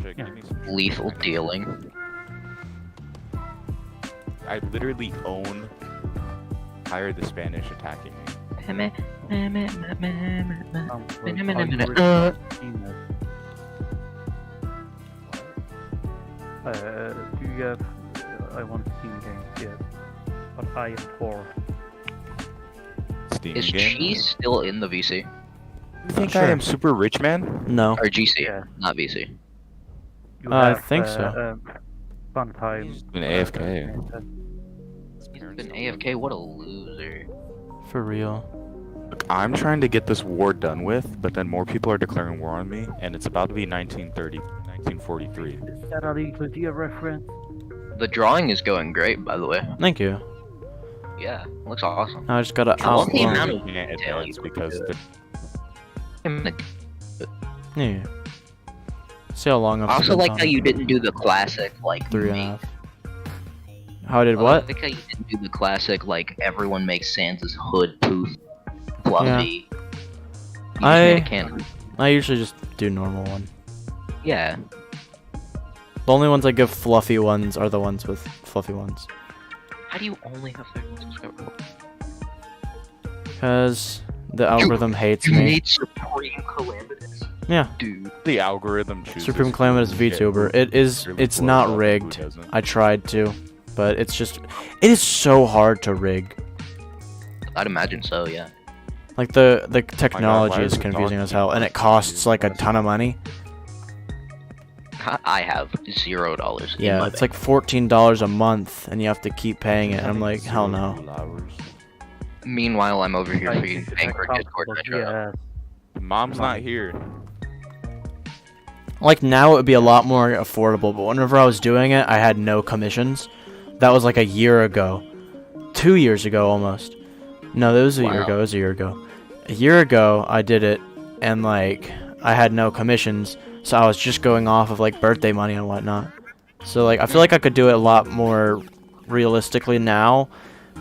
Jake, Yeah. give me some- Lethal dealing. I literally hire the Spanish attacking me. Do you have? I want Steam games, yes. But I am poor. Steam Is game. Cheese still in the VC? You think Sure. I am super rich, man? No. Or GC, Yeah. not VC. You I have, think so. Fun time. He's been AFK. He's been AFK, what a loser. For real. Look, I'm trying to get this war done with, but then more people are declaring war on me, and it's about to be 1930, 1943. Is that a little dear reference? The drawing is going great, by the way. Thank you. Yeah, looks awesome. Now I just gotta I love the outline. amount of Can't detail advance you because put the Yeah. See how long I've I also spent like on how it. you didn't do the classic, like, 3.5. me. How I did I what? like how you didn't do the classic, like, everyone makes Sans' hood poof, fluffy. You just made a cannon. I usually just do normal one. Yeah. The only ones I give fluffy ones are the ones with fluffy ones. How do you only have 31 subscribers? Cause the algorithm hates You me. made Supreme Calamitous? Yeah. Dude. the algorithm chooses. Supreme Calamitous who gets- VTuber. who It is. really It's blows not up and who rigged. doesn't. I tried to, but it's just. It is so hard to rig. I'd imagine so, yeah. Like the technology why is is the dog confusing as hell, and it keep costs like a barking? ton of money. I have $0. in Yeah, my it's bank. like $14 a month, and you have to keep paying it. And I'm like, hell no. $0. Meanwhile, I'm over here Like, freaking it's paying for Discord uncomfortable, Nitro. yeah. Mom's not here. Like now it would be a lot more affordable, but whenever I was doing it, I had no commissions. That was like a year ago. 2 years ago almost. No, that was a year Wow. ago. It was a year ago. A year ago I did it, and like I had no commissions, so I was just going off of like birthday money and whatnot. So like I feel like I could do it a lot more realistically now,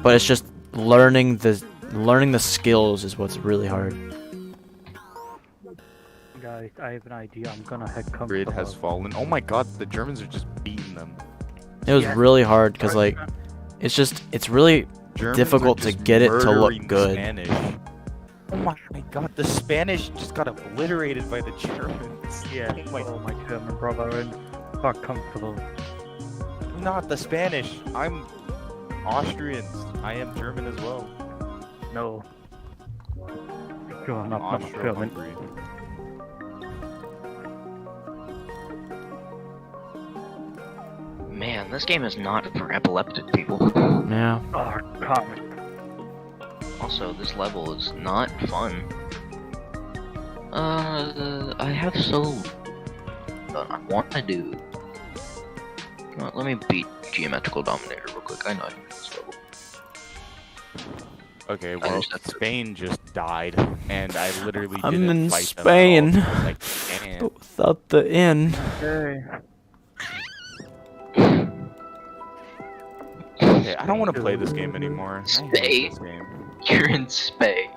but it's just learning the skills is what's really hard. Guys, I have an idea. I'm gonna hack Grid has comfortable. fallen. Oh my god, the Germans are just beating them. It was Yeah. really hard because like it's really Germans difficult are to just get it to look murdering good. Spanish. Oh my god, the Spanish just got obliterated by the Germans. Yeah, Oh my, oh my German brother and fuck comfortable. not the Spanish. I'm Austrian. I am German as well. No. You're not German. Austro-Hungary. Man, this game is not for epileptic people. Yeah. Oh, God. Also, this level is not fun. I have so... I want to do... Let me beat Geometrical Dominator real quick. I know I can do this level. Okay, well, just have to- Spain just died, and I literally I'm didn't in fight them Spain. at all. Like, man. But without the inn. Okay. Okay, I don't want to play this game anymore. I hate Spain. this game. You're in space.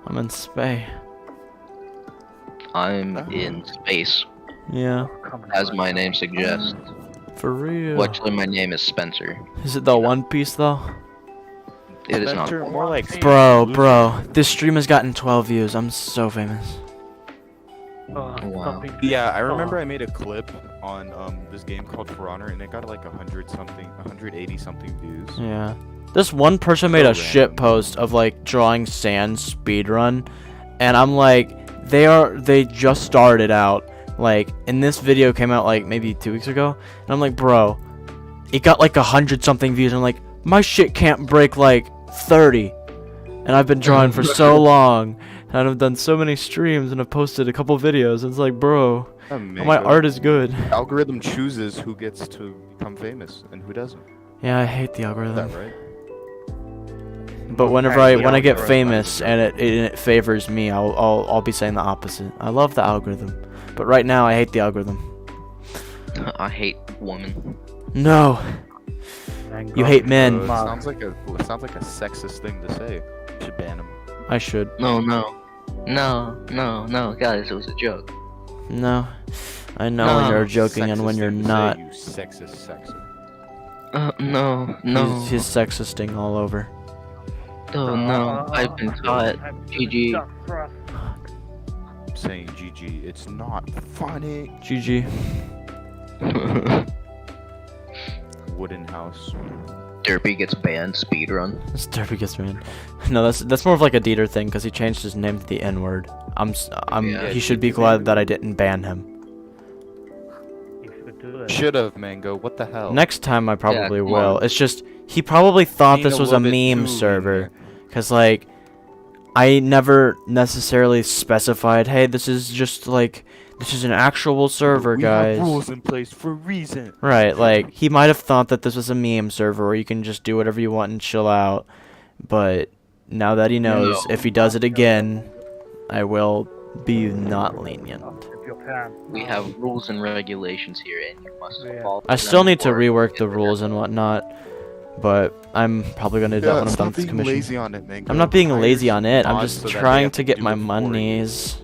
I'm in Spay. I'm Oh. in space, Yeah. as my name suggests. For real. Well, actually, my name is Spencer. Is it the One Piece though? It is not. Spencer, more like Bro, this stream has gotten 12 views. I'm so famous. Oh, Wow. stop being- Yeah, I remember I made a clip on this game called For Honor, and it got like 180 something views. Yeah. This one person made a So shit random. post of like drawing Sans speedrun, and I'm like, they just started out. Like, and this video came out like maybe 2 weeks ago, and I'm like, bro, it got like 100 something views. And I'm like, my shit can't break like 30, and I've been drawing for so long, and I've done so many streams, and I've posted a couple videos. And it's like, bro, my art is good. Algorithm chooses who gets to become famous and who doesn't. Yeah, I hate the Is algorithm. that right? But whenever Okay, when I get algorithm. famous and it favors me, I'll be saying the opposite. I love the algorithm, but right now I hate the algorithm. I hate women. No, Thank you God. hate men. It sounds like a sexist thing to say. You should ban him. I should. No, guys, it was a joke. No, I know when No. you're joking and Sexist when you're thing to not. say, you sexist sexer. No. He's sexisting all over. Oh no, I've been caught. GG. I'm saying GG. It's not funny. GG. Wooden house. Derpy gets banned. Speedrun. This Derby gets me in. No, that's more of like a Dieter thing because he changed his name to the N-word. Yeah, He should be glad that I didn't ban him. You should do it. Should have, Mango. What the hell? Next time I probably come will. on. It's just he probably thought Being this a was a little bit meme too server, lenient. cause like I never necessarily specified, hey, this is just like this is an actual server, We guys. have rules in place for a reason. Right, like he might have thought that this was a meme server where you can just do whatever you want and chill out, but now that he knows, No. if he does it again, I will be not lenient. If your parents We have rules and regulations here, and you must Yeah. follow I them still need to or rework the get rules and whatnot, but I'm probably gonna do that when I'm done stop with this being commission. lazy on it, Mango. I'm not being Hire lazy on it. I'm mods just so that they trying have to get do my it for you. monies.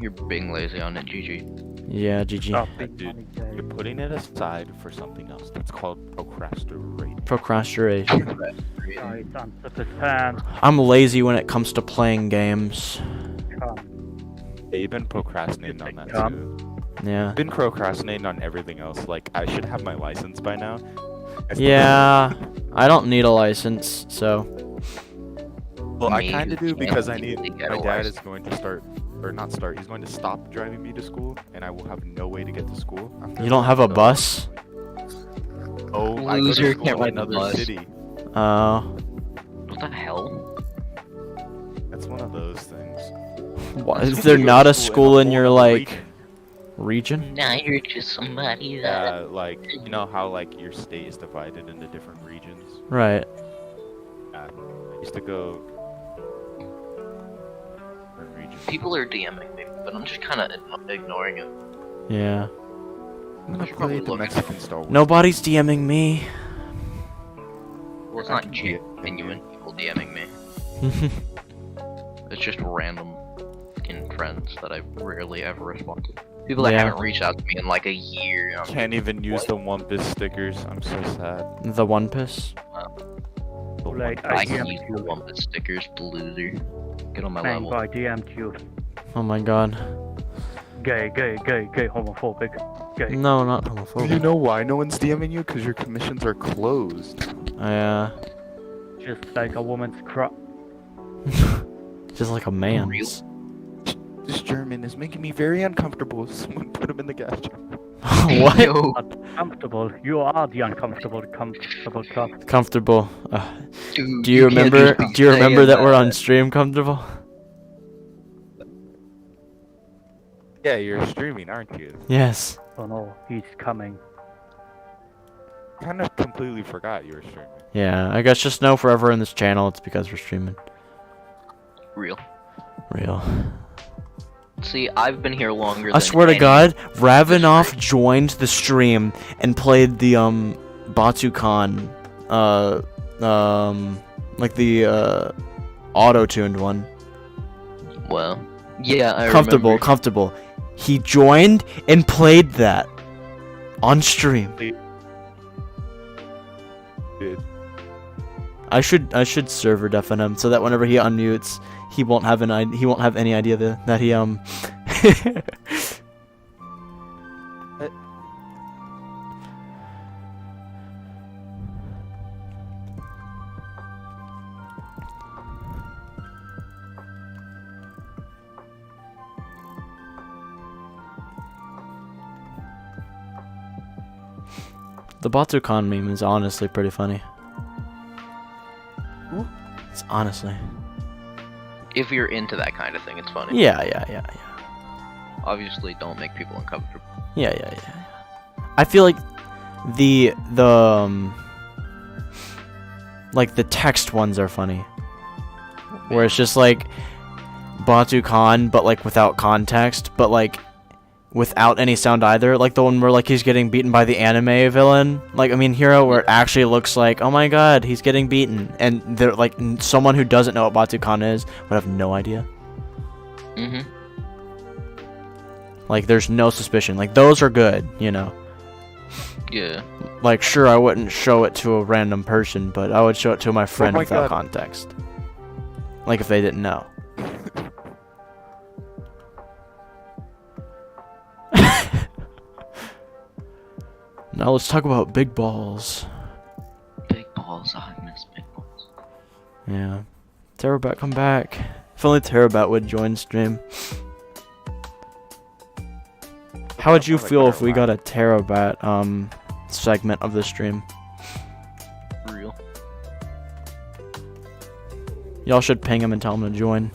You're being lazy on it, GG. Yeah, GG. stop being Dude, money You're gay. putting it aside for something else. That's called procrastinating. Procrastination. Guys, unzip his pants. I'm lazy when it comes to playing games. Come. They've been procrastinating on that Come. too. Yeah. Been procrastinating on everything else. Like I should have my license by now. I still Yeah. I don't need a license, so. don't. Well, I Me, kind of do you because I can't need. legally get My a dad is license. going to start, or not start. He's going to stop driving me to school, and I will have no way to get to school. after You don't that, have a so- bus? Oh, I go to Loser, school can't in ride the another bus. city. What the hell? That's one of those things. What, is You there go to not a school in school in whole your, other like, region? Now you're just somebody Yeah, like you know how like your state is divided into different regions. Right. I used to go. Different regions. People are DMing me, but I'm just kind of ignoring it. Yeah. I'm gonna should probably play the look. Mexican Star Wars. Nobody's DMing me. Well, it's not genuine people DMing me. It's just random fucking friends that I rarely ever respond to. People that Yeah. haven't reached out to me in like a year. I'm Can't even use the One Piece stickers. I'm so sad. The One Piece? The Like, I I can DM'd use you. the one with stickers, the loser. Get on my Mango, level. I DM'd you. Oh my god. Gay, homophobic. Gay. No, not Do you homophobic. know why no one's DMing you? Because your commissions are closed. Just like a woman's crop. Just like a man's. This German is making me very uncomfortable. Someone put him in the gas chamber. What? Yo, Uncomfortable. You are the uncomfortable, comfortable cop. Comfortable. dude, Do you can't remember? just be Do you remember saying that we're on stream, comfortable? Yeah, you're streaming, aren't you? Yes. Oh no, he's coming. Kind of completely forgot you were streaming. Yeah. I guess just know forever in this channel, it's because we're streaming. Real. Real. See, I've been here longer I than swear to any- God, Ravenoff joined the stream and played the Batukan, like the auto-tuned one. Well, yeah, I Comfortable, remember. comfortable. He joined and played that on stream. Dude. I should server deafen him so that whenever he unmutes, he won't have any idea that he The Batukan meme is honestly pretty funny. It's honestly. If you're into that kind of thing, it's funny. Yeah. Obviously, don't make people uncomfortable. Yeah. I feel like the like the text ones are funny. Where it's just like Batukan but like without context, but like without any sound either. Like the one where like he's getting beaten by the anime villain. Like I mean Hero where it actually looks like, oh my god, he's getting beaten, and they're like someone who doesn't know what Batukan is would have no idea. Mm-hmm. Like there's no suspicion. Like those are good, you know. Yeah. Like, sure, I wouldn't show it to a random person, but I would show it to my friend my without God. context. Like if they didn't know. Now let's talk about big balls. Big balls. I miss big balls. Yeah. Terrabat, come back. If only Terrabat would join stream. How would you feel if we got a Terrabat segment of the stream? Real. Y'all should ping him and tell him to join.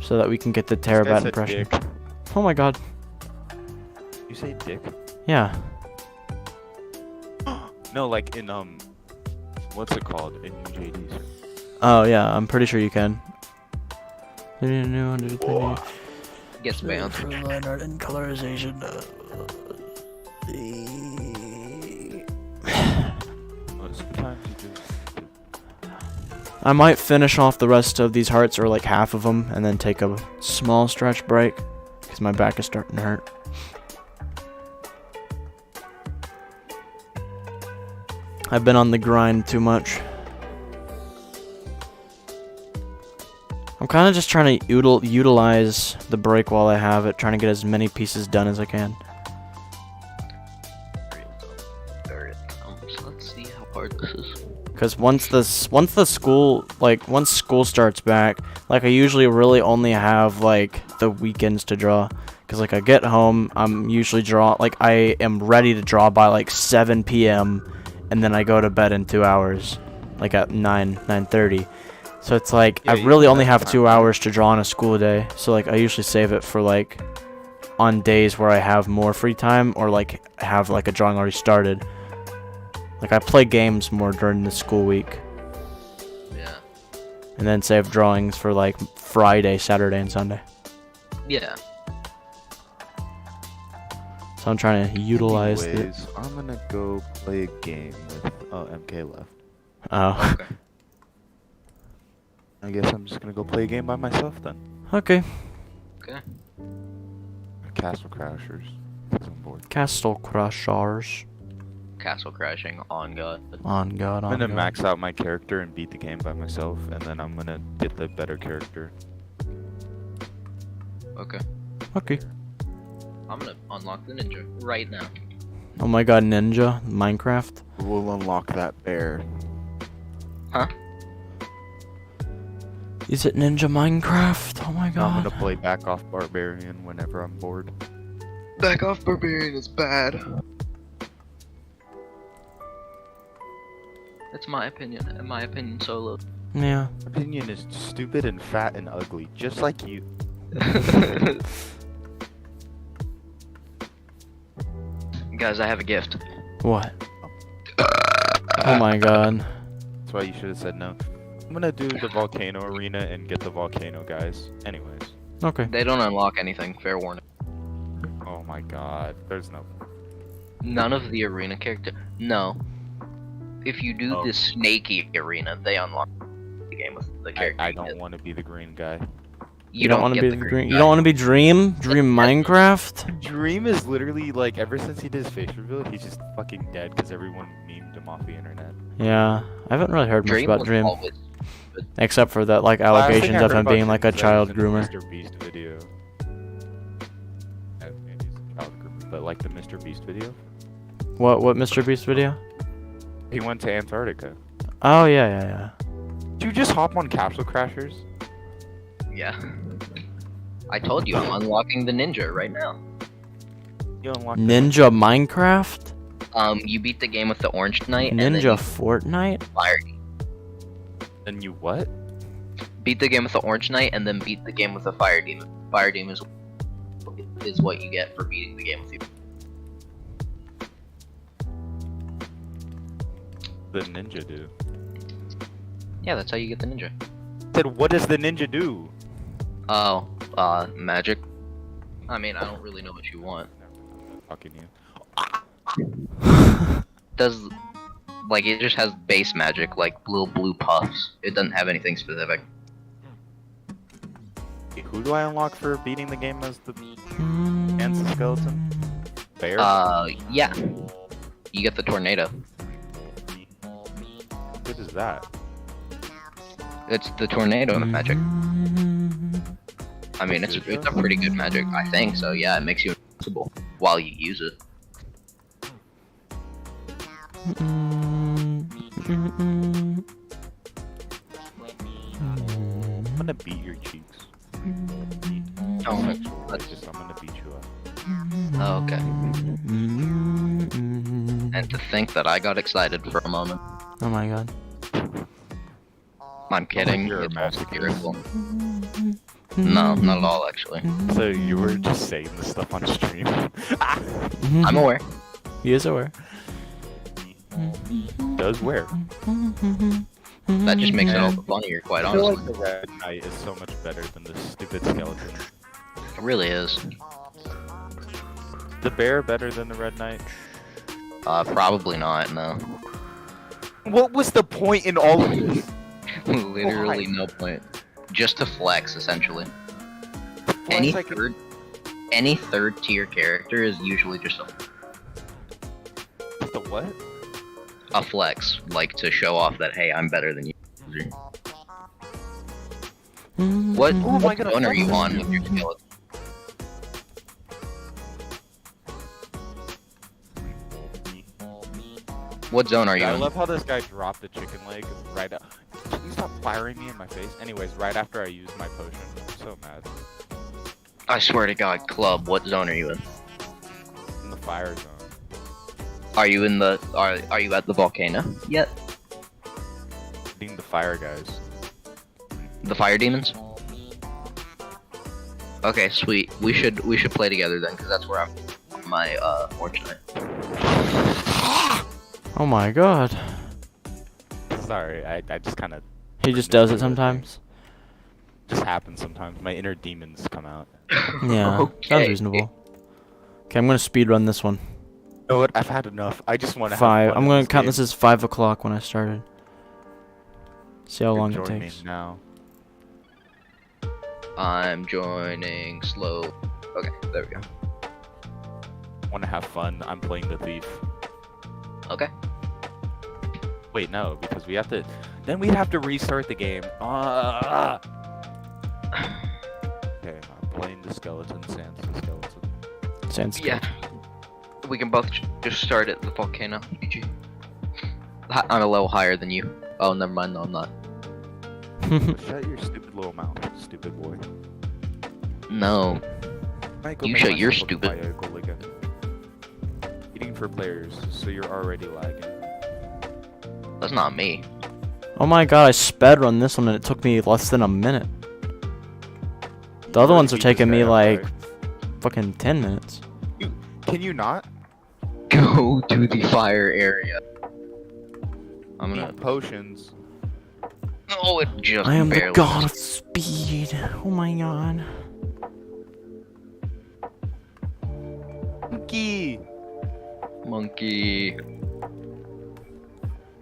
So that we can get the Terrabat impression. Dick. Oh my god. You say dick? Yeah. No, like in what's it called in UJDs? Oh yeah, I'm pretty sure you can. Gets banned. Line art and colorization. Sometimes you just. I might finish off the rest of these hearts, or like half of them, and then take a small stretch break, because my back is starting to hurt. I've been on the grind too much. I'm kind of just trying to utilize the break while I have it, trying to get as many pieces done as I can. So let's see how hard this is. Because once school starts back, like I usually really only have like the weekends to draw. Because like I get home, I'm usually I am ready to draw by like 7 p.m. and then I go to bed in 2 hours, like at 9:30. So it's like Yeah, I really only have 2 hours to draw on a school day. So like I usually save it for like on days where I have more free time, or like have like a drawing already started. Like I play games more during the school week, Yeah. and then save drawings for like Friday, Saturday, and Sunday. Yeah. So I'm trying to utilize it. Anyways, I'm gonna go play a game with MK left. Oh, Okay. I guess I'm just gonna go play a game by myself then. okay. Okay. Castle Crashers. 'Cause I'm bored. Castle Crushers. Castle crashing on God. On God, I'm on gonna God. max out my character and beat the game by myself, and then I'm gonna get the better character. Okay. Okay. I'm gonna unlock the ninja right now. Oh my God, Ninja Minecraft. We'll unlock that bear. Huh? Is it Ninja Minecraft? Oh my I'm God. gonna play back off Barbarian whenever I'm bored. Back off Barbarian is bad. That's my opinion. In my opinion, Solo. Yeah. Opinion is stupid and fat and ugly, just like you. Guys, I have a gift. What? Oh my God. That's why you should have said no. I'm gonna do the volcano arena and get the volcano guys. Anyways. Okay. They don't unlock anything, fair warning. Oh my god. There's no. None of the arena character. No. If you do Oh. the snaky arena, they unlock the game with the character. I you don't get. want to be the green guy. You don't want to get be the Dream. guy. You don't want to be Dream Minecraft. Dream is literally like, ever since he did his face reveal, he's just fucking dead because everyone memed him off the internet. Yeah, I haven't really heard much Dream about was Dream, always good. except for that like Last thing I allegations heard of him about being Dream like a was that child he was in groomer. the Mr. Beast video. Maybe he's a child groomer, but like the Mr. Beast video. What Mr. Beast video? He went to Antarctica. Oh yeah. Did you just hop on Capsule Crashers? Yeah. I told you, I'm unlocking the ninja right now. You unlocked Ninja Minecraft? You beat the game with the orange knight, and then Ninja you Fortnite? fire. Then you what? Beat the game with the orange knight, and then beat the game with the fire demon. Fire demon is what you get for beating the game with you. The ninja do. Yeah, that's how you get the ninja. Said, what does the ninja do? Oh, magic. I mean, I don't really know what you want. Fucking you. Does like it just has base magic, like little blue puffs. It doesn't have anything specific. Who do I unlock for beating the game as the Answer skeleton? Bear? Yeah. You get the tornado. good is that? It's the tornado magic. I mean, it's a pretty good magic, I think. So yeah, it makes you invincible while you use it. I'm gonna beat your cheeks. Oh, I'm gonna beat you up. oh, okay. And to think that I got excited for a moment. Oh my god. I'm kidding. you're a It's also masochist. beautiful. No, not at all, actually. So you were just saying this stuff on stream? I'm aware. He is aware. Does where? That just makes it all the funnier, quite I feel honestly. like the Red Knight is so much better than this stupid skeleton. It really is. The bear better than the Red Knight? Probably not, no. What was the point in all of this? Literally no point. Just to flex, essentially. Flex, I can- Any third tier character is usually just The what? a flex, like to show off that, hey, I'm better than you. What Who am I gonna zone are you flex on with? with your skeleton? What zone are you I in? love how this guy dropped the chicken leg right up. Can you stop firing me in my face? Anyways, right after I used my potion. I'm so mad. I swear to God, Club, what zone are you in? In the fire zone. Are you in the are you at the volcano yet? Being the fire guys. The fire demons? Okay, sweet. We should play together then, because that's where I'm my fortunate. Oh my god. Sorry, I just kind of He just does it sometimes. just happens sometimes. My inner demons come out. Yeah, sounds Okay. reasonable. Okay, I'm gonna speed run this one. You know what? I've had enough. I just want to. I'm gonna count this as 5 o'clock when I started. See how long it Join takes. me now. I'm joining slow. Okay, there we go. Want to have fun? I'm playing the thief. Okay. Wait, no, because we have to. Then we'd have to restart the game. Okay, I'm playing the skeleton. Sans the skeleton. Sans Yeah. We can both just start at the volcano. GG. I'm a level higher than you. Oh, never mind. No, I'm not. Shut your stupid little mouth, stupid boy. No. Might go You make shut your myself a stupid- bicycle again. Eating for players, so you're already lagging. That's not me. Oh my god, I sped run this one and it took me less than a minute. The other ones are taking me like fucking 10 minutes. Can you not? Go to the fire area. I'm gonna. Eat potions. Oh, it just I am the barely. god of speed. Oh my god. Monkey. Monkey.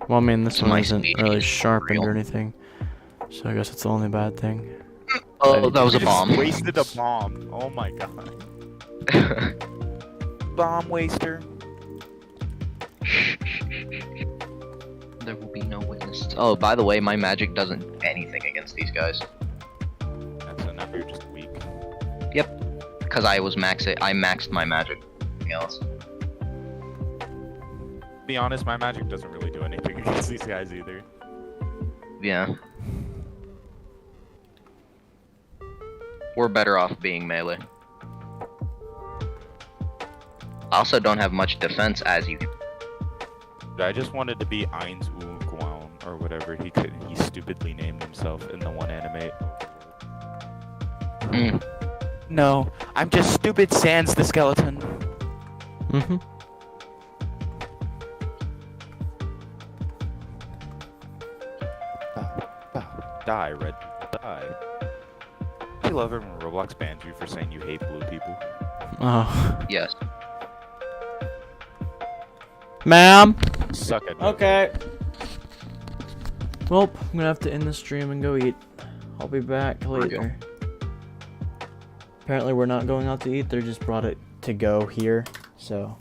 Well, I mean, this It's one my isn't speed, really it's sharpened real. or anything. So I guess it's the only bad thing. Oh, that was You a just bomb. wasted a bomb. Oh my god. Bomb waster. There will be no witness. Oh, by the way, my magic doesn't do anything against these guys. And so now you're just weak. Because I maxed my magic. Nothing else. To be honest, my magic doesn't really do anything against these guys either. Yeah. We're better off being melee. I also don't have much defense, as you. I just wanted to be Eins Guan or whatever he stupidly named himself in the one anime. Mm. No, I'm just stupid Sans the skeleton. Mm-hmm. Die, Red. Die. I love it when Roblox bans you for saying you hate blue people. Oh. Yes. Ma'am. Suck it. Okay. Well, I'm gonna have to end the stream and go eat. I'll be back later. Apparently we're not going out to eat, they just brought it to go here, so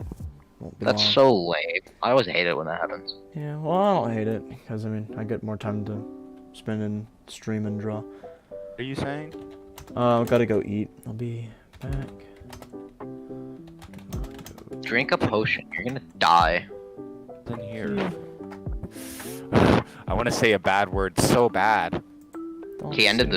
Won't be That's long. so lame. I always hate it when that happens. Yeah, well, I don't hate it because I mean I get more time to spend in stream and draw. What are you saying? I've gotta go eat. I'll be back. Drink a potion. You're gonna die. In here. I want to say a bad word so bad. Don't He ended say the